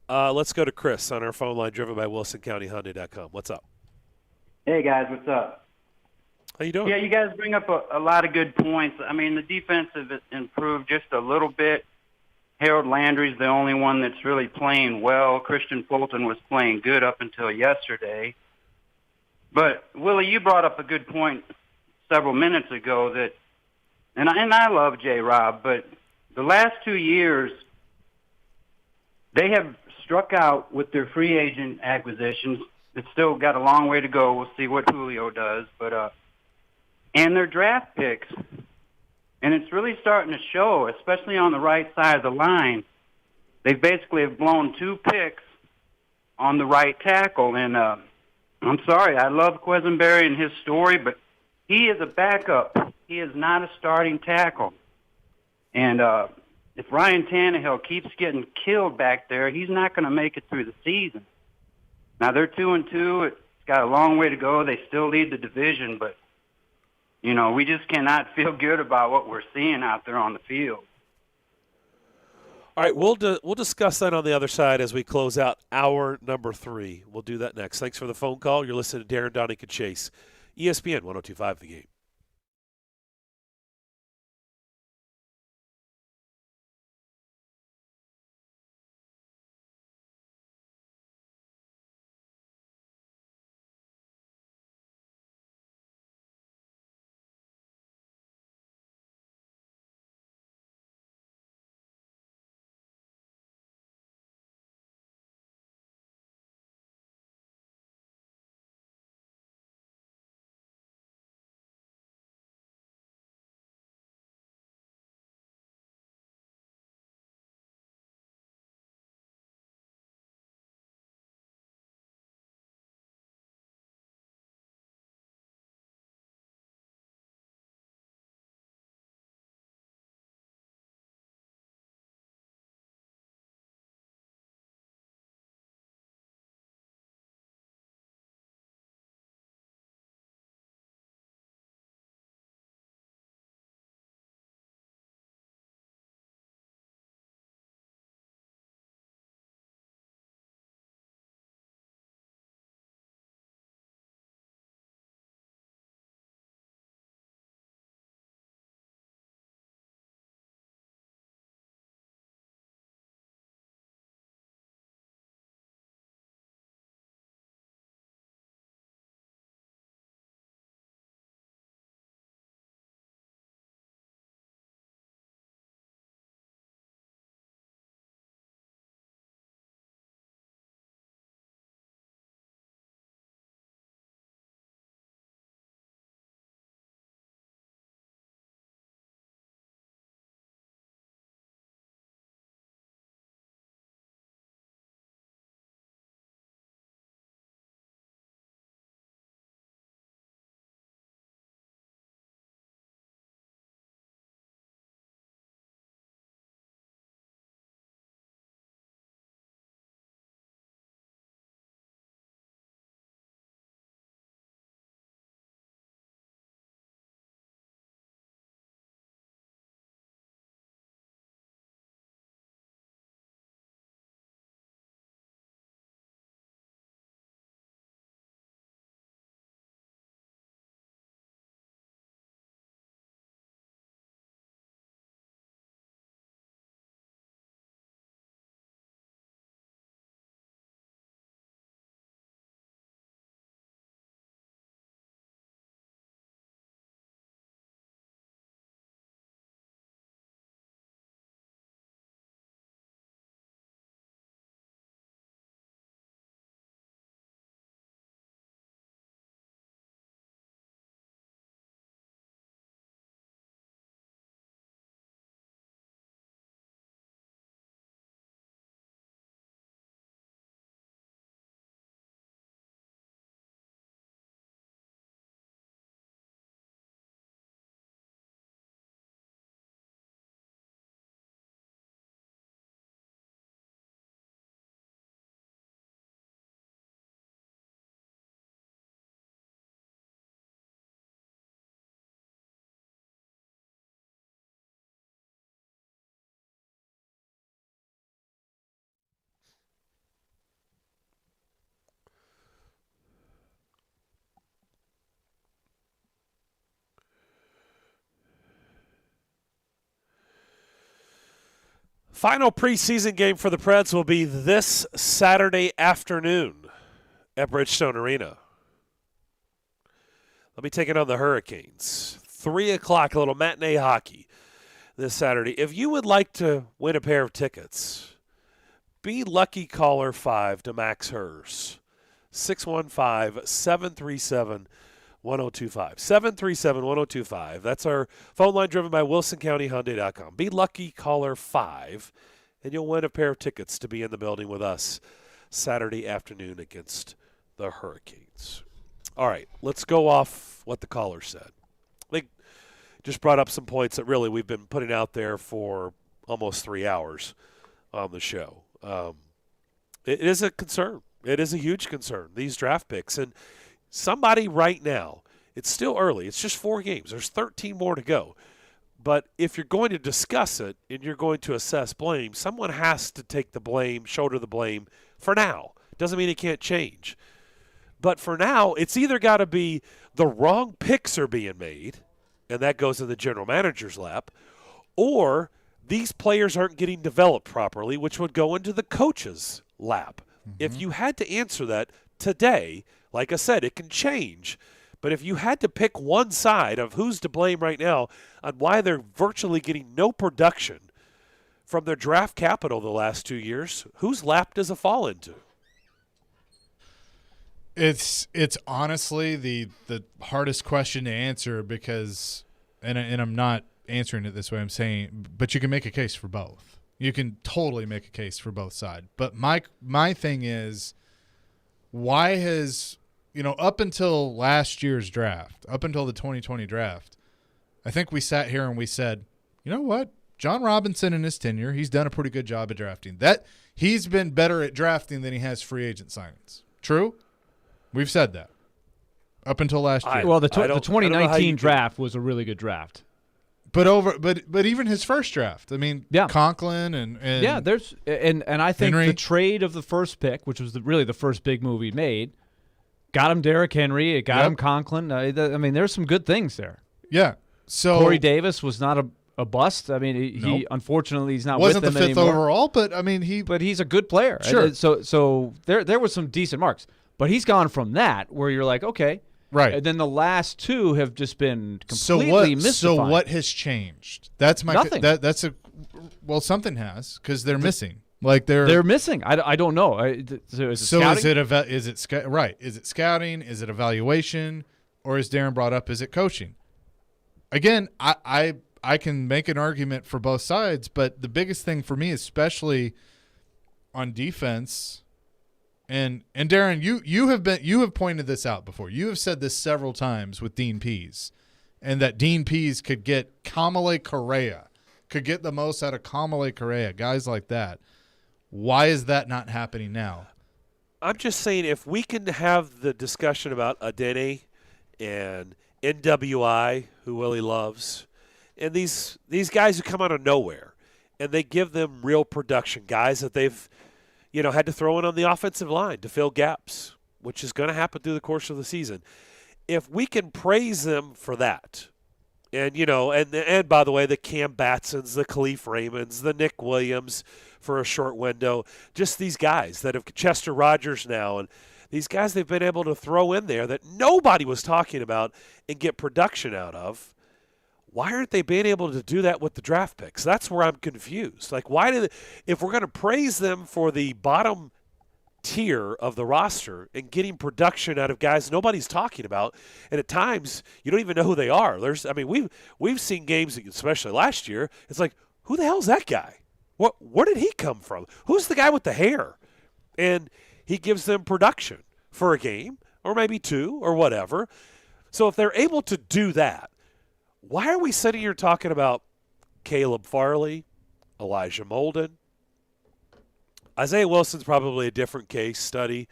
Let's go to Chris on our phone line, driven by WilsonCountyHyundai.com. What's up? Hey, guys, what's up? How you doing? Yeah, you guys bring up a lot of good points. I mean, the defense has improved just a little bit. Harold Landry's the only one that's really playing well. Christian Fulton was playing good up until yesterday. But, Willie, you brought up a good point several minutes ago that, and I love J-Rob, but the last 2 years, they have struck out with their free agent acquisitions. It's still got a long way to go. We'll see what Julio does. But and their draft picks, and it's really starting to show, especially on the right side of the line. They basically have blown 2 picks on the right tackle. And I'm sorry, I love Quisenberry and his story, but he is a backup. He is not a starting tackle. And if Ryan Tannehill keeps getting killed back there, he's not going to make it through the season. Now, they're 2-2. It's got a long way to go. They still lead the division, but, you know, we just cannot feel good about what we're seeing out there on the field. All right, we'll discuss that on the other side as we close out hour number 3. We'll do that next. Thanks for the phone call. You're listening to Darren, Daunic, and Chase, ESPN 102.5 The Game. Final preseason game for the Preds will be this Saturday afternoon at Bridgestone Arena. They'll be taking on the Hurricanes. 3 o'clock, a little matinee hockey this Saturday. If you would like to win a pair of tickets, be lucky caller 5 to Max Hers. 615-737-1025. 737-1025. That's our phone line driven by WilsonCountyHyundai.com. Be lucky caller 5, and you'll win a pair of tickets to be in the building with us Saturday afternoon against the Hurricanes. All right, let's go off what the caller said. They just brought up some points that really we've been putting out there for almost 3 hours on the show. It is a concern. It is a huge concern, these draft picks. And somebody right now, it's still early. It's just 4 games. There's 13 more to go. But if you're going to discuss it and you're going to assess blame, someone has to take the blame, shoulder the blame for now. Doesn't mean it can't change. But for now, it's either got to be the wrong picks are being made, and that goes in the general manager's lap, or these players aren't getting developed properly, which would go into the coach's lap. Mm-hmm. If you had to answer that today, like I said, it can change. But if you had to pick one side of who's to blame right now on why they're virtually getting no production from their draft capital the last 2 years, whose lap does it fall into? It's honestly the hardest question to answer because, and I'm not answering it this way, I'm saying, but you can make a case for both. You can totally make a case for both sides. But my thing is, why has, up until last year's draft, up until the 2020 draft, I think we sat here and we said, you know what? John Robinson in his tenure, he's done a pretty good job at drafting. That he's been better at drafting than he has free agent signings. True? We've said that up until last year. Well, the 2019 draft was a really good draft. But even his first draft, I mean, yeah. Conklin and yeah, there's and I think Henry. The trade of the first pick, which was really the first big move he made, got him Derrick Henry, it got him Conklin. I mean, there's some good things there. Yeah. So Corey Davis was not a bust. I mean, he unfortunately he's not wasn't with them the fifth anymore. overall, but I mean but he's a good player. Sure. So there were some decent marks, but he's gone from that where you're like, okay. Right. And then the last 2 have just been completely mystifying. So what has changed? That's my nothing. Something has because they're missing. Like they're missing. I don't know. Is it scouting? Is it evaluation? Or as Darren brought up, is it coaching? Again, I can make an argument for both sides, but the biggest thing for me, especially on defense. And Darren, you have pointed this out before. You have said this several times with Dean Pease, and that Dean Pease could get Kamale Correa, could get the most out of Kamale Correa, guys like that. Why is that not happening now? I'm just saying if we can have the discussion about Adene and NWI, who Willie loves, and these guys who come out of nowhere, and they give them real production, guys that they've had to throw in on the offensive line to fill gaps, which is going to happen through the course of the season. If we can praise them for that, and by the way, the Cam Batsons, the Khalif Raymonds, the Nick Williams for a short window, just these guys that have Chester Rogers now, and these guys they've been able to throw in there that nobody was talking about and get production out of. Why aren't they being able to do that with the draft picks? That's where I'm confused. Like, if we're going to praise them for the bottom tier of the roster and getting production out of guys nobody's talking about, and at times you don't even know who they are. We've seen games, especially last year. It's like, who the hell's that guy? Where did he come from? Who's the guy with the hair? And he gives them production for a game or maybe 2 or whatever. So if they're able to do that, why are we sitting here talking about Caleb Farley, Elijah Molden? Isaiah Wilson's probably a different case study,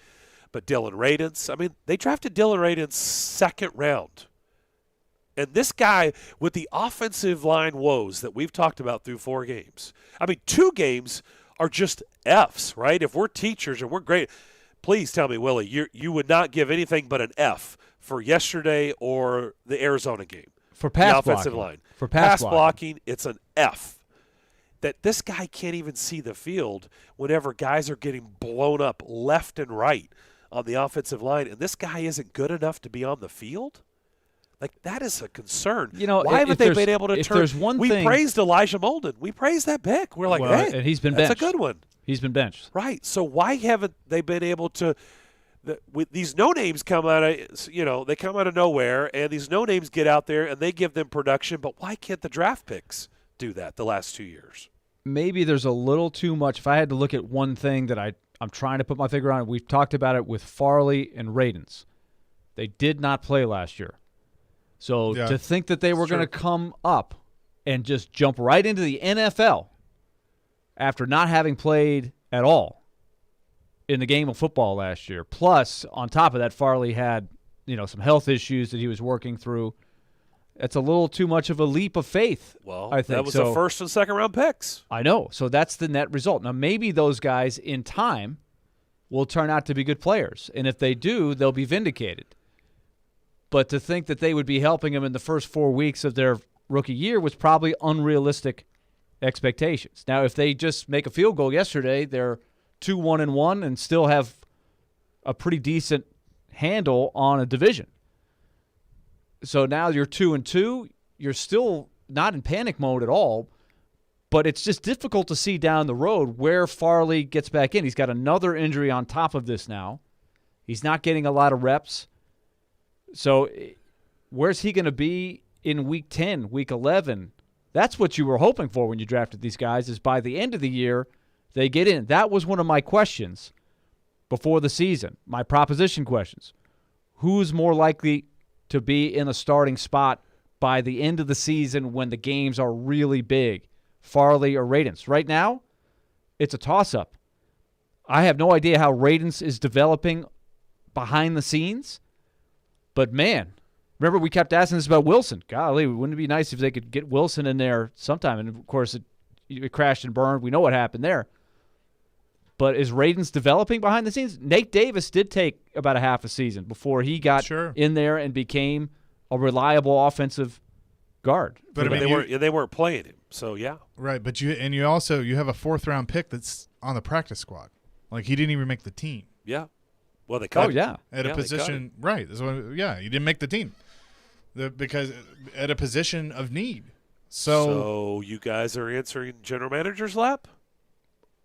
but Dylan Radins. I mean, they drafted Dylan Radins 2nd round. And this guy, with the offensive line woes that we've talked about through 4 games, 2 games are just Fs, right? If we're teachers and we're great, please tell me, Willie, you would not give anything but an F for yesterday or the Arizona game. For pass the offensive blocking. line. For pass blocking, it's an F. that this guy can't even see the field whenever guys are getting blown up left and right on the offensive line, and this guy isn't good enough to be on the field? Like, that is a concern. Why haven't they been able to turn? There's one we thing, praised Elijah Molden. We praised that pick. We're like, hey, and he's been that's benched. a good one. He's been benched. Right. So why haven't they been able to with these no-names come out of, they come out of nowhere, and these no-names get out there and they give them production, but why can't the draft picks do that the last 2 years? Maybe there's a little too much. If I had to look at one thing that I'm trying to put my finger on, we've talked about it with Farley and Radens. They did not play last year. So to think that they were going to come up and just jump right into the NFL after not having played at all in the game of football last year, plus on top of that, Farley had some health issues that he was working through. It's a little too much of a leap of faith. Well, I think that was the first and second round picks. I know. So that's the net result. Now maybe those guys in time will turn out to be good players, and if they do, they'll be vindicated. But to think that they would be helping him in the first 4 weeks of their rookie year was probably unrealistic expectations. Now, if they just make a field goal yesterday, they're 2-1-1 and still have a pretty decent handle on a division. So now you're 2-2. You're still not in panic mode at all, but it's just difficult to see down the road where Farley gets back in. He's got another injury on top of this now. He's not getting a lot of reps. So where's he going to be in Week 10, Week 11? That's what you were hoping for when you drafted these guys, is by the end of the year they get in. That was one of my questions before the season, my proposition questions. Who's more likely to be in a starting spot by the end of the season when the games are really big, Farley or Radens? Right now, it's a toss-up. I have no idea how Radens is developing behind the scenes. But, man, remember we kept asking this about Wilson. Golly, wouldn't it be nice if they could get Wilson in there sometime? And, of course, it crashed and burned. We know what happened there. But is Radens developing behind the scenes? Nate Davis did take about a half a season before he got in there and became a reliable offensive guard. But they weren't playing him, so yeah. Right, but you have a fourth-round pick that's on the practice squad. Like, he didn't even make the team. Yeah. Well, they cut him. Yeah. At a position, right. He didn't make the team because at a position of need. So you guys are answering general manager's lap?